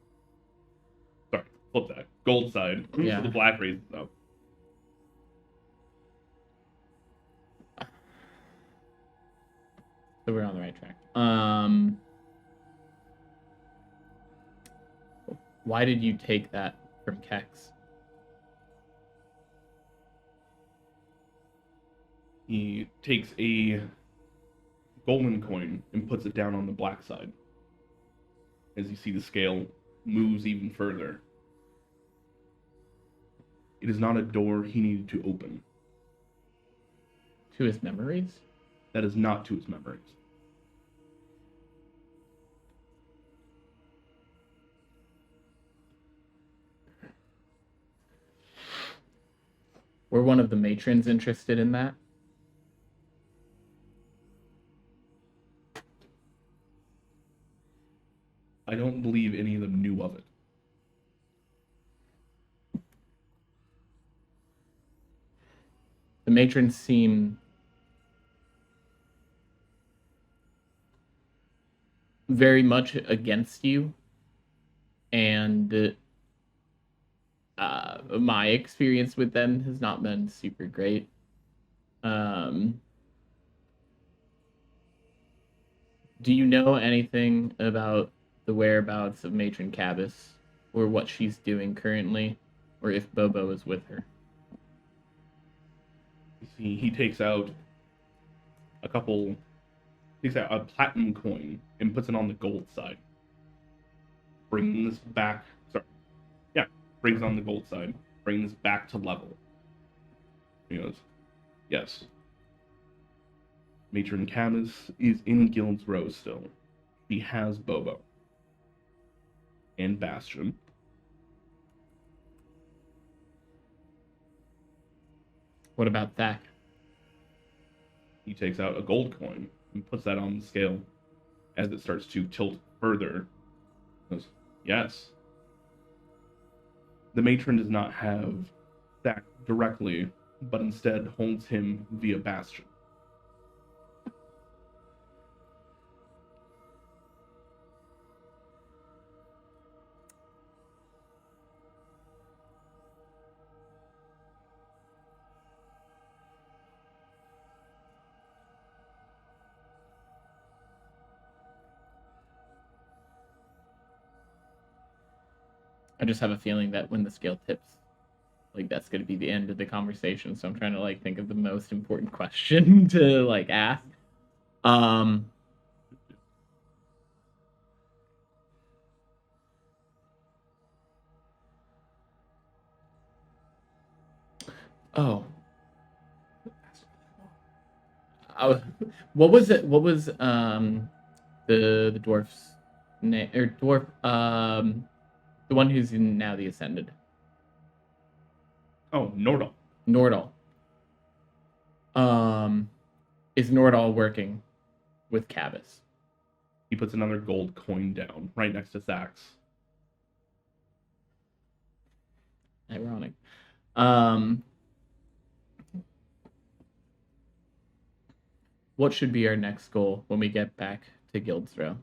Sorry, flip that. Gold side, Yeah. so the black raises up. So we're on the right track. Why did you take that from Kexx? He takes a golden coin and puts it down on the black side. As you see the scale moves even further. It is not a door he needed to open. To his memories? That is not to his memories. Were one of the matrons interested in that? I don't believe any of them knew of it. The matrons seem very much against you, and my experience with them has not been super great. Do you know anything about the whereabouts of Matron Cabas, or what she's doing currently, or if Bobo is with her? You see, he takes out takes out a platinum coin and puts it on the gold side. Brings back, brings on the gold side, brings back to level. He goes, yes. Matron Camus is in Guild's Row still. She has Bobo. And Bastion. What about Thack? He takes out a gold coin and puts that on the scale as it starts to tilt further. He goes, yes. The matron does not have Thack directly, but instead holds him via Bastion. I just have a feeling that when the scale tips, like that's going to be the end of the conversation. So I'm trying to like think of the most important question to like ask. Oh. What was it? What was the dwarf's name or dwarf the one who's now the Ascended? Oh, Nordal. Nordal. Is Nordal working with Cavis? He puts another gold coin down right next to Thax. Ironic. What should be our next goal when we get back to Guild's Row?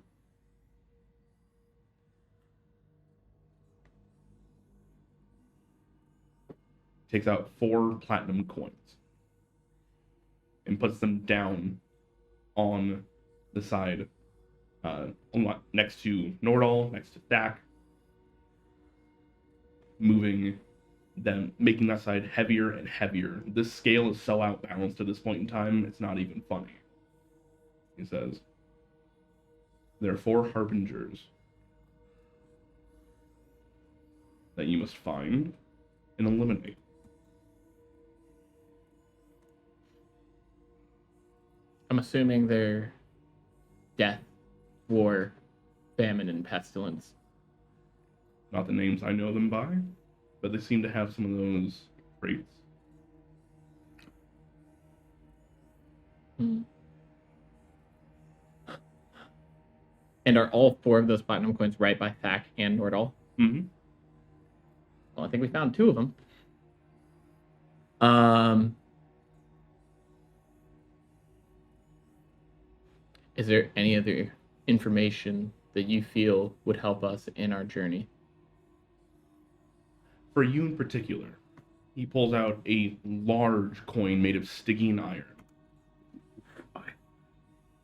Takes out 4 platinum coins and puts them down on the side next to Nordal, next to Thack, moving them, making that side heavier and heavier. This scale is so outbalanced at this point in time, it's not even funny. He says, there are 4 harbingers that you must find and eliminate. I'm assuming they're death, war, famine, and pestilence. Not the names I know them by, but they seem to have some of those traits. And are all 4 of those platinum coins right by Thack and Nordal? Mm-hmm. Well, I think we found 2 of them. Is there any other information that you feel would help us in our journey? For you in particular, he pulls out a large coin made of Stygian iron.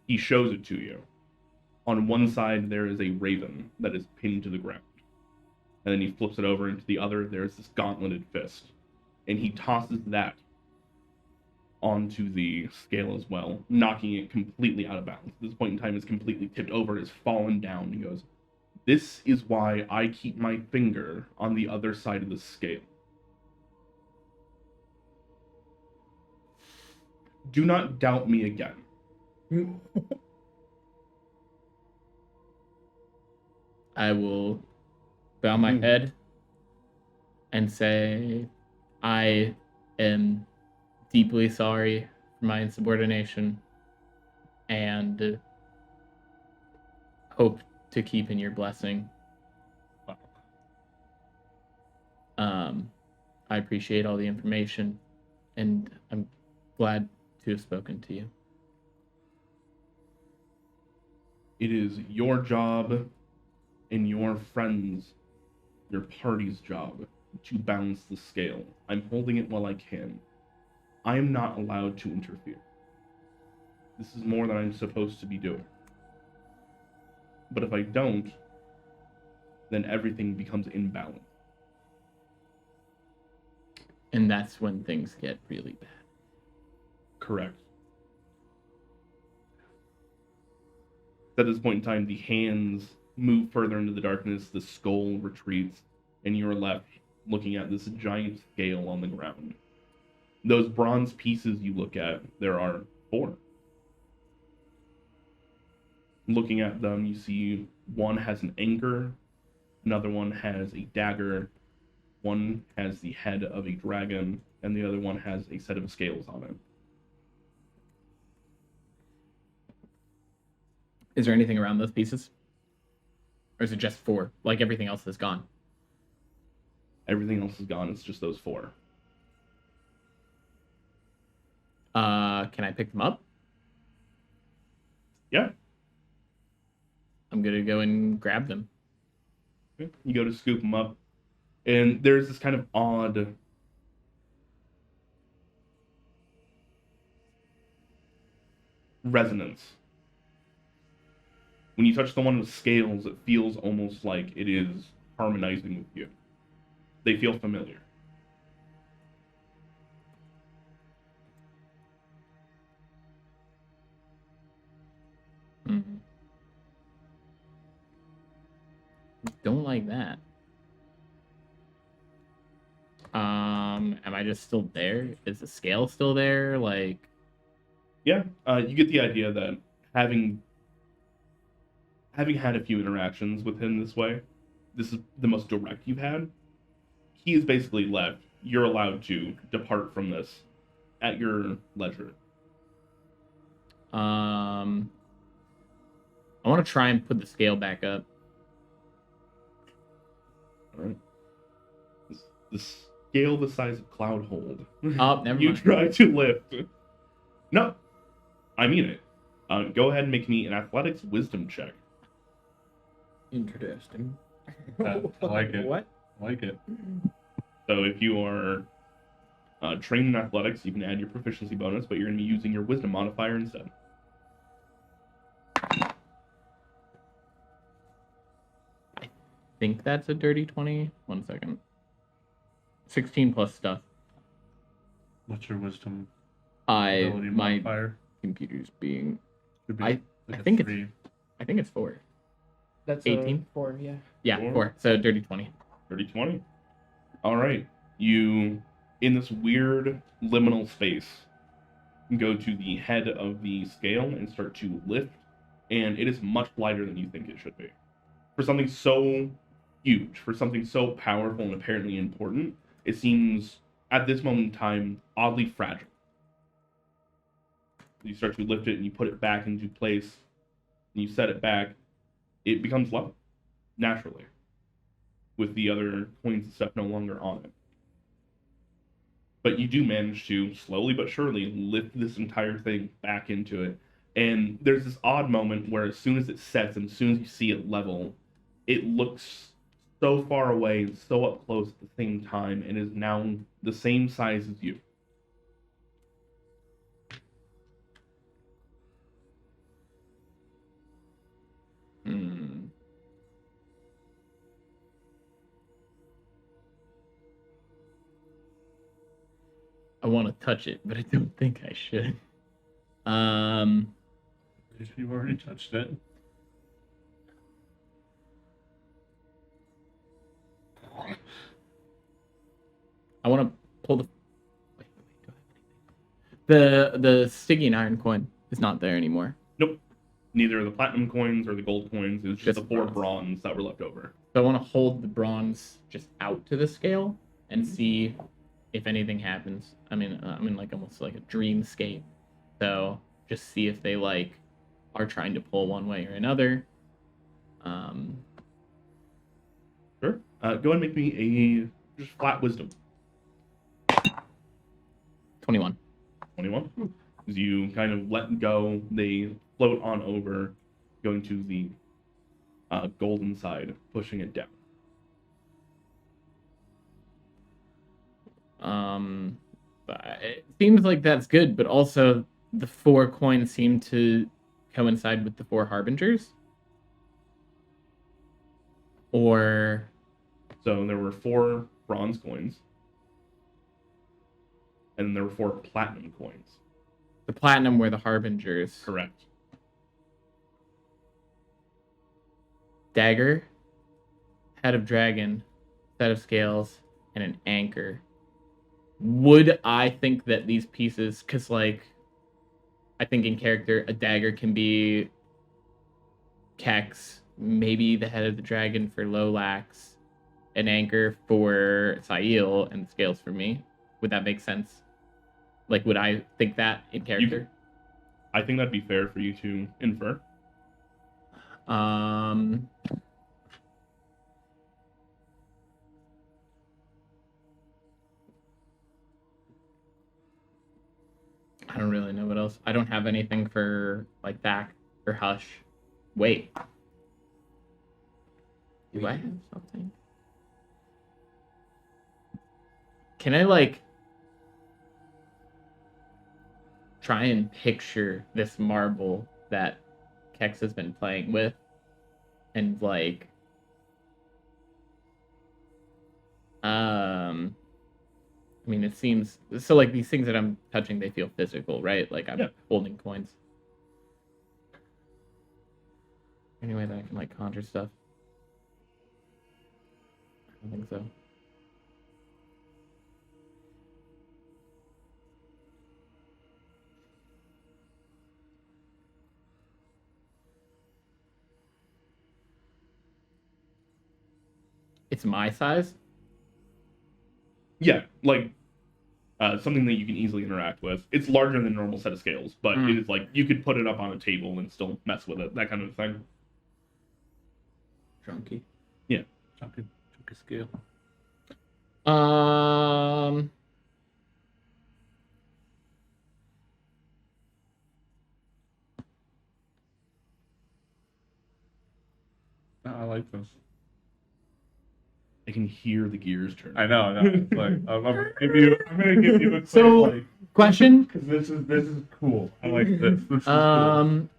He shows it to you. On one side, there is a raven that is pinned to the ground. And then he flips it over, and to the other, there is this gauntleted fist. And he tosses that onto the scale as well, knocking it completely out of balance. At this point in time, it's completely tipped over, it's fallen down. He goes, this is why I keep my finger on the other side of the scale. Do not doubt me again. I will bow my head and say, I am deeply sorry for my insubordination and hope to keep in your blessing. I appreciate all the information, and I'm glad to have spoken to you. It is your job and your friends, your party's job, to balance the scale. I'm holding it while I can. I am not allowed to interfere. This is more than I'm supposed to be doing. But if I don't, then everything becomes imbalanced. And that's when things get really bad. Correct. At this point in time, the hands move further into the darkness, the skull retreats, and you're left looking at this giant scale on the ground. Those bronze pieces you look at, there are 4. Looking at them, you see one has an anchor, another one has a dagger, one has the head of a dragon, and the other one has a set of scales on it. Is there anything around those pieces? Or is it just 4? Like everything else is gone? Everything else is gone, it's just those 4. Can I pick them up? Yeah. I'm gonna go and grab them. You go to scoop them up, and there's this kind of odd resonance. When you touch the one with scales, it feels almost like it is harmonizing with you. They feel familiar. Mm-hmm. Don't like that. Am I just still there? Is the scale still there? Like, Yeah, you get the idea that having had a few interactions with him this way, this is the most direct you've had. He is basically left. You're allowed to depart from this at your leisure. I want to try and put the scale back up. All right. The scale the size of Cloudhold. Oh, never You mind. try to lift. No, I mean it. Go ahead and make me an athletics wisdom check. Interesting. I like it. What? I like it. So if you are trained in athletics, you can add your proficiency bonus, but you're going to be using your wisdom modifier instead. I think that's a dirty 20. 1 second. 16 plus stuff. What's your wisdom My ability modifier? computer's being. Should be I like a think 3. I think it's 4. That's 18? 4, yeah. Yeah, Four. 4. So dirty 20. 30-20. All right. You, in this weird liminal space, go to the head of the scale and start to lift, and it is much lighter than you think it should be. For something so huge, for something so powerful and apparently important, it seems, at this moment in time, oddly fragile. You start to lift it and you put it back into place, and you set it back, it becomes level, naturally, with the other coins and stuff no longer on it. But you do manage to, slowly but surely, lift this entire thing back into it. And there's this odd moment where as soon as it sets and as soon as you see it level, it looks so far away and so up close at the same time and is now the same size as you. Hmm. I want to touch it, but I don't think I should. If you've already touched it. I want to pull the. Wait, do I have anything? The Stygian iron coin is not there anymore. Nope. Neither the platinum coins or the gold coins. It was just Just the 4 bronze. bronze that were left over. So I want to hold the bronze just out to the scale and see if anything happens. I mean, I'm in like almost like a dreamscape. So just see if they like are trying to pull one way or another. Sure. Go ahead and make me a just flat wisdom. 21. 21. As you kind of let go, they float on over, going to the golden side, pushing it down. But it seems like that's good, but also the 4 coins seem to coincide with the 4 harbingers. Or So there were 4 bronze coins, and then there were 4 platinum coins. the platinum were the harbingers. Correct. dagger, head of dragon, set of scales, and an anchor. Would I think that these pieces, because like, I think in character, a dagger can be Kexx, maybe the head of the dragon for Lolax, an anchor for Sail, and the scales for me. Would that make sense? Like, would I think that in character? I think that'd be fair for you to infer. I don't really know what else. I don't have anything for like back or hush. Wait. Do I have something? Can I like try and picture this marble that Kexx has been playing with and like I mean, it seems so. Like these things that I'm touching, they feel physical, right? Like I'm holding coins. Anyway, that I can like conjure stuff. I don't think so. It's my size. Yeah, like something that you can easily interact with. It's larger than a normal set of scales, but it is like you could put it up on a table and still mess with it. That kind of thing. Chunky. Yeah, Chunky scale. I like this. I can hear the gears turn. I know. It's like I'm gonna give you a quick, So, like, question. because this is cool. I like this. This is cool.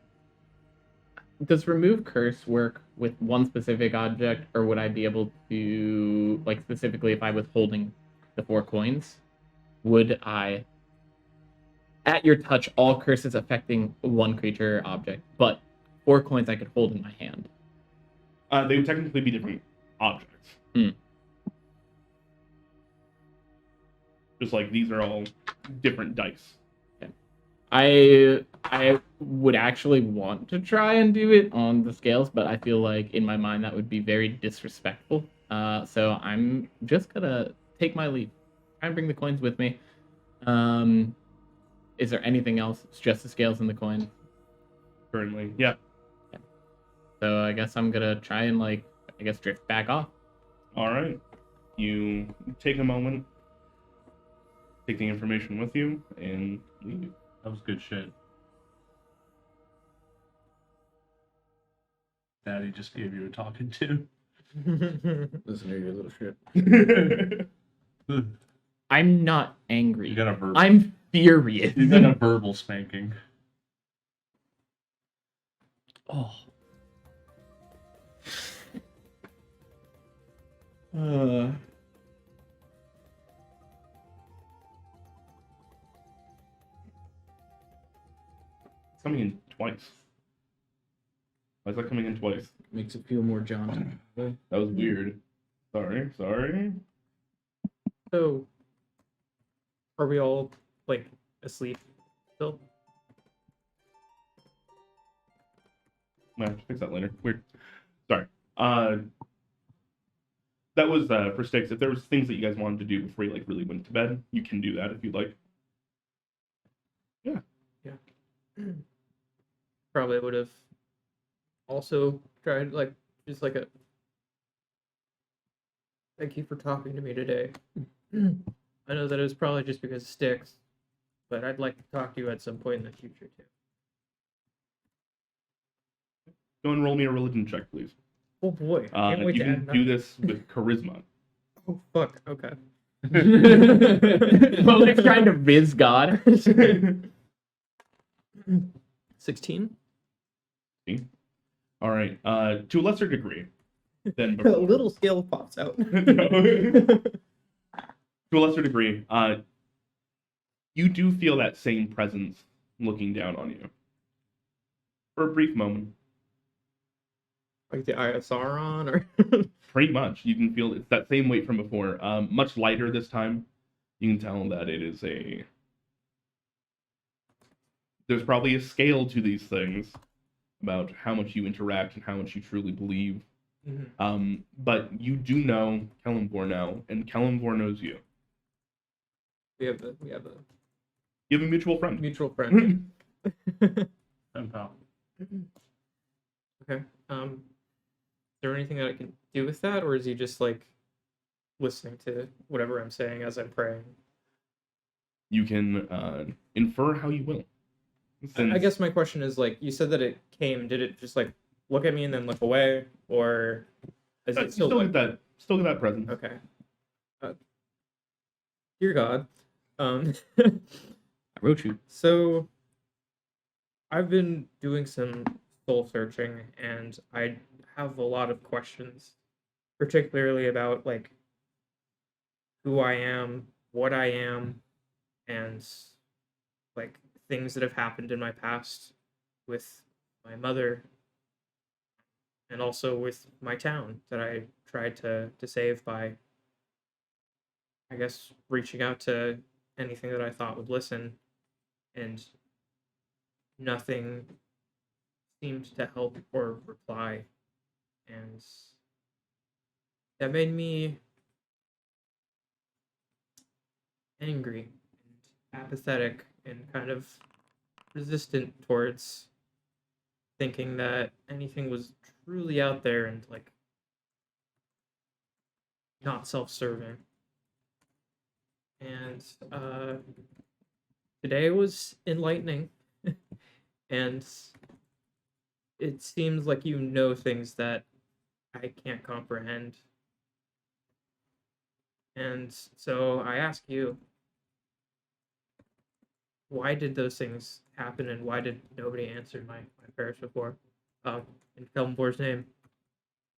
Does remove curse work with one specific object, or would I be able to, like, specifically if I was holding the 4 coins, would I, at your touch, all curses affecting one creature or object, but 4 coins I could hold in my hand? They would technically be different objects. Just like these are all different dice. I would actually want to try and do it on the scales, but I feel like in my mind that would be very disrespectful. So I'm just gonna take my leave. Try and bring the coins with me. Is there anything else? It's just the scales and the coin. Currently, yeah. So I guess I'm gonna try and drift back off. All right. You take a moment, take the information with you, and leave. That was good shit. Daddy just gave you a talking to. Listen to your little shit. I'm not angry. You got a verbal. I'm furious. You got a verbal spanking. Oh. It's coming in twice. Why is that coming in twice? Makes it feel more jaunty. That was weird. Sorry. So, are we all like asleep still? I'm gonna have to fix that later. Weird. Sorry. That was for Sticks. If there was things that you guys wanted to do before you like really went to bed, you can do that if you'd like. Yeah. Probably would have also tried like just like a thank you for talking to me today. I know that it was probably just because of Sticks, but I'd like to talk to you at some point in the future too. Go and roll me a religion check, please. Oh boy, I can't wait You to can do this with charisma. Oh fuck, okay. Lolax trying to viz God. 16? All right. To a lesser degree than A before. little scale pops out. To a lesser degree, you do feel that same presence looking down on you. For a brief moment. Like the Eye of Sauron, or Pretty much, you can feel it's that same weight from before. Much lighter this time. You can tell that it is a. There's probably a scale to these things about how much you interact and how much you truly believe. But you do know Kellenvor now, and Kellenvor knows you. we have a You have a mutual friend. mutual friend. And pal. Okay. Is there anything that I can do with that, or is he just like listening to whatever I'm saying as I'm praying? You can infer how you will. I guess my question is, like, you said that it came. Did it just like look at me and then look away, or is You it still still like, get that. Still get that presence. okay? Dear God, I wrote you. so I've been doing some soul searching, and I have a lot of questions, particularly about like who I am, what I am, and like things that have happened in my past with my mother, and also with my town that I tried to save by, I guess, reaching out to anything that I thought would listen, and nothing seemed to help or reply, and that made me angry and apathetic and kind of resistant towards thinking that anything was truly out there and like not self-serving. And today was enlightening, and it seems like you know things that I can't comprehend. And so I ask you, why did those things happen, and why did nobody answer my prayers before? In Kellenbor's name.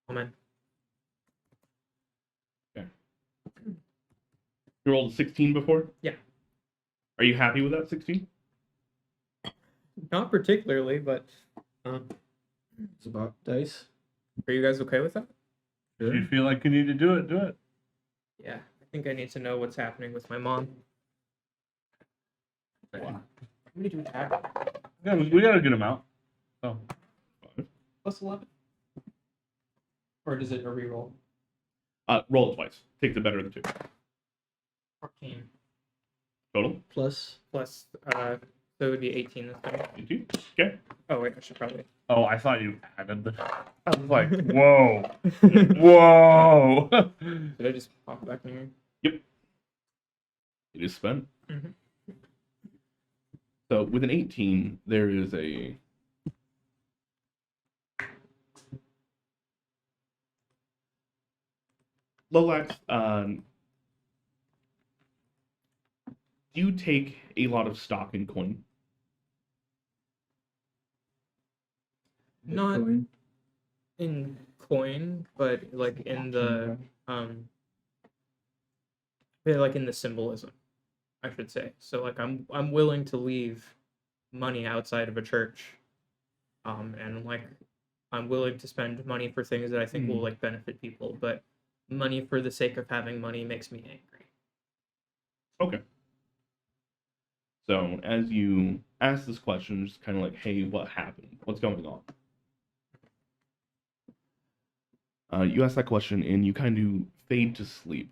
Amen. You rolled a 16 before? Yeah. Are you happy with that 16? Not particularly, but It's about dice. are you guys okay with that? If you feel like you need to do it, do it. Yeah, I think I need to know what's happening with my mom. Wow. I'm gonna do attack Yeah, we got a good amount. So plus 11. Or does it a reroll? Roll it twice. Take the better of the two. 14 Total? plus so it would be 18 this time. 18. Okay. Oh wait, I should probably. oh, I thought you added the I was like, whoa. Whoa. Did I just pop back in here? It is spent. Mhm. So with an 18, there is a Lolax. Do you take a lot of stock in coin? Not Bitcoin. in coin, but like in the like in the symbolism, I should say. So like I'm willing to leave money outside of a church, and like I'm willing to spend money for things that I think will like benefit people, but money for the sake of having money makes me angry. Okay. So as you ask this question, just kind of like, hey, what happened? What's going on? You ask that question and you kind of fade to sleep.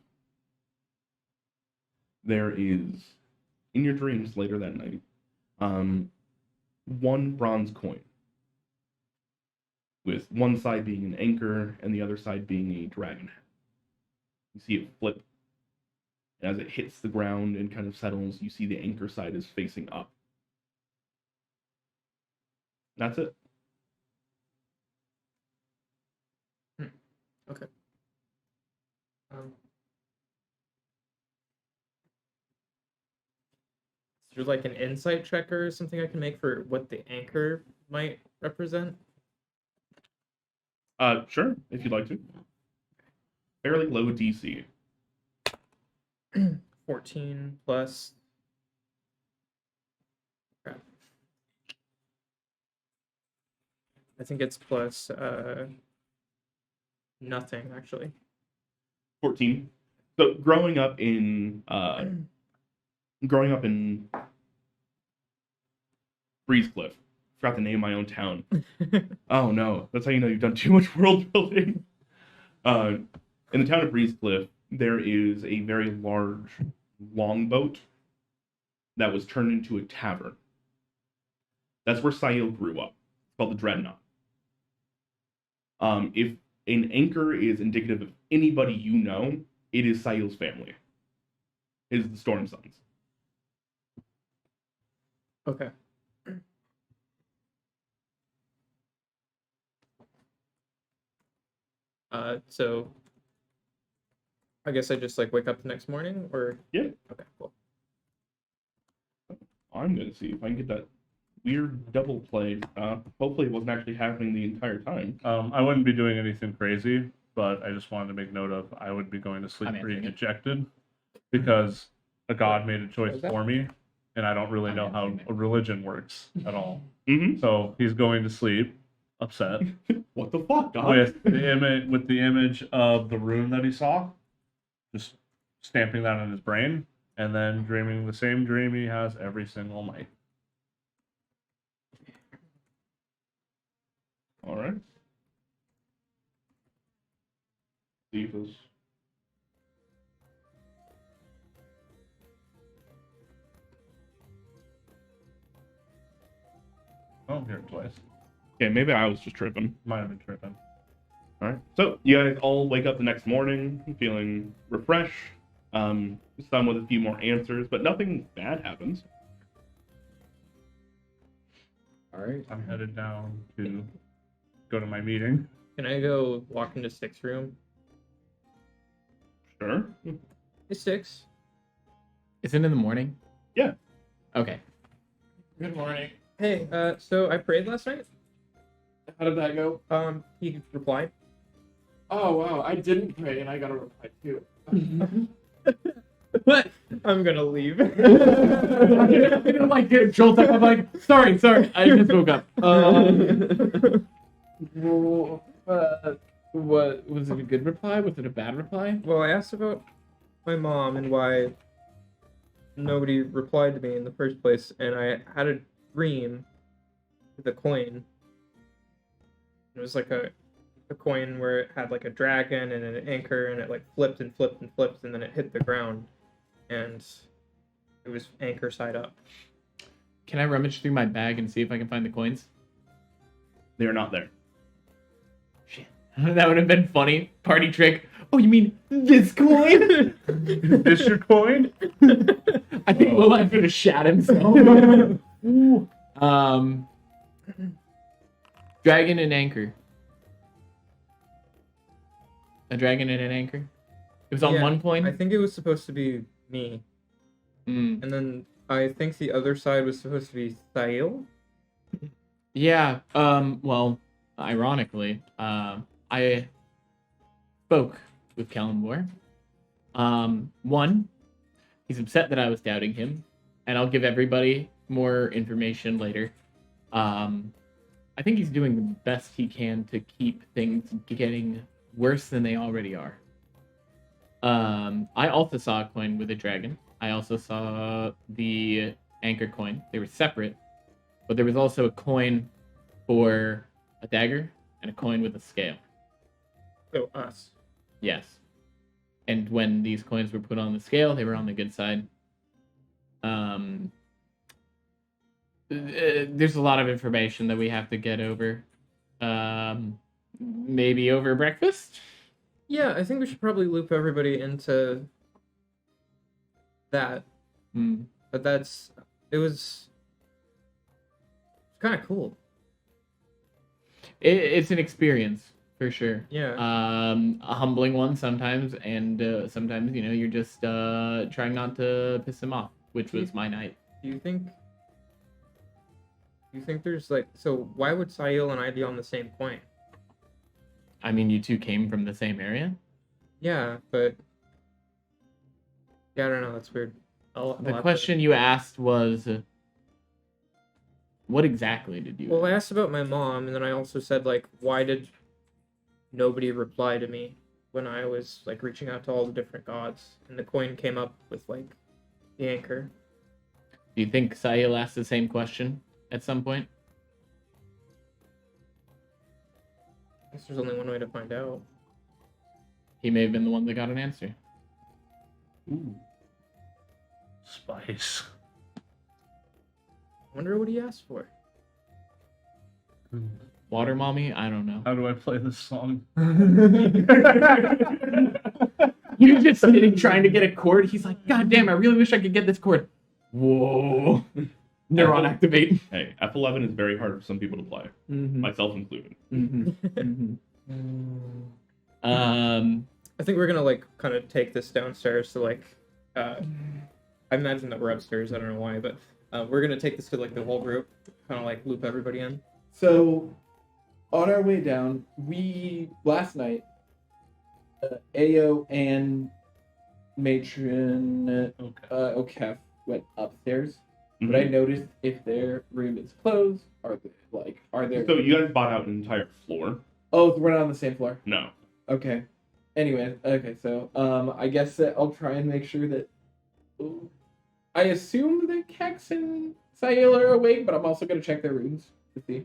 There is, in your dreams later that night, one bronze coin, with one side being an anchor and the other side being a dragon head. You see it flip, and as it hits the ground and kind of settles, you see the anchor side is facing up. That's it. Okay. Is there like an insight checker or something I can make for what the anchor might represent? Sure, if you'd like to. Fairly low DC. 14 plus. Crap. I think it's plus Nothing actually. 14. So growing up in Breezecliff. Forgot the name of my own town. Oh no, that's how you know you've done too much world building. In the town of Breezecliff, there is a very large longboat that was turned into a tavern. That's where Sail grew up. It's called the Dreadnought. If an anchor is indicative of anybody you know, it is Sail's family. It is the Storm Sons. Okay. So I guess I just like wake up the next morning, or Yeah. okay, cool. I'm gonna see if I can get that weird double play. Hopefully it wasn't actually happening the entire time. I wouldn't be doing anything crazy, but I just wanted to make note of I would be going to sleep I'm pretty answering it. dejected because a god made a choice was that? for me, and I don't really I'm know how answering it. a religion works at all. Mm-hmm. So he's going to sleep upset What the fuck, God? with the image of the rune that he saw, just stamping that in his brain, and then dreaming the same dream he has every single night. All right. See if those. Oh, here twice. Okay, maybe I was just tripping. Might have been tripping. All right. So you guys all wake up the next morning feeling refreshed. Some with a few more answers, but nothing bad happens. All right. I'm headed down to go to my meeting. Can I go walk into Stick's room? Sure. Hey, Sticks. Is it in the morning? Yeah. Okay. Good morning. Hey, so I prayed last night. How did that go? He replied. Oh wow, I didn't pray and I got a reply too. What? I'm gonna leave. I'm gonna like get jolt up. I'm like, sorry, I just woke up. What was it? A good reply? Was it a bad reply? Well, I asked about my mom and why nobody replied to me in the first place, and I had a dream with a coin. It was like a coin where it had like a dragon and an anchor, and it like flipped and flipped and flipped, and then it hit the ground, and it was anchor side up. Can I rummage through my bag and see if I can find the coins? They are not there. Shit. That would have been funny. Party trick. Oh, you mean this coin? Is this your coin? I think Lolax would have shat himself. Ooh. Dragon and anchor. A dragon and an anchor. It was on Yeah, one coin. I think it was supposed to be me, Mm. and then I think the other side was supposed to be Sail. Yeah. Well, ironically, I spoke with Kalimdor. One, he's upset that I was doubting him, and I'll give everybody more information later. I think he's doing the best he can to keep things getting worse than they already are. I also saw a coin with a dragon. I also saw the anchor coin. They were separate, but there was also a coin for a dagger and a coin with a scale. So us. Yes. And when these coins were put on the scale, they were on the good side. There's a lot of information that we have to get over. Maybe over breakfast? Yeah, I think we should probably loop everybody into that. Hmm. But it was kind of cool. It's an experience, for sure. Yeah. A humbling one sometimes, and sometimes, you're just trying not to piss him off, which was my night. Do you think there's like, so why would Sail and I be on the same point? I mean, you two came from the same area? Yeah, but yeah, I don't know, that's weird. I'll The have to- question you asked was, what exactly did you Well, I ask? asked about my mom, and then I also said like, why did nobody replied to me when I was like reaching out to all the different gods, and the coin came up with like the anchor. Do you think Sahil asked the same question at some point? I guess there's only one way to find out. He may have been the one that got an answer. Ooh. Spice. I wonder what he asked for. Water mommy? I don't know. How do I play this song? He was just sitting trying to get a chord. He's like, God damn, I really wish I could get this chord. Whoa. Neuron activate. Hey, F11 is very hard for some people to play, Mm-hmm. myself included. Mm-hmm. I think we're gonna like kind of take this downstairs to like. I imagine that we're upstairs. I don't know why, but we're gonna take this to like the whole group, kind of like loop everybody in. So, on our way down, last night, Ayo and Matron Okef went upstairs, but I noticed if their room is closed, are there? So you guys bought out an entire floor? Oh, we're not on the same floor. No. Okay. Anyway, okay, so I guess that I'll try and make sure that. I assume that Kexx and Sahil are awake, but I'm also gonna check their rooms to see.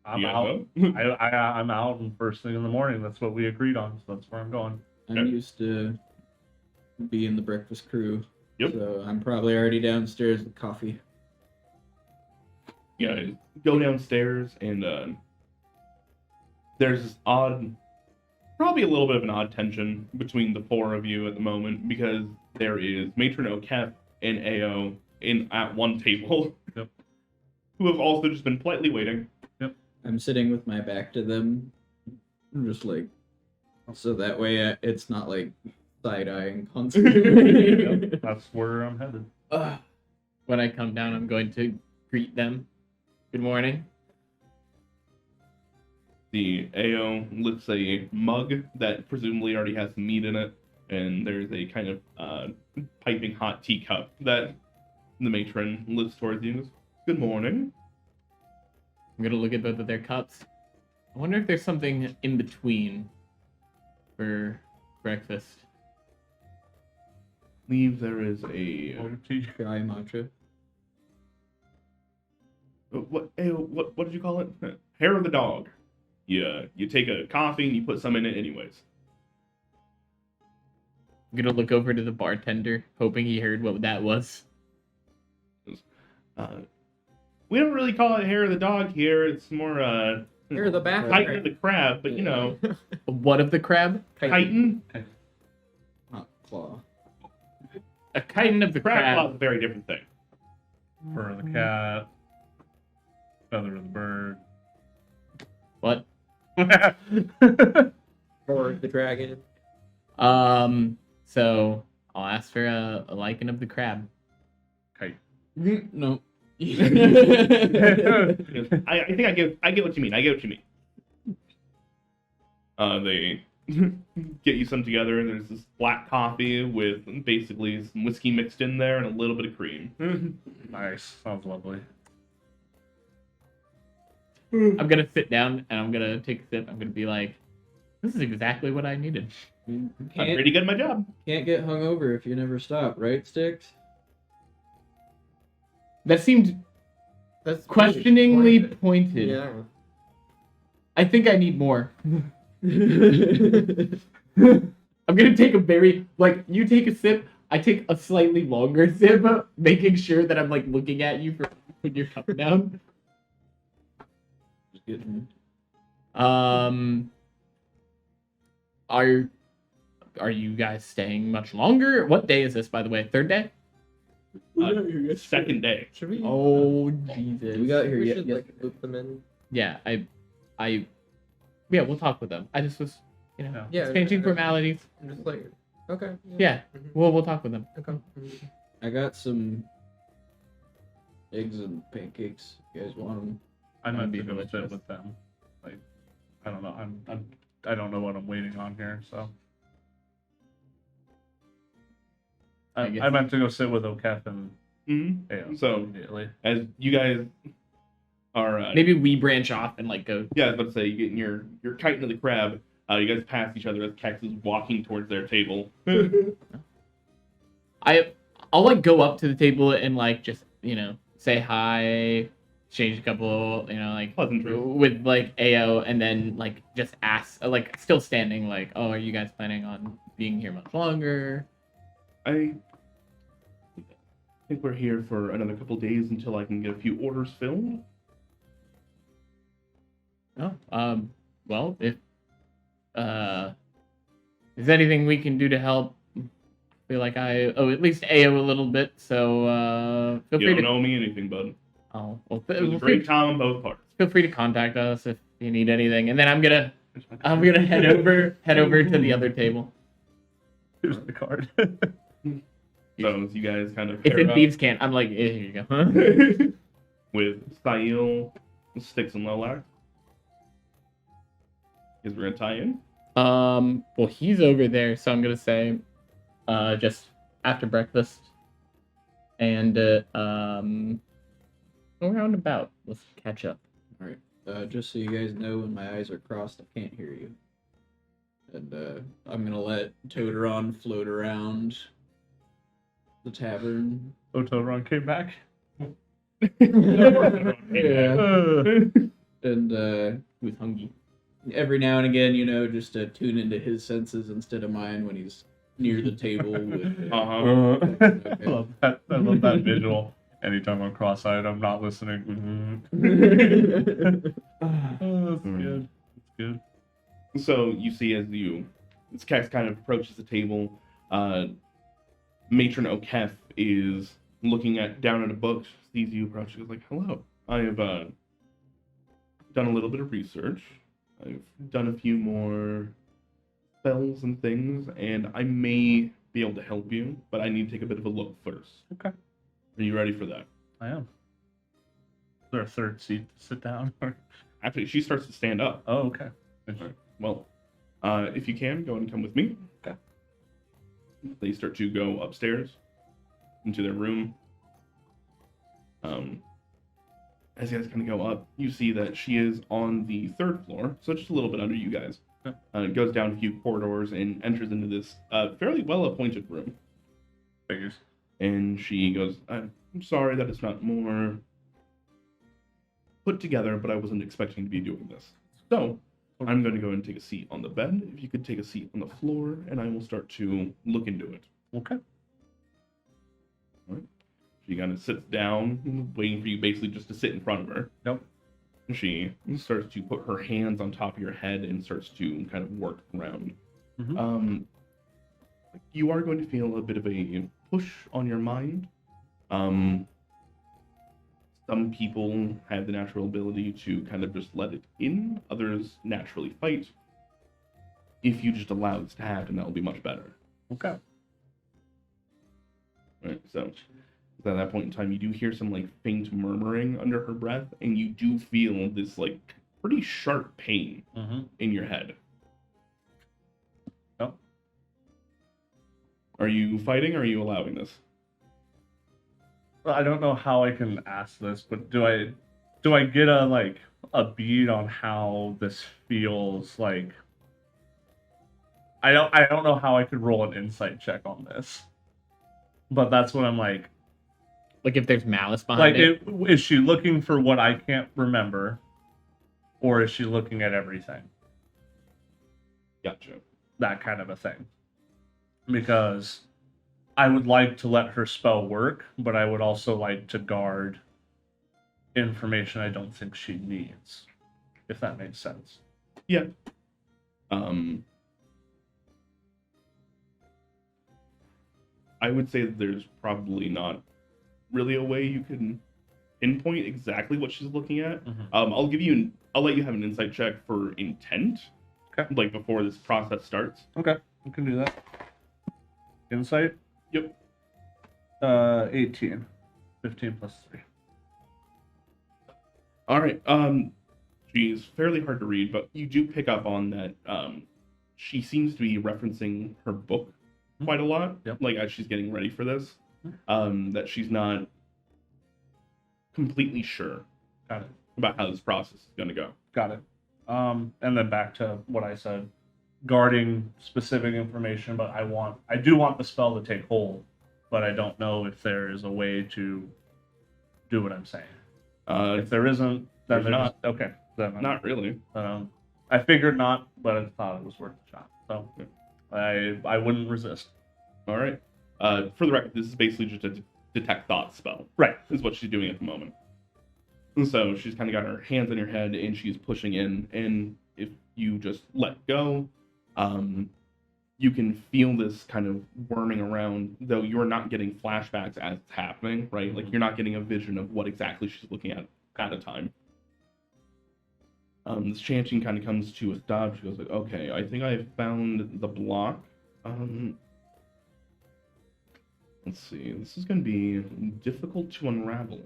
I'm Yeah, out. well. I'm out, and first thing in the morning. That's what we agreed on. So that's where I'm going. I'm used to being the breakfast crew. Yep. So I'm probably already downstairs with coffee. Yeah, go downstairs and there's this odd, probably a little bit of an odd tension between the four of you at the moment because there is Matron Okef and Ao at one table, Yep. who have also just been politely waiting. I'm sitting with my back to them, just like, so that way it's not like side-eyeing constantly. Yep, that's where I'm headed. When I come down, I'm going to greet them. Good morning. The Ao lifts a mug that presumably already has meat in it, and there's a kind of piping hot teacup that the matron lifts towards you and goes, "Good morning." I'm gonna look at both of their cups. I wonder if there's something in between for breakfast. I believe there is a Dry matcha. what did you call it? Hair of the dog. Yeah, you take a coffee and you put some in it anyways. I'm gonna look over to the bartender, hoping he heard what that was. We don't really call it hair of the dog here. It's more Hair of the back. chitin of the crab, but you know, What of the crab? chitin. Not claw. A chitin of the Crab crab. claw is a very different thing. Fur of the cat, feather of the bird. What? Or the dragon. So I'll ask for a lichen of the crab. Kite. No. I think I get what you mean. I get what you mean. They get you some together, and there's this black coffee with basically some whiskey mixed in there and a little bit of cream. Nice. Sounds lovely. I'm gonna sit down and I'm gonna take a sip. I'm gonna be like, this is exactly what I needed. I'm Can't, pretty good at my job. can't get hungover if you never stop, right, Sticks? That seemed That's questioningly really pointed. Yeah. I think I need more. I'm gonna take a very you take a sip, I take a slightly longer sip, making sure that I'm like looking at you for putting your cup down. Just getting Are you guys staying much longer? What day is this, by the way? Third day? Second day. Should we? Oh Jesus! We got here We yet. should like loop them in. Yeah, yeah, we'll talk with them. I just was, Yeah. changing formalities. I'm just like, okay. Yeah, Mhm. we'll talk with them. Okay. I got some eggs and pancakes. You guys want them? I That'd might be be going to sit delicious. with them. Like, I don't know. I don't know what I'm waiting on here. So I guess- I meant to go sit with Okef and Mm-hmm. Ao So- immediately. As you guys All right. Maybe we branch off and like go. Yeah, I was about to say, you're kiting to the crab. You guys pass each other as Kexx is walking towards their table. I'll like go up to the table and like just say hi, exchange a couple like Pleasantries. with like AO, and then like just ask like still standing like, oh, are you guys planning on being here much longer? I think we're here for another couple days until I can get a few orders filled. Oh, well, if there's anything we can do to help, I feel like I owe at least AO a little bit, so feel You free don't to. owe me anything, bud. Oh, well, It was a great time on both parts. feel free to contact us if you need anything, and then I'm gonna head over to the other table. Here's the card. So as you guys kind of It's pair in up thieves' can't. I'm like, here you go. with Sail, Sticks, and Lolax. Because we're gonna tie in. Well, he's over there, so I'm gonna say, just after breakfast, and around about. Let's catch up. All right. Just so you guys know, when my eyes are crossed, I can't hear you. And I'm gonna let Toteron float around the tavern. Otoron came back. And Who's hungry? every now and again, just to tune into his senses instead of mine when he's near the table. With, Uh-huh. I love that visual. Anytime I'm cross-eyed, I'm not listening. Oh, that's good. That's good. So you see as Kexx kind of approaches the table, Matron O'Kef is looking down at a book, sees you approach, she's like, hello. I have done a little bit of research. I've done a few more spells and things, and I may be able to help you, but I need to take a bit of a look first. Okay. Are you ready for that? I am. Is there a third seat to sit down? Actually, she starts to stand up. Oh, okay. Alright, well, if you can, go and come with me. Okay. They start to go upstairs into their room. As you guys kind of go up, you see that she is on the 3rd floor, so just a little bit under you guys. It goes down a few corridors and enters into this fairly well-appointed room. Figures. And she goes, I'm sorry that it's not more put together, but I wasn't expecting to be doing this. So, I'm going to go and take a seat on the bed. If you could take a seat on the floor, and I will start to look into it. Okay. All right. She kind of sits down, waiting for you basically just to sit in front of her. Nope. She starts to put her hands on top of your head and starts to kind of work around. Mm-hmm. You are going to feel a bit of a push on your mind. Some people have the natural ability to kind of just let it in. Others naturally fight. If you just allow this to happen, that will be much better. Okay. Right, so at that point in time, you do hear some like faint murmuring under her breath, and you do feel this like pretty sharp pain Mm-hmm. in your head. Oh. Are you fighting or are you allowing this? Well, I don't know how I can ask this, but do I get a bead on how this feels like? I don't know how I could roll an insight check on this, but that's what I'm like. Like if there's malice behind it. Is she looking for what I can't remember, or is she looking at everything? Gotcha. That kind of a thing. Because I would like to let her spell work, but I would also like to guard information I don't think she needs, if that makes sense. Yeah. I would say that there's probably not really a way you can pinpoint exactly what she's looking at. Mhm. I'll let you have an insight check for intent. Okay. Like before this process starts. Okay, we can do that. Insight? Yep. 18. 15 plus 3. All right. She's fairly hard to read, but you do pick up on that. She seems to be referencing her book quite a lot. Yep. Like as she's getting ready for this. That she's not completely sure. Got it. about how this process is going to go. Got it. And then back to what I said, guarding specific information, but I do want the spell to take hold, but I don't know if there is a way to do what I'm saying. If there isn't, then there's not. Okay. Then Not really. I figured not, but I thought it was worth a shot. So I wouldn't resist. All right. For the record, this is basically just a detect thoughts spell. Right. Is what she's doing at the moment. And so she's kind of got her hands on your head and she's pushing in. And if you just let go, you can feel this kind of whirling around, though you're not getting flashbacks as it's happening, right? Like you're not getting a vision of what exactly she's looking at a time. This chanting kind of comes to a stop. She goes like, okay, I think I found the block. Let's see. This is going to be difficult to unravel.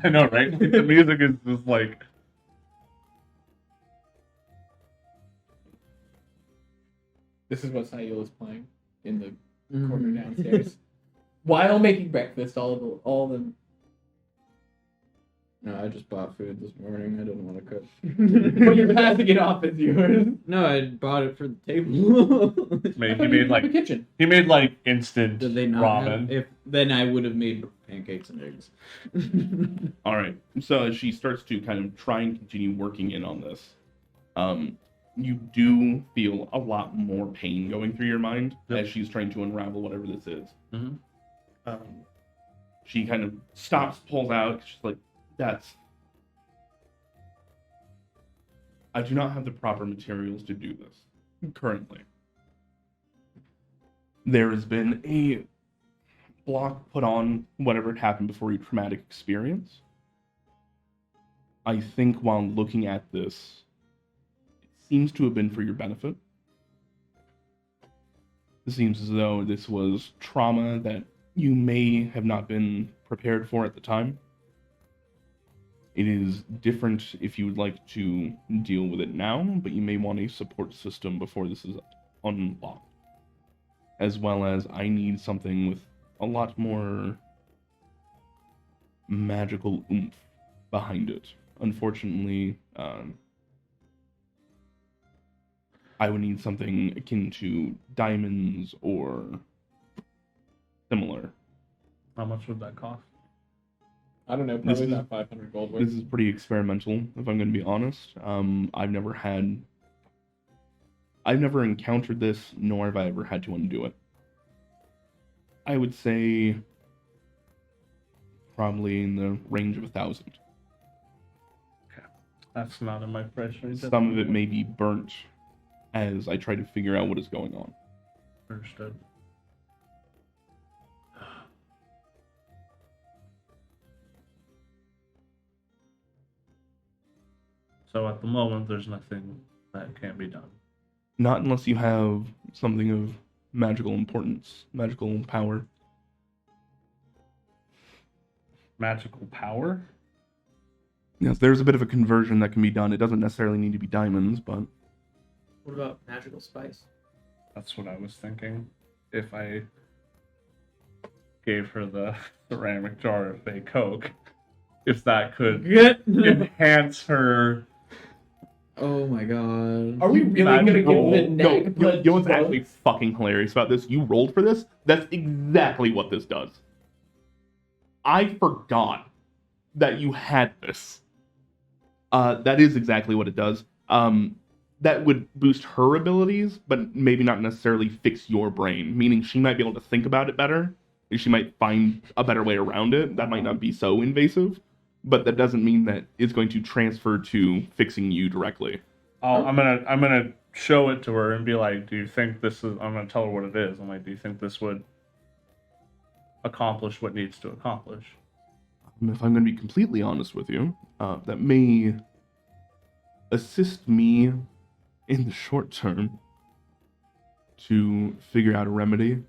I know, right? The music is just like... This is what Sayul is playing in the corner downstairs. While making breakfast, all the No, I just bought food this morning. I didn't want to cook. but you're passing it off as yours. No, I bought it for the table. The kitchen. He made like instant Did they not ramen. have? If then I would have made pancakes and eggs. All right. So as she starts to kind of try and continue working in on this, you do feel a lot more pain going through your mind as she's trying to unravel whatever this is. Mhm. She kind of stops, pulls out. She's like, I do not have the proper materials to do this currently. There has been a block put on whatever had happened before your traumatic experience. I think while looking at this, it seems to have been for your benefit. It seems as though this was trauma that you may have not been prepared for at the time. It is different if you would like to deal with it now, but you may want a support system before this is unlocked. As well as I need something with a lot more magical oomph behind it. Unfortunately, I would need something akin to diamonds or similar. How much would that cost? I don't know, probably not 500 gold worth. This is pretty experimental, if I'm going to be honest. I've never encountered this, nor have I ever had to undo it. I would say probably in the range of 1,000. That's not in my price range. Some of it may be burnt as I try to figure out what is going on. Understood. So at the moment, there's nothing that can't be done. Not unless you have something of magical importance, magical power. Magical power? Yes, there's a bit of a conversion that can be done. It doesn't necessarily need to be diamonds, but... What about magical spice? That's what I was thinking. If I gave her the ceramic jar of fake Coke, if that could enhance her... Oh my god. Are we really gonna give Roll. the No, neck you know what's blood actually fucking hilarious about this? You rolled for this? That's exactly what this does. I forgot that you had this. That is exactly what it does. That would boost her abilities, but maybe not necessarily fix your brain. Meaning she might be able to think about it better. She might find a better way around it. That might not be so invasive. But that doesn't mean that it's going to transfer to fixing you directly. I'm gonna show it to her and be like, do you think this is... I'm gonna tell her what it is. I'm like, do you think this would accomplish what needs to accomplish? If I'm going to be completely honest with you, that may assist me in the short term to figure out a remedy,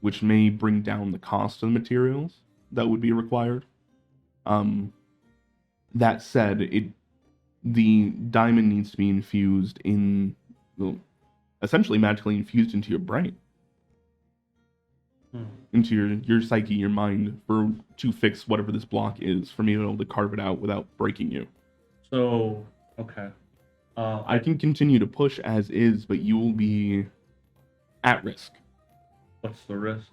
which may bring down the cost of the materials that would be required. That said, the diamond needs to be infused in, well, essentially magically infused into your brain. into your psyche, your mind, to fix whatever this block is, for me to be able to carve it out without breaking you. So, okay. I can continue to push as is, but you will be at risk. What's the risk?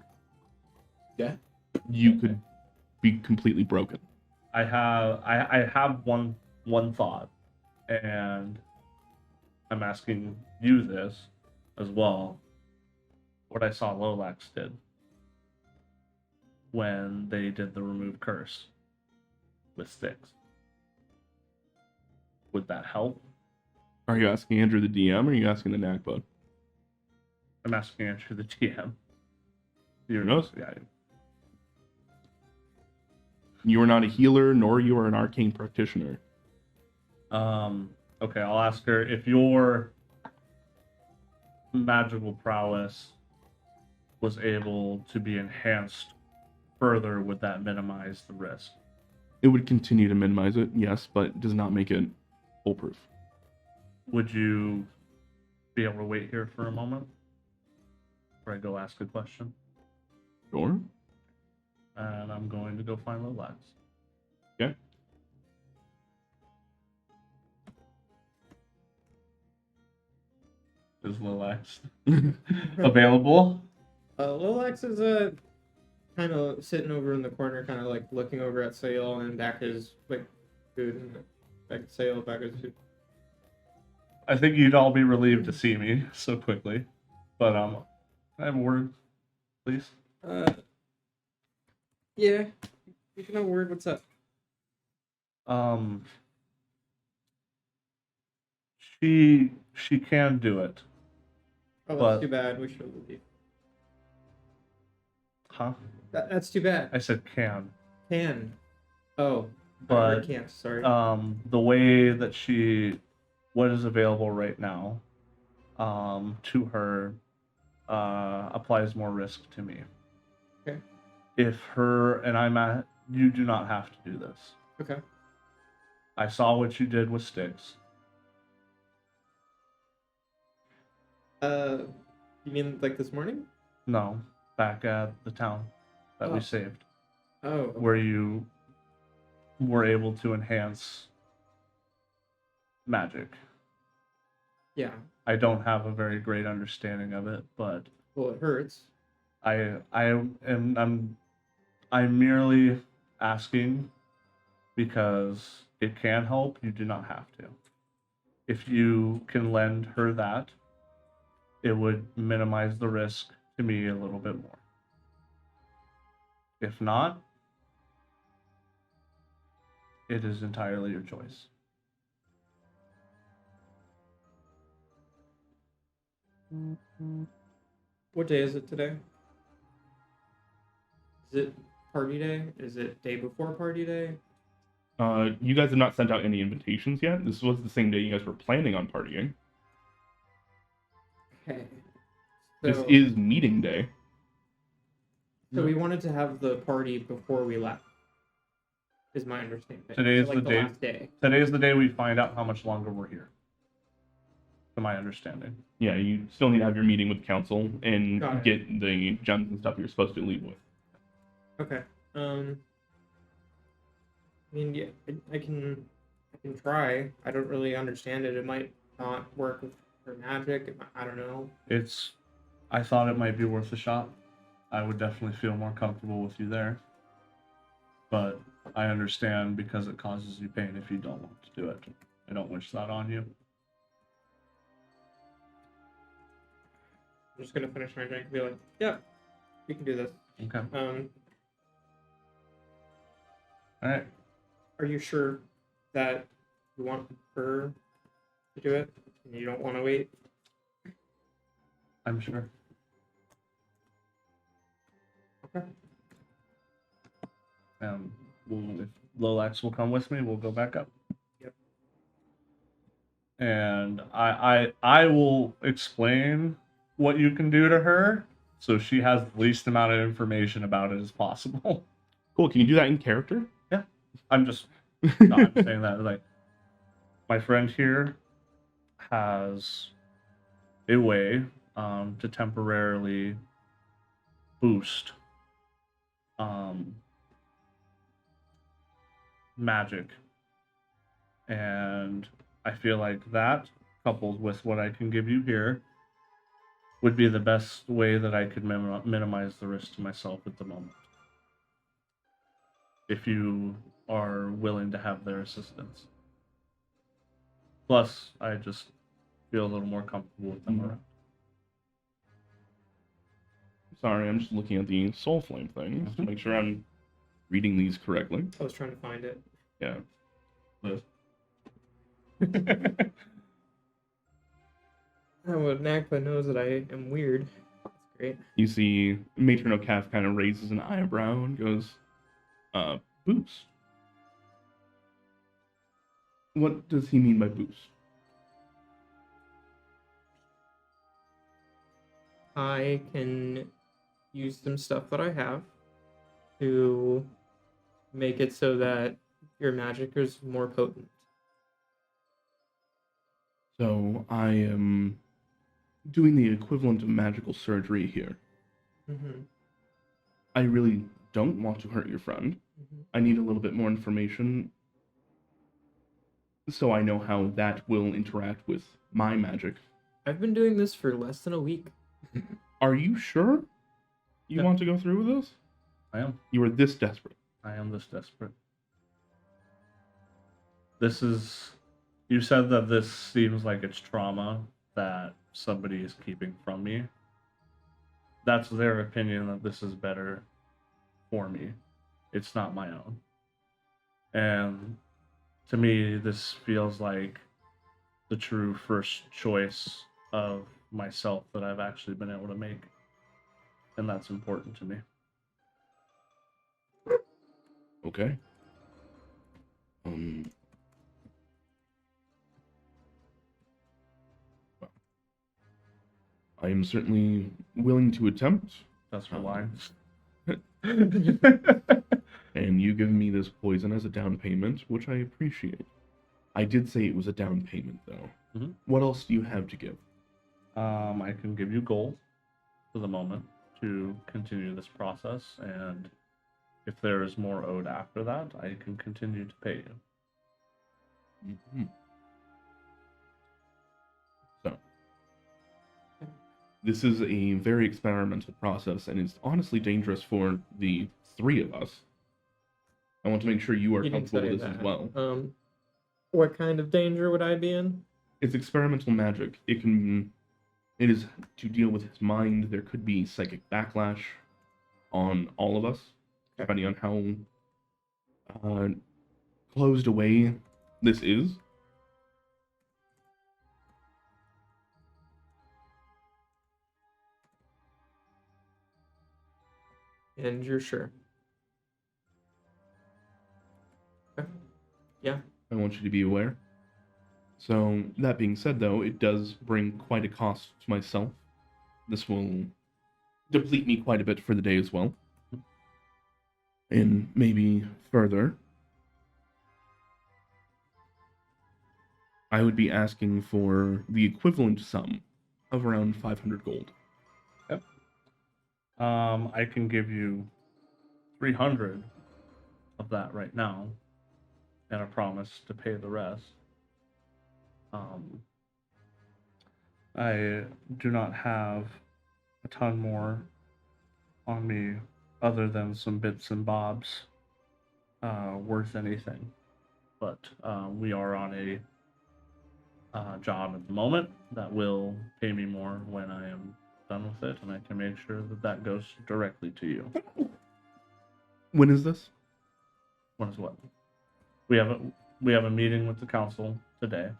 Yeah. You could be completely broken. I have one thought, and I'm asking you this as well. What I saw Lolax did when they did the remove curse with sticks. Would that help? Are you asking Andrew the DM, or are you asking the NACBOD? I'm asking Andrew the DM. Who knows? Yeah. You are not a healer, nor you are an arcane practitioner. Okay, I'll ask her if your magical prowess was able to be enhanced further, would that minimize the risk? It would continue to minimize it, yes, but it does not make it foolproof. Would you be able to wait here for a moment? Before I go ask a question? Sure. And I'm going to go find Lolax. Okay. Is Lolax available? Lolax is kind of sitting over in the corner, kind of like looking over at Sail and back his like food and back to Sail, back his food. I think you'd all be relieved to see me so quickly. But can I have a word, please? Yeah, you can have a word. What's up? She can do it. Oh, But- that's too bad. We should leave. Huh? That's too bad. I said can. Can. Oh, But I can't. Sorry. the way that what is available right now, to her, applies more risk to me. Okay. If you do not have to do this. Okay. I saw what you did with sticks. You mean like this morning? No, back at the town that we Oh. saved, Oh. where you were able to enhance magic. Yeah. I don't have a very great understanding of it, but Well, it hurts. I'm merely asking because it can help. You do not have to. If you can lend her that, it would minimize the risk to me a little bit more. If not, it is entirely your choice. What day is it today? Is it party day? Is it day before party day? You guys have not sent out any invitations yet. This was the same day you guys were planning on partying. Okay. This So- is meeting day. So we wanted to have the party before we left. Is my understanding. Today is So, like, the day. last day. Today is the day we find out how much longer we're here. To my understanding. Yeah, you still need to have your meeting with council and Got it. get the gems and stuff you're supposed to leave with. Okay. I mean, yeah, I can try. I don't really understand it. It might not work with her magic. I don't know. I thought it might be worth a shot. I would definitely feel more comfortable with you there. But I understand because it causes you pain if you don't want to do it. I don't wish that on you. I'm just gonna finish my drink and be like, yeah, we can do this. Okay. Alright. Are you sure that you want her to do it and you don't want to wait? I'm sure. Okay. If Lolax will come with me, we'll go back up. Yep. And I will explain what you can do to her so she has the least amount of information about it as possible. Cool. Can you do that in character? I'm just not saying that. Like, my friend here has a way to temporarily boost magic. And I feel like that, coupled with what I can give you here, would be the best way that I could minimize the risk to myself at the moment. If you are willing to have their assistance. Plus, I just feel a little more comfortable with them around. Sorry, I'm just looking at the soul flame thing just to make sure I'm reading these correctly. I was trying to find it. Yeah. Nakba knows that I am weird. That's great. You see Matron O'Calf kind of raises an eyebrow and goes, boost. What does he mean by boost? I can use some stuff that I have to make it so that your magic is more potent. So I am doing the equivalent of magical surgery here. Mm-hmm. I really don't want to hurt your friend. Mm-hmm. I need a little bit more information so I know how that will interact with my magic. I've been doing this for less than a week. Are you sure you Yeah. want to go through with this? I am. You are this desperate. I am this desperate. This is... You said that this seems like it's trauma that somebody is keeping from me. That's their opinion that this is better for me. It's not my own. And to me, this feels like the true first choice of myself that I've actually been able to make. And that's important to me. Okay. Well, I am certainly willing to attempt. That's for lying. And you giving me this poison as a down payment, which I appreciate. I did say it was a down payment, though. Mhm. What else do you have to give? I can give you gold for the moment to continue this process, and if there is more owed after that, I can continue to pay you. Mhm. So, this is a very experimental process, and it's honestly dangerous for the three of us. I want to make sure you are You didn't comfortable say with this as well. that. What kind of danger would I be in? It's experimental magic. It is to deal with his mind. There could be psychic backlash on all of us, depending on how closed away this is. And you're sure? Okay. Yeah. I want you to be aware. So, that being said, though, it does bring quite a cost to myself. This will deplete me quite a bit for the day as well. And maybe further, I would be asking for the equivalent sum of around 500 gold. I can give you 300 of that right now, and a promise to pay the rest. I do not have a ton more on me other than some bits and bobs worth anything. But we are on a job at the moment that will pay me more when I am done with it, and I can make sure that that goes directly to you. When is this? When is what? We have a meeting with the council today,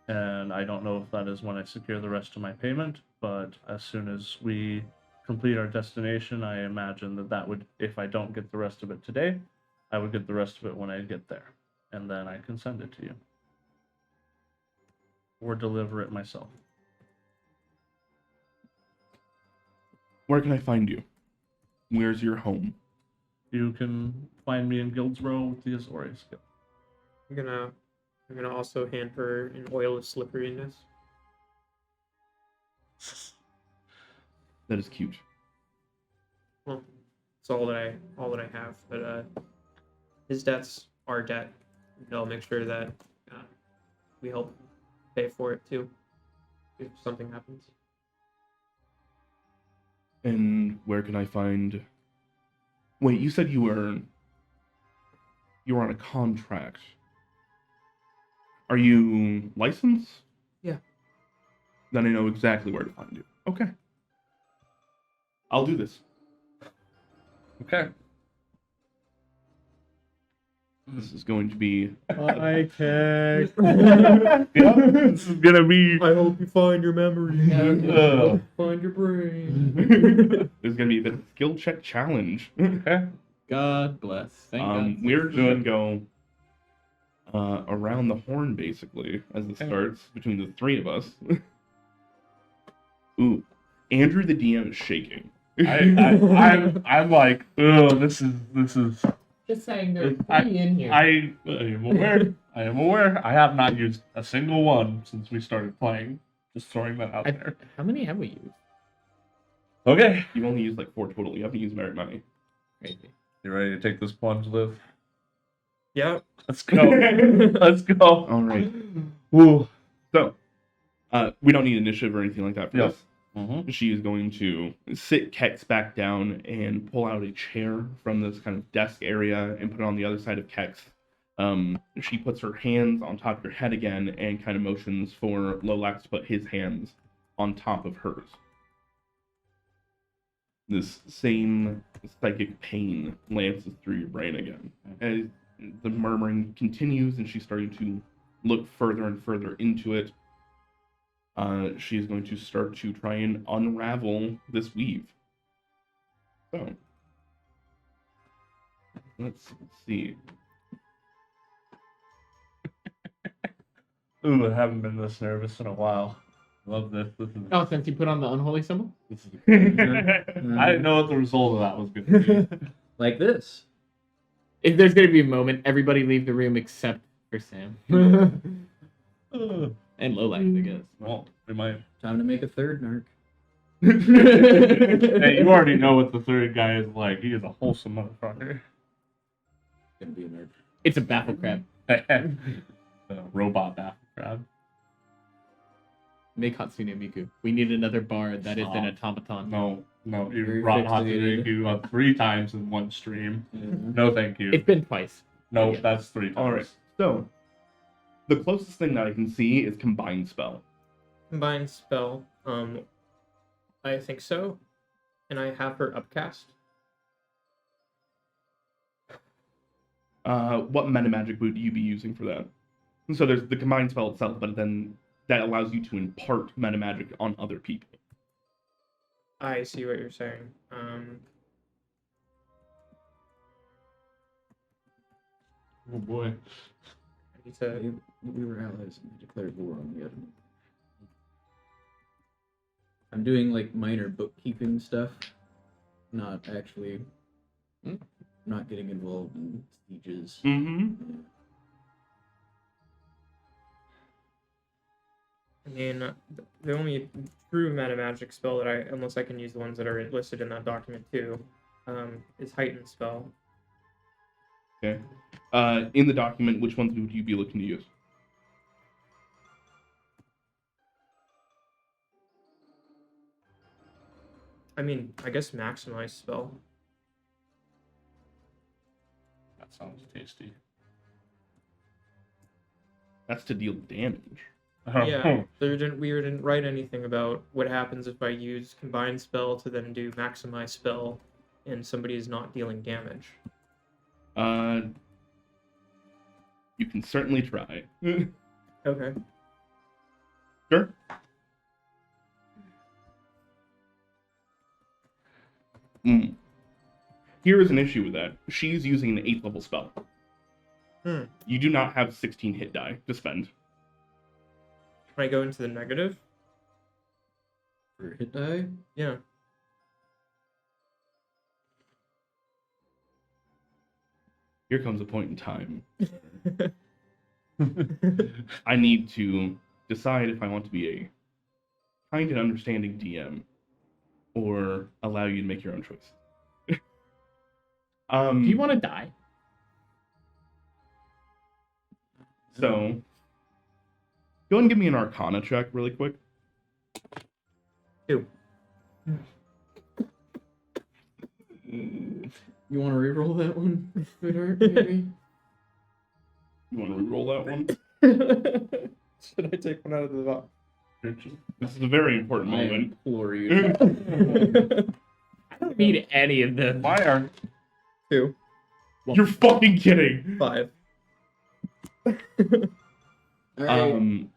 and I don't know if that is when I secure the rest of my payment, but as soon as we complete our destination, I imagine that would, if I don't get the rest of it today, I would get the rest of it when I get there, and then I can send it to you. Or deliver it myself. Where can I find you? Where's your home? You can find me in Guildsborough with the Azorius Guild. I'm gonna also hand her an oil of slipperiness. That is cute. Well, it's all that I have. But his debt's our debt. And I'll make sure that we help pay for it too if something happens. And where can I find? Wait, you said you were on a contract. Are you licensed? Yeah. Then I know exactly where to find you. Okay. I'll do this. Okay. This is going to be. Hi, Kexx. This is gonna be. I hope you find your memory. Find your brain. This is gonna be a bit of a skill check challenge. Okay. God bless. Thank God. We're just gonna go around the horn basically as it starts between the three of us. Ooh, Andrew the DM is shaking. I'm like, oh, this is. Just saying there's I- three in here. I am aware. I am aware. I have not used a single one since we started playing. Just throwing that out there. How many have we used? Okay. You've only used like 4 total. You haven't used merit money. Crazy. You ready to take this plunge, Liv? Yeah. Let's go. Let's go. All right. Woo. So, we don't need initiative or anything like that for Yes. this. Mm-hmm. She is going to sit Kexx back down and pull out a chair from this kind of desk area and put it on the other side of Kexx. She puts her hands on top of her head again and kind of motions for Lolax to put his hands on top of hers. This same psychic pain lances through your brain again. As the murmuring continues and she's starting to look further and further into it, she's going to start to try and unravel this weave. So, let's see. Ooh, I haven't been this nervous in a while. Love this. This is. Oh, since you put on the unholy symbol? This is I didn't know what the result of that was going to be. Like this. If there's gonna be a moment, everybody leave the room except for Sam. And Lolax, I guess. Well, we might. Time to make a third narc. Hey, you already know what the third guy is like. He is a wholesome motherfucker. Gonna be a nerd. It's a baffle crab. Robot bath crab. Make Hatsune Miku. We need another bard that is an automaton. No, you Very brought fixated. Hatsune up 3 times in one stream. Yeah. No, thank you. It's been twice. No, Yeah. that's 3 times. All right. So, the closest thing that I can see is combined spell. Combined spell. I think so. And I have her upcast. What meta magic would you be using for that? So there's the combined spell itself, but then that allows you to impart meta magic on other people. I see what you're saying. Oh boy. I need to. We were allies and we declared war on the enemy. I'm doing like minor bookkeeping stuff, not actually, not getting involved in sieges. Mm-hmm. I mean, the only true meta magic spell that unless I can use the ones that are listed in that document too, is heightened spell. Okay. In the document, which ones would you be looking to use? I mean, I guess maximize spell. That sounds tasty. That's to deal damage. Yeah, we didn't write anything about what happens if I use combined spell to then do maximize spell, and somebody is not dealing damage. You can certainly try. Okay. Sure. Here is an issue with that. She's using an 8th level spell. You do not have 16 hit die to spend. Can I go into the negative? For hit die? Yeah. Here comes a point in time. I need to decide if I want to be a kind and understanding DM or allow you to make your own choice. Do you want to die? So, go ahead and give me an Arcana check really quick. 2. You want to reroll that one, sweetheart? Maybe. You want to reroll that one? Should I take one out of the box? This is a very important I moment. implore you. To. I don't need any of them. Why are 2. You're fucking kidding. 5. All right.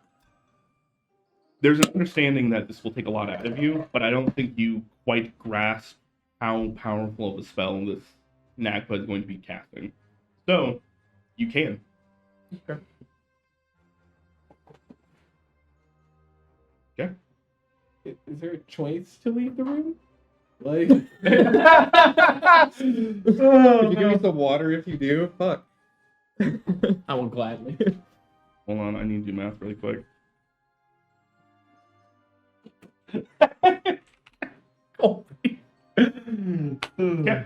There's an understanding that this will take a lot out of you, but I don't think you quite grasp how powerful of a spell this Nagpa is going to be casting. So, you can. Okay. Okay. Is there a choice to leave the room? Like, Could you give me some water if you do? Fuck. I will gladly. Hold on, I need to do math really quick. Okay.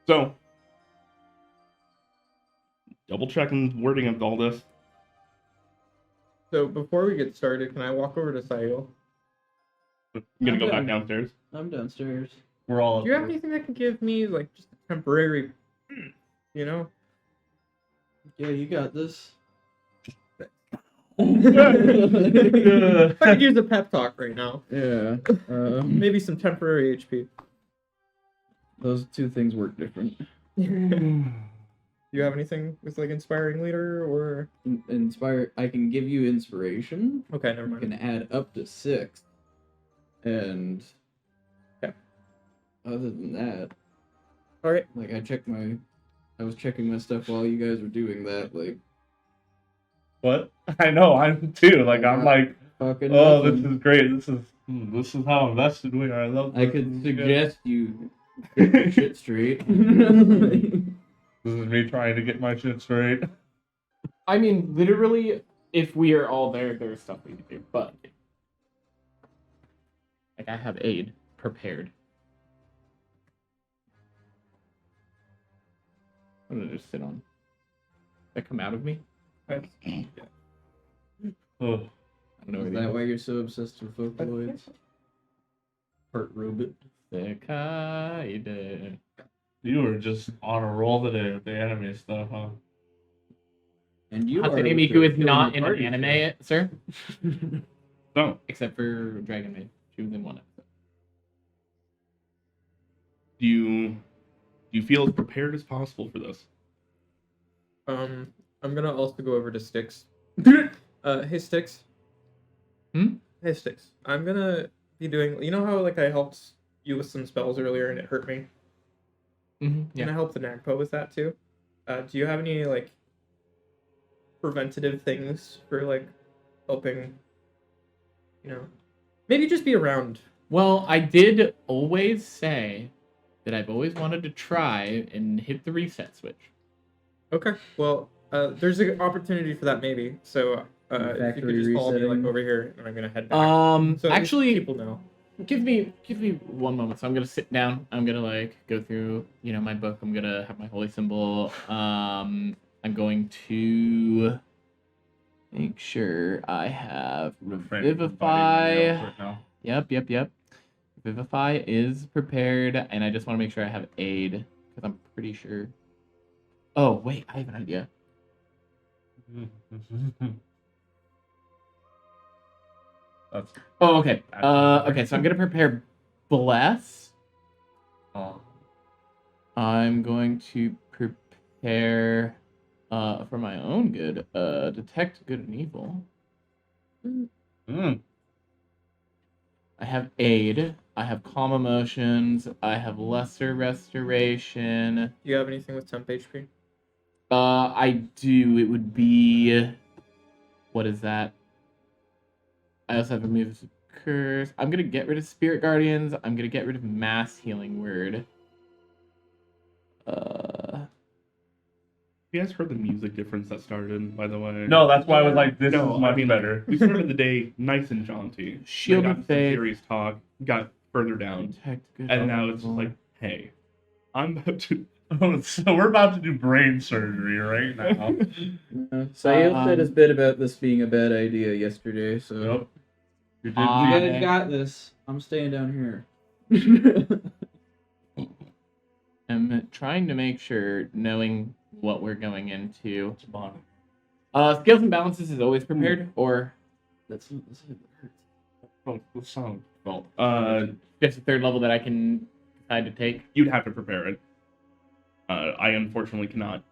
So, double checking the wording of all this. So before we get started, can I walk over to Sayil? I'm gonna I'm go back done. downstairs. I'm downstairs. we're all? Do you have anything that can give me like just a temporary, you know? Yeah, you got this. I could use a pep talk right now. Yeah. Maybe some temporary HP. Those two things work different. Do you have anything with like inspiring leader or? Inspire. I can give you inspiration. Okay, never I can mind. add up to 6. And Yeah. other than that, All right. like I was checking my stuff while you guys were doing that. Like What? I know, I'm too. Like I'm like, fucking. oh, this nothing. is great. This is how invested we are. I love. I this. could suggest you get your shit straight. This is me trying to get my shit straight. I mean, literally, if we are all there, there's stuff we can do. But like, I have aid prepared. I'm gonna just sit on. That come out of me? Ugh. I don't know. Is that why you're so obsessed with Vocaloids? Part robot. Cicada. You were just on a roll today with the anime stuff, huh? And you are Hatsune Miku the is not killing in an party anime, sir. So, Except for Dragon Maid. She was in one episode. do you feel as prepared as possible for this? I'm gonna also go over to Sticks. Hey Sticks. Hmm? Hey Sticks. I'm gonna be doing. You know how like I helped you with some spells earlier and it hurt me. Mm-hmm. Can I help the Nagpo with that too? Do you have any like preventative things for like helping? You know, maybe just be around. Well, I did always say that I've always wanted to try and hit the reset switch. Okay. Well, there's an opportunity for that maybe. So if you could Factory just follow me like resetting. over here, and I'm gonna head back. So at least Actually, people know. give me one moment. So I'm gonna sit down. I'm gonna like go through, my book. I'm gonna have my holy symbol. I'm going to make sure I have Revivify. Right now. Yep. Revivify is prepared, and I just want to make sure I have aid because I'm pretty sure. Oh wait, I have an idea. That's Oh, okay. Absolutely. Okay, so I'm gonna prepare Bless. oh. I'm going to prepare for my own good, Detect Good and Evil. Mm. I have Aid. I have Calm Emotions. I have Lesser Restoration. Do you have anything with temp HP? I do. It would be... What is that? I also have Remove Curse. I'm going to get rid of Spirit Guardians. I'm going to get rid of Mass Healing Word. You guys heard the music difference that started, by the way? No, that's why I was like, this No, is much I mean, better. We started the day nice and jaunty. Shield Then of got some Faith. serious talk, got further down, Detect Good and and now it's just Evil. like, hey, I'm about to. So we're about to do brain surgery right now. Sail said his bit about this being a bad idea yesterday, so Yep. You did you lead. guys got this. I'm staying down here. I'm trying to make sure, knowing what we're going into. It's fun. Skills and balances is always prepared, or That's it hurts. Oh, the sound. well, Uh, just a third level that I can decide to take. you'd have to prepare it. I unfortunately cannot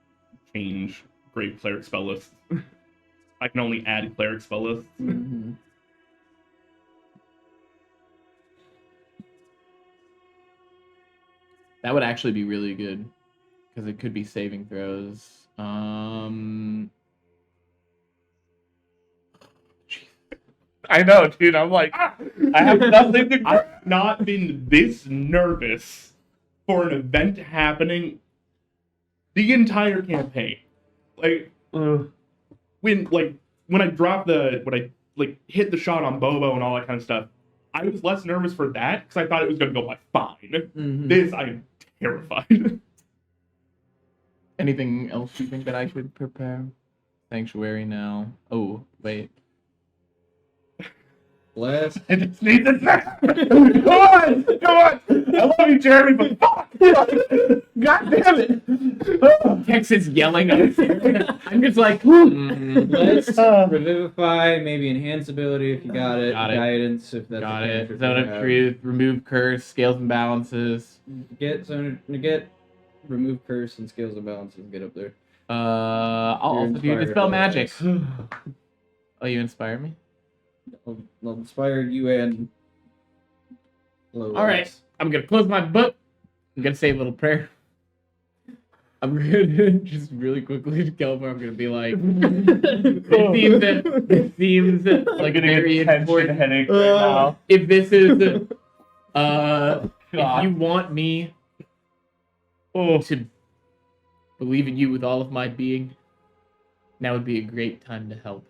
change Great Cleric spell lists. I can only add Cleric spell lists. Mm-hmm. That would actually be really good because it could be saving throws. I know, dude. I'm like, I have nothing to. I've not been this nervous for an event happening the entire campaign. Like when I dropped when I hit the shot on Bobo and all that kind of stuff, I was less nervous for that because I thought it was gonna go like fine. Mm-hmm. This I am terrified. Anything else you think that I should prepare? Sanctuary now. Oh, wait. Blast. I just need the Come on! Come on! I love you, Jeremy, but fuck! God damn it! Kexx is yelling at us. I'm just like, Let's revivify, maybe enhance ability if you got it. Got it. Guidance if that's got a it. cantrip Zone you of have. Truth, remove curse, scales and balances. Get remove curse and scales and balances and get up there. I'll You're also do inspired dispel by magic. this. Oh, you inspire me? I'll inspire you and Lolax. All right, I'm gonna close my book. I'm gonna say a little prayer. I'm gonna just really quickly to Kelvin. I'm gonna be like, it seems like a very important. headache right now. If this is, if you want me to believe in you with all of my being, now would be a great time to help.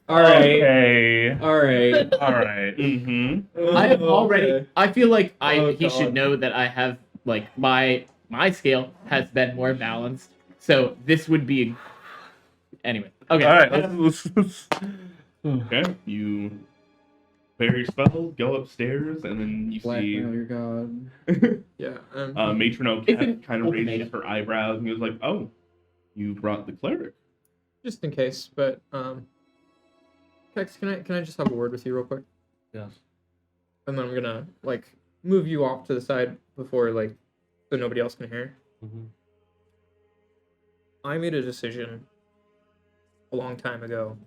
All right. Okay. All right. All right. Mm-hmm. I have already. Okay. I feel like Oh, he should God. know that I have like my scale has been more balanced. So this would be. Anyway. Okay. All right. Let's. Okay, you prepare your spell, go upstairs, and then you Blackmail your god. see Yeah. Matron It's an kind of raises ultimatum. her eyebrows and goes like, "Oh, you brought the cleric." Just in case, but Kexx, can I just have a word with you real quick? Yes. And then I'm gonna move you off to the side before so nobody else can hear. I made a decision a long time ago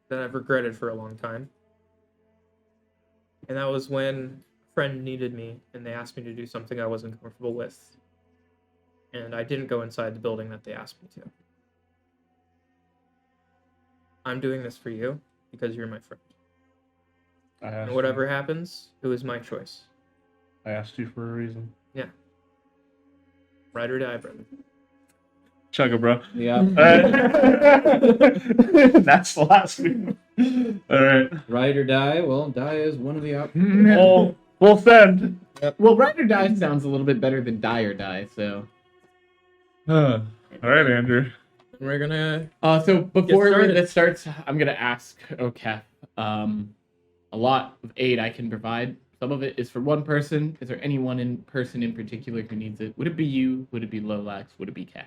that I've regretted for a long time. And that was when a friend needed me and they asked me to do something I wasn't comfortable with. And I didn't go inside the building that they asked me to. I'm doing this for you because you're my friend. And whatever happens, it was my choice. I asked you for a reason. Ride or die, brother. Chugga, bro. Yeah. That's the last one. All right. Ride or die. Well, die is one of the options. We'll send. Well, ride or die sounds a little bit better than die or die. So. All right, Andrew. We're gonna So before started. this starts, I'm gonna ask Okay. A lot of aid I can provide. Some of it is for one person. Is there anyone in person in particular who needs it? Would it be you? Would it be Lolax? Would it be Kexx?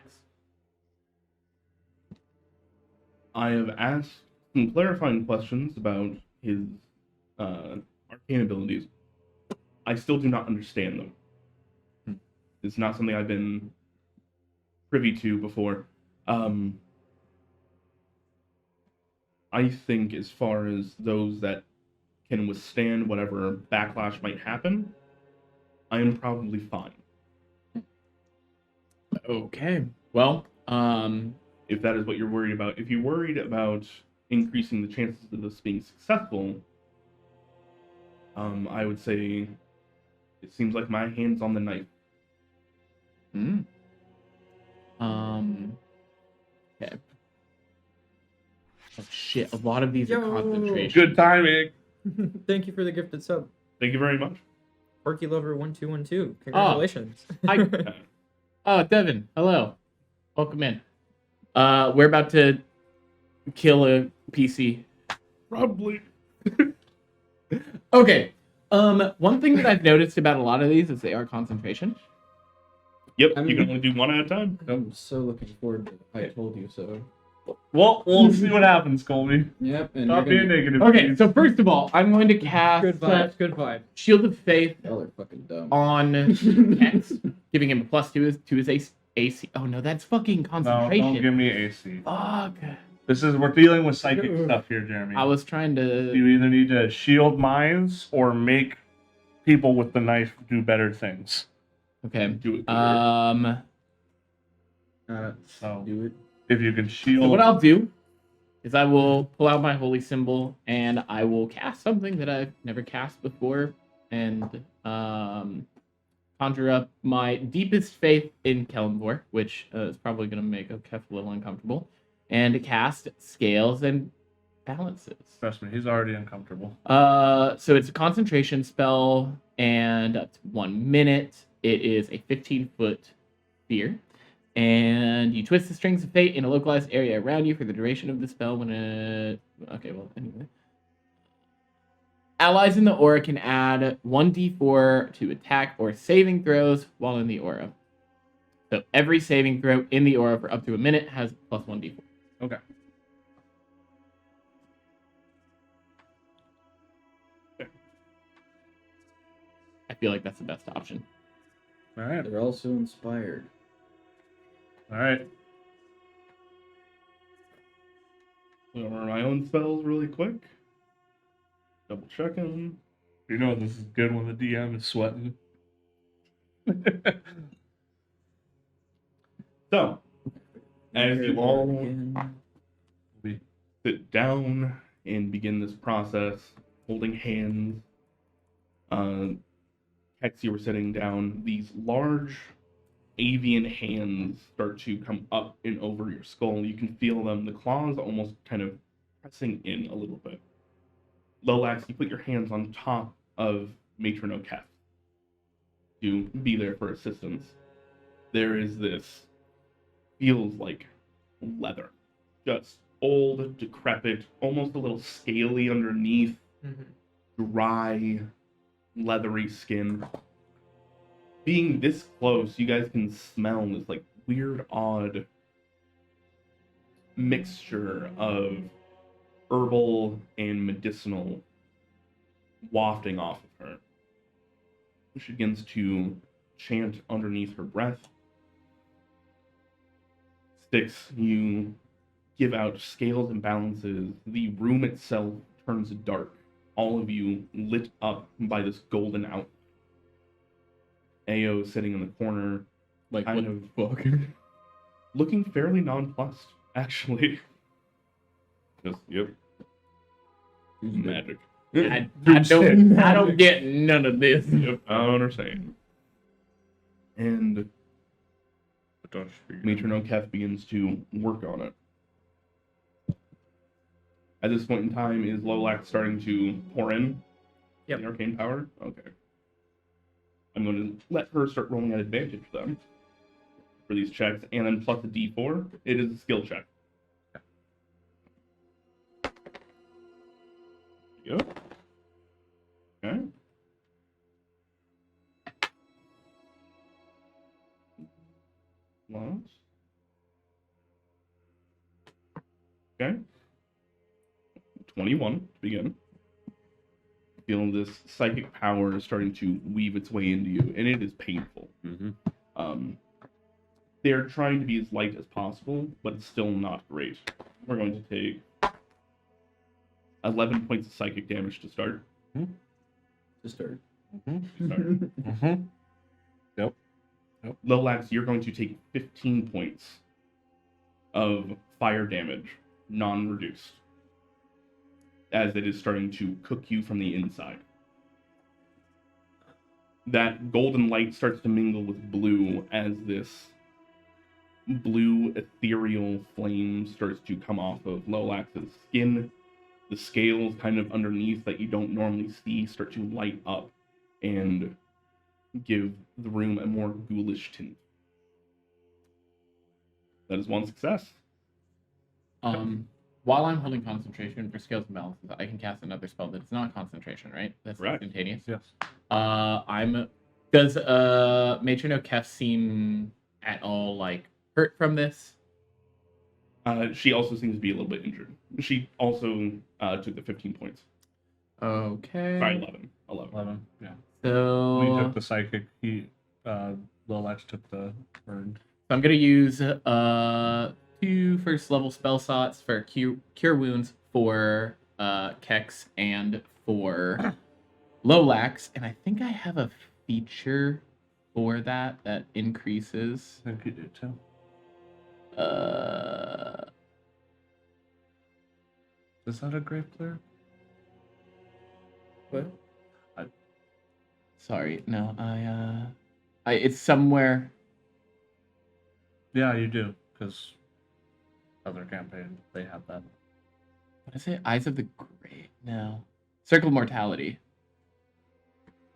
I have asked some clarifying questions about his arcane abilities. I still do not understand them. It's not something I've been privy to before. I think as far as those that can withstand whatever backlash might happen, I am probably fine. Okay. Well, If that is what you're worried about. If you're worried about increasing the chances of this being successful, I would say it seems like my hand's on the knife. Okay. Oh shit! A lot of these are Yo. concentration. Good timing. Thank you for the gifted sub. Thank you very much. Porky Lover 1212. Congratulations. Oh, Devin, hello. Welcome in. We're about to kill a PC. Probably. Okay. One thing that I've noticed about a lot of these is they are concentration. Yep, I you mean- can only do one at a time. I'm so looking forward to I told you so. Well, we'll see what happens, Colby. Yep, and Stop being negative. Okay, please. so first of all, I'm going to cast Good vibes, good vibe. Shield of Faith Y'all are fucking dumb. on Kexx, giving him a plus to his AC. Oh no, that's fucking No, concentration. don't give me AC. Fuck. We're dealing with psychic stuff here, Jeremy. I was trying to. You either need to shield minds or make people with the knife do better things. Okay. Do it. So Do it. if you can So shield, what I'll do is I will pull out my holy symbol and I will cast something that I've never cast before and conjure up my deepest faith in Kellenvor, which is probably going to make Kef a little uncomfortable, and cast scales and balances. trust me, he's already uncomfortable. So it's a concentration spell, and up to 1 minute. It is a 15-foot sphere, and you twist the strings of fate in a localized area around you for the duration of the spell. When it anyway. Allies in the aura can add 1d4 to attack or saving throws while in the aura. So every saving throw in the aura for up to a minute has plus 1d4. Okay. I feel like that's the best option. All right. They're also inspired. All right. Over my own spells really quick. Double checking. You know this is good when the DM is sweating. So, as you all We- sit down and begin this process, holding hands, Kexx, you were sitting down, these large avian hands start to come up and over your skull. You can feel them, the claws almost kind of pressing in a little bit. Lolax, you put your hands on top of Matron O'Kef to be there for assistance. There is this, feels like leather. Just old, decrepit, almost a little scaly underneath, dry, leathery skin. Being this close, you guys can smell this like weird, odd mixture of herbal and medicinal wafting off of her. She begins to chant underneath her breath. Styx, you give out scales and balances. The room itself turns dark. All of you lit up by this golden outline. Ao sitting in the corner, Like, kind what of the fuck? looking fairly nonplussed, actually. Just, yep. Magic. I don't get none of this. Yep, I don't understand. And Matron O'Kef begins to work on it. At this point in time, is Lolax starting to pour in Yep. the arcane power? Okay. I'm going to let her start rolling at advantage then for these checks, and then plus a d4. It is a skill check. Yep. Okay. Plus. Okay. 21 to begin. Feel this psychic power starting to weave its way into you, and it is painful. They're trying to be as light as possible, but it's still not great. We're going to take 11 points of psychic damage to start. To start. Lolax, you're going to take 15 points of fire damage, non-reduced, as it is starting to cook you from the inside. That golden light starts to mingle with blue as this blue ethereal flame starts to come off of Lolax's skin. The scales kind of underneath that you don't normally see start to light up, and give the room a more ghoulish tint. That is one success. While I'm holding concentration for skills and balances, I can cast another spell that is not concentration, right? That's Correct. instantaneous. Yes. Does Matron Kexx seem at all like hurt from this? She also seems to be a little bit injured. She also took the 15 points. Okay. Sorry, 11. 11. 11. Yeah. So We took the psychic. Lolax took the burn. I'm gonna use 2 first level spell slots for cure wounds for Kexx and for Lolax, and I think I have a feature for that increases. I think you do too. Is that a grave clear? What? Sorry, no, I it's somewhere. Yeah, you do, because other campaign they have that. What is it? Eyes of the Great? No. Circle of Mortality.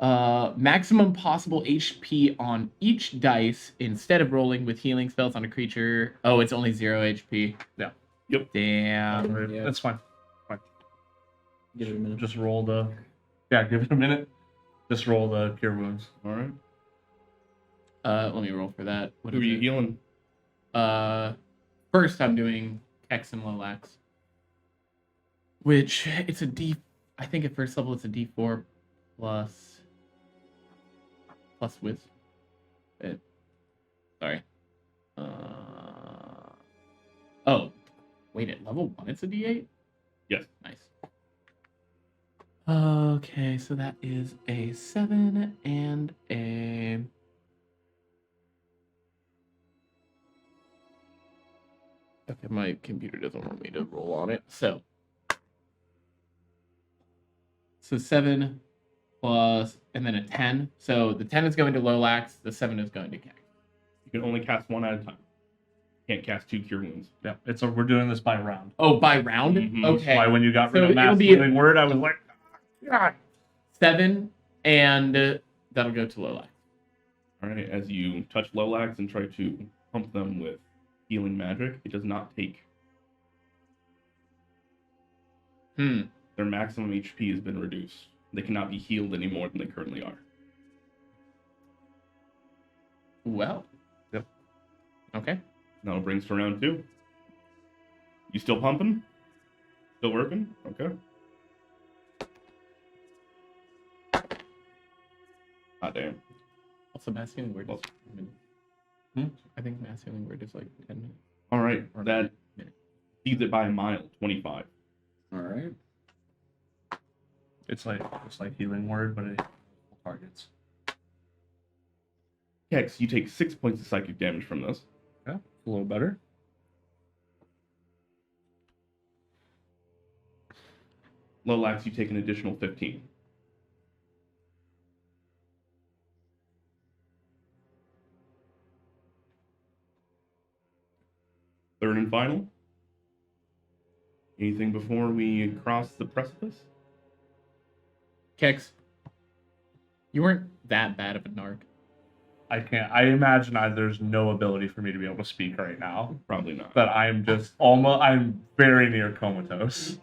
Maximum possible HP on each dice instead of rolling with healing spells on a creature. Oh, it's only 0 HP. Yeah. Yep. Damn. Yeah. That's fine. Give it a minute. Just roll the. Yeah, give it a minute. Just roll the cure wounds. All right. Let me roll for that. What Who are is you it? healing? First I'm doing Kexx and Lolax. Which it's a D. I think at first level it's a D4 plus whiz. Sorry. Oh, wait, at level 1 it's a D8? Yes. Nice. Okay, so that is a 7 and a... Okay, my computer doesn't want me to roll on it. So 7 plus, and then a 10. So the 10 is going to Lolax, the 7 is going to Kexx. You can only cast one at a time. Can't cast 2 cure wounds. Yeah, we're doing this by round. Oh, by round? Mhm. Okay. Why when you got So rid of it'll mass be- healing word, I was like, God. 7, and that'll go to Lolax. All right. As you touch Lolax and try to pump them with healing magic, it does not take. Their maximum HP has been reduced. They cannot be healed any more than they currently are. Well. Yep. Okay. Now it brings to round 2. You still pumping? Still working? Okay. Ah, damn. Also, mass healing word is... I think mass healing word is like 10 minutes. All right. Or That minute. sees it by a mile, 25. All right. It's like healing word, but it targets. Kexx, you take 6 points of psychic damage from this. Yeah, a little better. Lolax, you take an additional 15. Third and final. Anything before we cross the precipice? Kexx, you weren't that bad of a narc. I can't. I imagine there's no ability for me to be able to speak right now. Probably not. But I'm just almost. I'm very near comatose.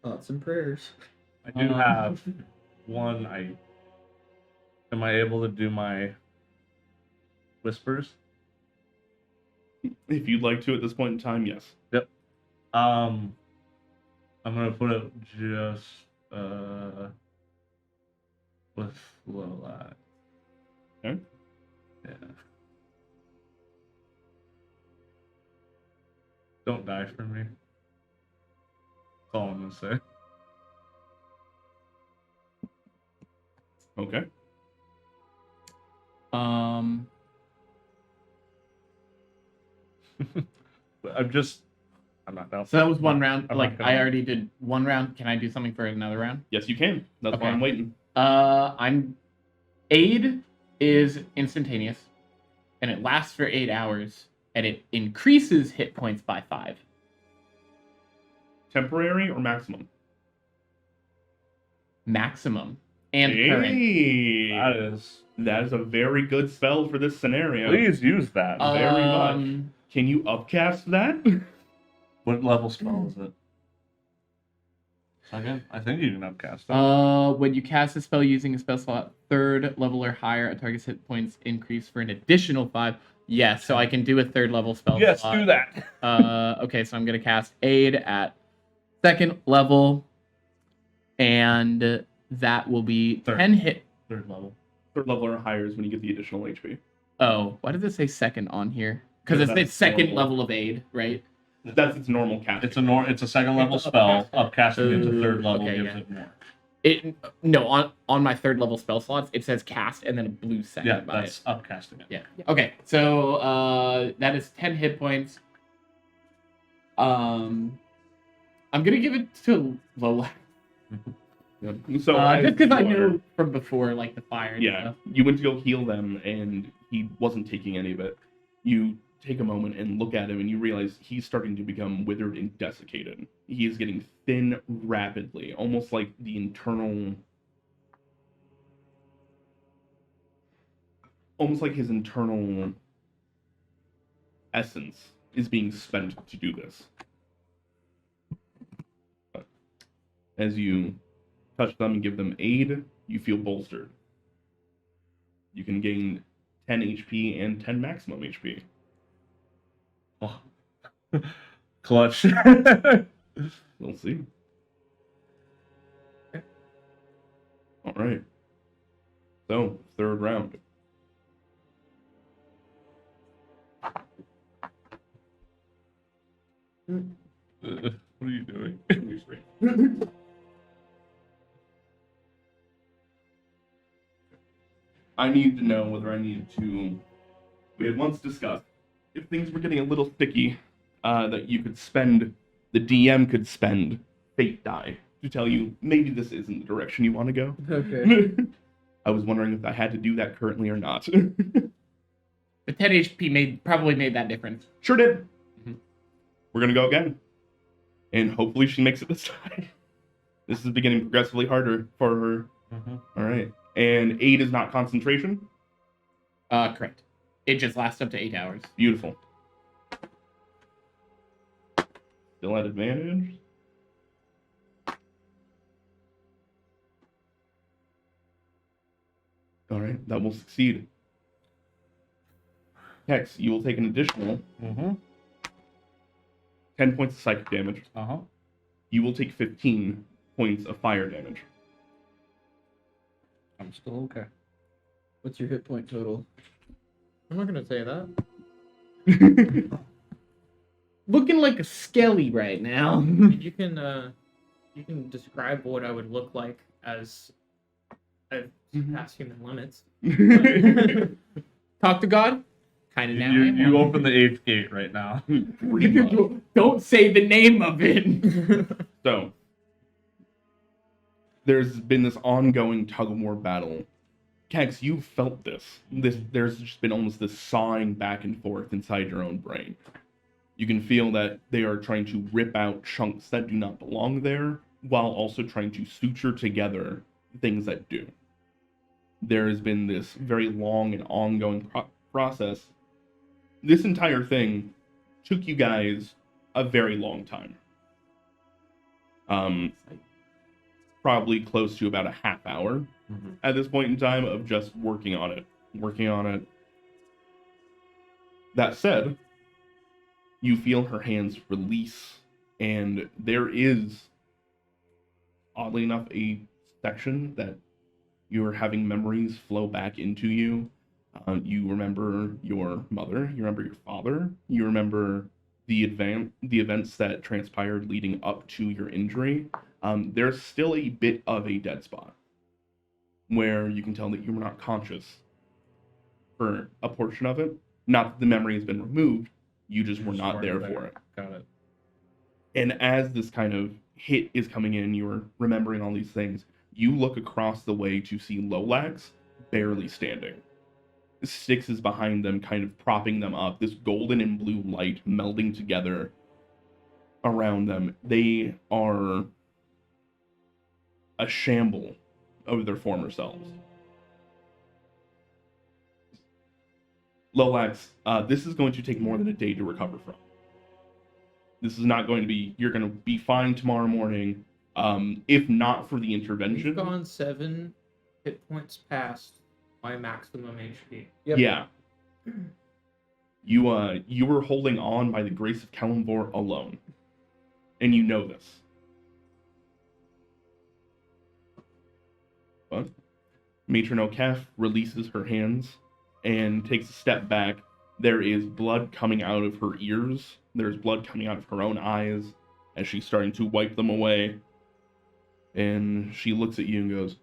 Thoughts and prayers. I do have one. Am I able to do my whispers? If you'd like to at this point in time, yes. Yep. I'm gonna put it just with Lolax. Okay. Yeah. Don't die for me. That's all I'm gonna say. Okay. I'm not down. So that was one round. I'm Like not gonna- I already did one round. Can I do something for another round? Yes, you can. That's why Okay. I'm waiting. Aid is instantaneous, and it lasts for 8 hours, and it increases hit points by 5. Temporary or maximum? Maximum. and current. Hey, That is. a very good spell for this scenario. Please use that. Very much. Um, Can you upcast that? What level spell is it? Second? I think you can upcast it. When you cast a spell using a spell slot 3rd level or higher, a target's hit points increase for an additional 5. Yes, so I can do a 3rd level spell Yes, slot. do that. Okay, so I'm gonna cast Aid at 2nd level, and that will be 10 hit. 3rd level. 3rd level or higher is when you get the additional HP. Oh, why does it say 2nd on here? Because Because it's that's 2nd normal. level of Aid, right? That's its normal cast. It's a 2nd level spell. Upcasting it to 3rd level Okay, gives yeah. it more. On my 3rd level spell slots, it says cast and then a blue second Yeah, by that's it. upcasting it. Yeah. Okay, so that is 10 hit points. I'm gonna give it to Lolax. So Just because I you are- know from before, like the fire and Yeah, stuff. you went to go heal them, and he wasn't taking any of it. You take a moment and look at him, and you realize he's starting to become withered and desiccated. He is getting thin rapidly, almost like the internal... Almost like his internal essence is being spent to do this. But as you touch them and give them aid, you feel bolstered. You can gain 10 HP and 10 maximum HP. Oh. Clutch. We'll see. All right. So, 3rd round. What are you doing? I need to know whether I need to... We had once discussed, if things were getting a little sticky, that you could spend... The DM could spend fate die to tell you maybe this isn't the direction you want to go. Okay. I was wondering if I had to do that currently or not. The 10 HP probably made that difference. Sure did. Mhm. We're gonna go again, and hopefully she makes it this time. This is beginning progressively harder for her. All right, and 8 is not concentration. Correct. It just lasts up to 8 hours. Beautiful. Still at advantage. All right, that will succeed. Kexx, you will take an additional 10 points of psychic damage. You will take 15 points of fire damage. I'm still okay. What's your hit point total? I'm not gonna say that. Looking like a skelly right now. You can describe what I would look like as I've passed human limits. Talk to God? Kind of now. You open the 8th gate right now. Don't say the name of it. So, there's been this ongoing tug-of-war battle. Kexx, you felt this. There's just been almost this sawing back and forth inside your own brain. You can feel that they are trying to rip out chunks that do not belong there, while also trying to suture together things that do. There has been this very long and ongoing process. This entire thing took you guys a very long time. Probably close to about a half hour at this point in time of just working on it. That said, you feel her hands release, and there is, oddly enough, a section that you're having memories flow back into you. You remember your mother, you remember your father, you remember the events that transpired leading up to your injury. There's still a bit of a dead spot where you can tell that you were not conscious for a portion of it. Not that the memory has been removed, you just were not there for it. Got it. And as this kind of hit is coming in, you're remembering all these things, you look across the way to see Lolax barely standing. Styx is behind them, kind of propping them up, this golden and blue light melding together around them. They are a shamble of their former selves. Lolax, this is going to take more than a day to recover from. This is not going to be, you're going to be fine tomorrow morning. If not for the intervention. We've gone 7 hit points past my maximum HP. Yep. Yeah. You were holding on by the grace of Kalimvor alone. And you know this. But Matron O'Kef releases her hands and takes a step back. There is blood coming out of her ears. There's blood coming out of her own eyes as she's starting to wipe them away. And she looks at you and goes,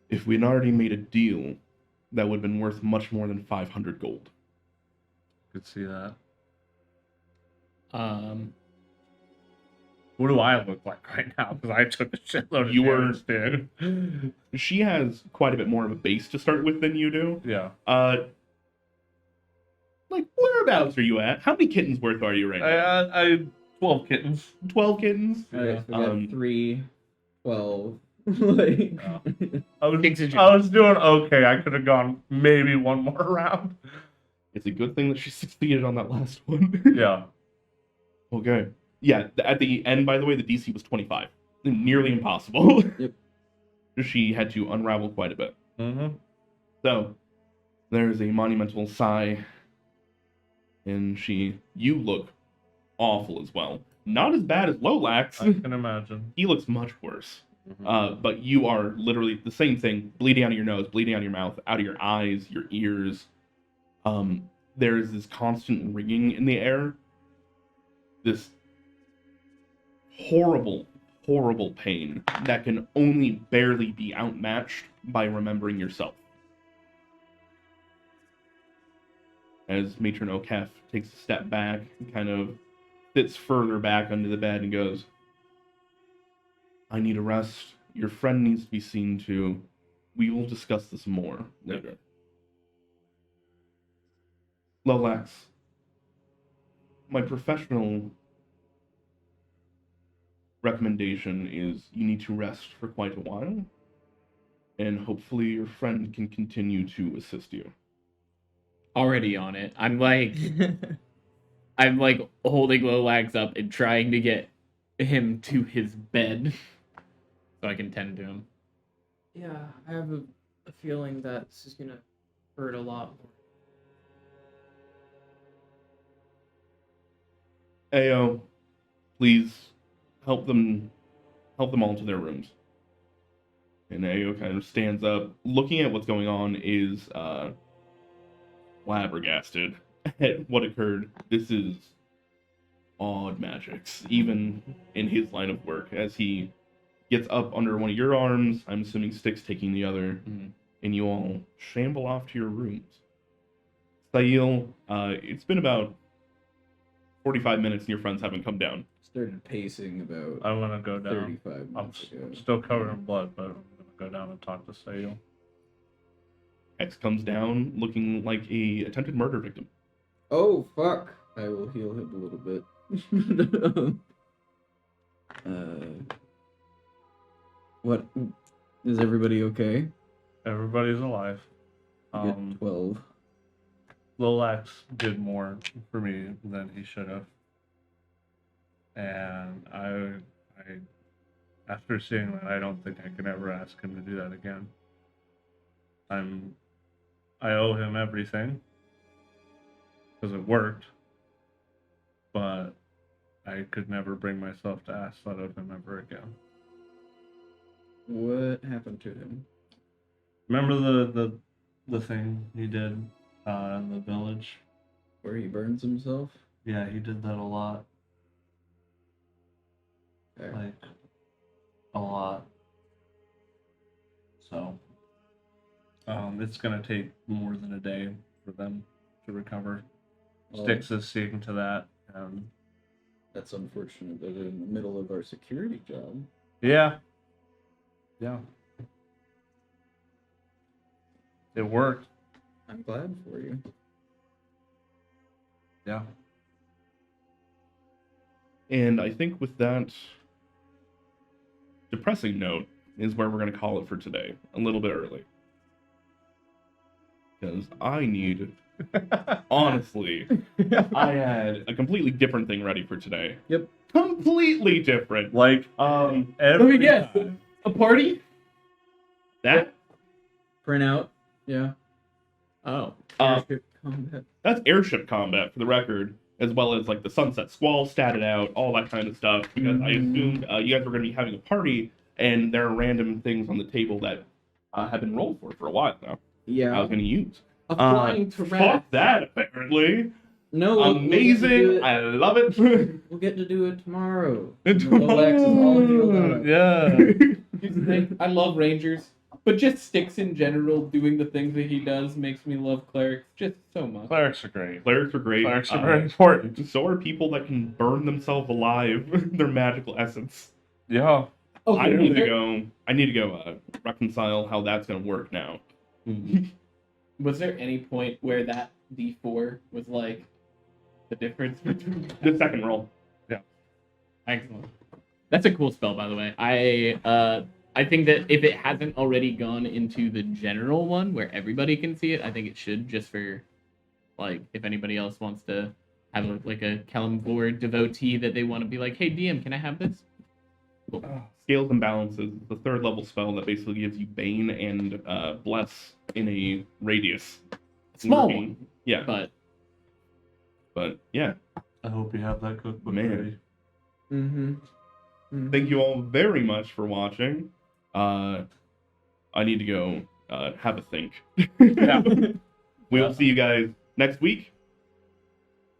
if we'd already made a deal, that would have been worth much more than 500 gold. Could see that. What do I look like right now? Because I took a shitload of You were- damage, dude. She has quite a bit more of a base to start with than you do. Yeah. Like, whereabouts are you at? How many kittens worth are you right now? I 12 kittens. 12 kittens? Alright, so we got Um, 3, 12. Like, I was, Kexx, I was doing okay. I could have gone maybe one more round. It's a good thing that she succeeded on that last one. Yeah. Okay. Yeah, at the end, by the way, the DC was 25. Nearly impossible. Yep. She had to unravel quite a bit. Mm-hmm. So, there's a monumental sigh. And you look awful as well. Not as bad as Lolax. I can imagine. He looks much worse. But you are literally the same thing, bleeding out of your nose, bleeding out of your mouth, out of your eyes, your ears. There is this constant ringing in the air. This horrible, horrible pain that can only barely be outmatched by remembering yourself. As Matron O'Kef takes a step back and kind of sits further back under the bed and goes, I need a rest. Your friend needs to be seen to. We will discuss this more later. Lolax, my professional recommendation is you need to rest for quite a while, and hopefully your friend can continue to assist you. already on it. I'm like holding Lolax up and trying to get him to his bed so I can tend to him. Yeah, I have a feeling that this is gonna hurt a lot more. Ayo, please help them all to their rooms. And Ayo kind of stands up, looking at what's going on, is flabbergasted at what occurred. This is odd magics, even in his line of work, as he gets up under one of your arms, I'm assuming Stick's taking the other, and you all shamble off to your rooms. Sail, it's been about 45 minutes and your friends haven't come down. started pacing about I want to go down. 35 I'm minutes ago. still covered in blood, but I'm going to go down and talk to Sayo. X comes down looking like a attempted murder victim. Oh, fuck. I will heal him a little bit. What? Is everybody okay? Everybody's alive. You get 12. Lolax did more for me than he should have. And I after seeing that, I don't think I can ever ask him to do that again. I owe him everything because it worked, but I could never bring myself to ask that of him ever again. What happened to him? Remember the thing he did in the village? Where he burns himself? Yeah, he did that a lot. Okay. Like, a lot. So, it's gonna take more than a day for them to recover. Well, Styx is seeing to that. That's unfortunate. They're in the middle of our security job. Yeah. Yeah. It worked. I'm glad for you. Yeah. And I think with that depressing note, is where we're going to call it for today, a little bit early. Because I need, honestly, I had a completely different thing ready for today. Yep. Completely different. Like, Let me every guess. time. A party? That Print out. Yeah. Oh. Airship combat. that's airship combat for the record, as well as like the Sunset Squall statted out, all that kind of stuff. Because I assumed you guys were going to be having a party, and there are random things on the table that have been rolled for a while now. I Yeah. was going to use. A flying Fuck giraffe. that, apparently. No. we'll get to do Amazing. it- I love it. We'll get to do it tomorrow. Tomorrow. Lolax is all healed up. Yeah. Here's the thing, I love Rangers, but just Sticks in general doing the things that he does makes me love Clerics just so much. Clerics are great. Clerics are great. Clerics are very important. So are people that can burn themselves alive. Their magical essence. Yeah. Okay, I need to there- go. I need to go reconcile how that's gonna work now. Was there any point where that D4 was like the difference between The second roll. Excellent. That's a cool spell, by the way. I think that if it hasn't already gone into the general one where everybody can see it, I think it should, just for like if anybody else wants to have like a Kalimvor devotee that they want to be like, hey DM, can I have this? Scales and balances. The third level spell that basically gives you Bane and Bless in a radius. Small Working- one, Yeah, but yeah. I hope you have that cookbook Man. ready. Mm-hmm. Thank you all very much for watching. I need to go have a think. We'll see you guys next week.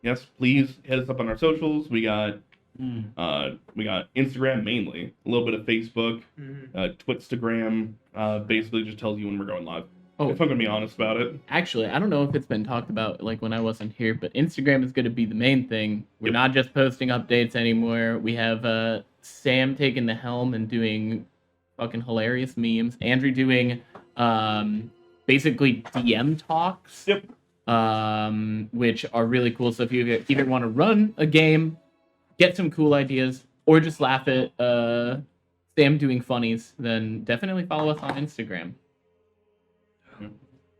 Yes, please hit us up on our socials. We got Instagram mainly, a little bit of Facebook, Twitstagram. Basically just tells you when we're going live. Oh. If I'm gonna be honest about it. actually, I don't know if it's been talked about like when I wasn't here, but Instagram is going to be the main thing. We're Yep. not just posting updates anymore. We have Sam taking the helm and doing fucking hilarious memes. Andrew doing basically DM talks. Yep. Which are really cool. So if you either want to run a game, get some cool ideas, or just laugh at Sam doing funnies, then definitely follow us on Instagram.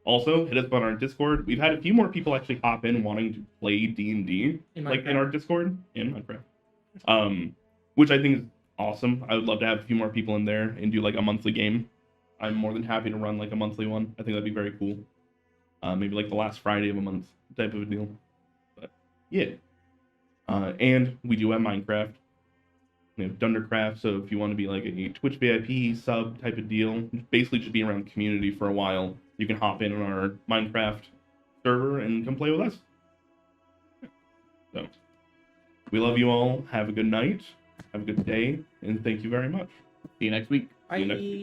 Also, hit us up on our Discord. We've had a few more people actually hop in wanting to play D&D, like in our Discord in Minecraft. Which I think is awesome. I would love to have a few more people in there and do like a monthly game. I'm more than happy to run like a monthly one. I think that'd be very cool. Maybe like the last Friday of a month type of a deal. But yeah. And we do have Minecraft. We have Dundercraft, so if you want to be like a Twitch VIP sub type of deal, basically just be around the community for a while, you can hop in on our Minecraft server and come play with us. So, we love you all. Have a good night. Have a good day. And thank you very much. See you next week. See you next week.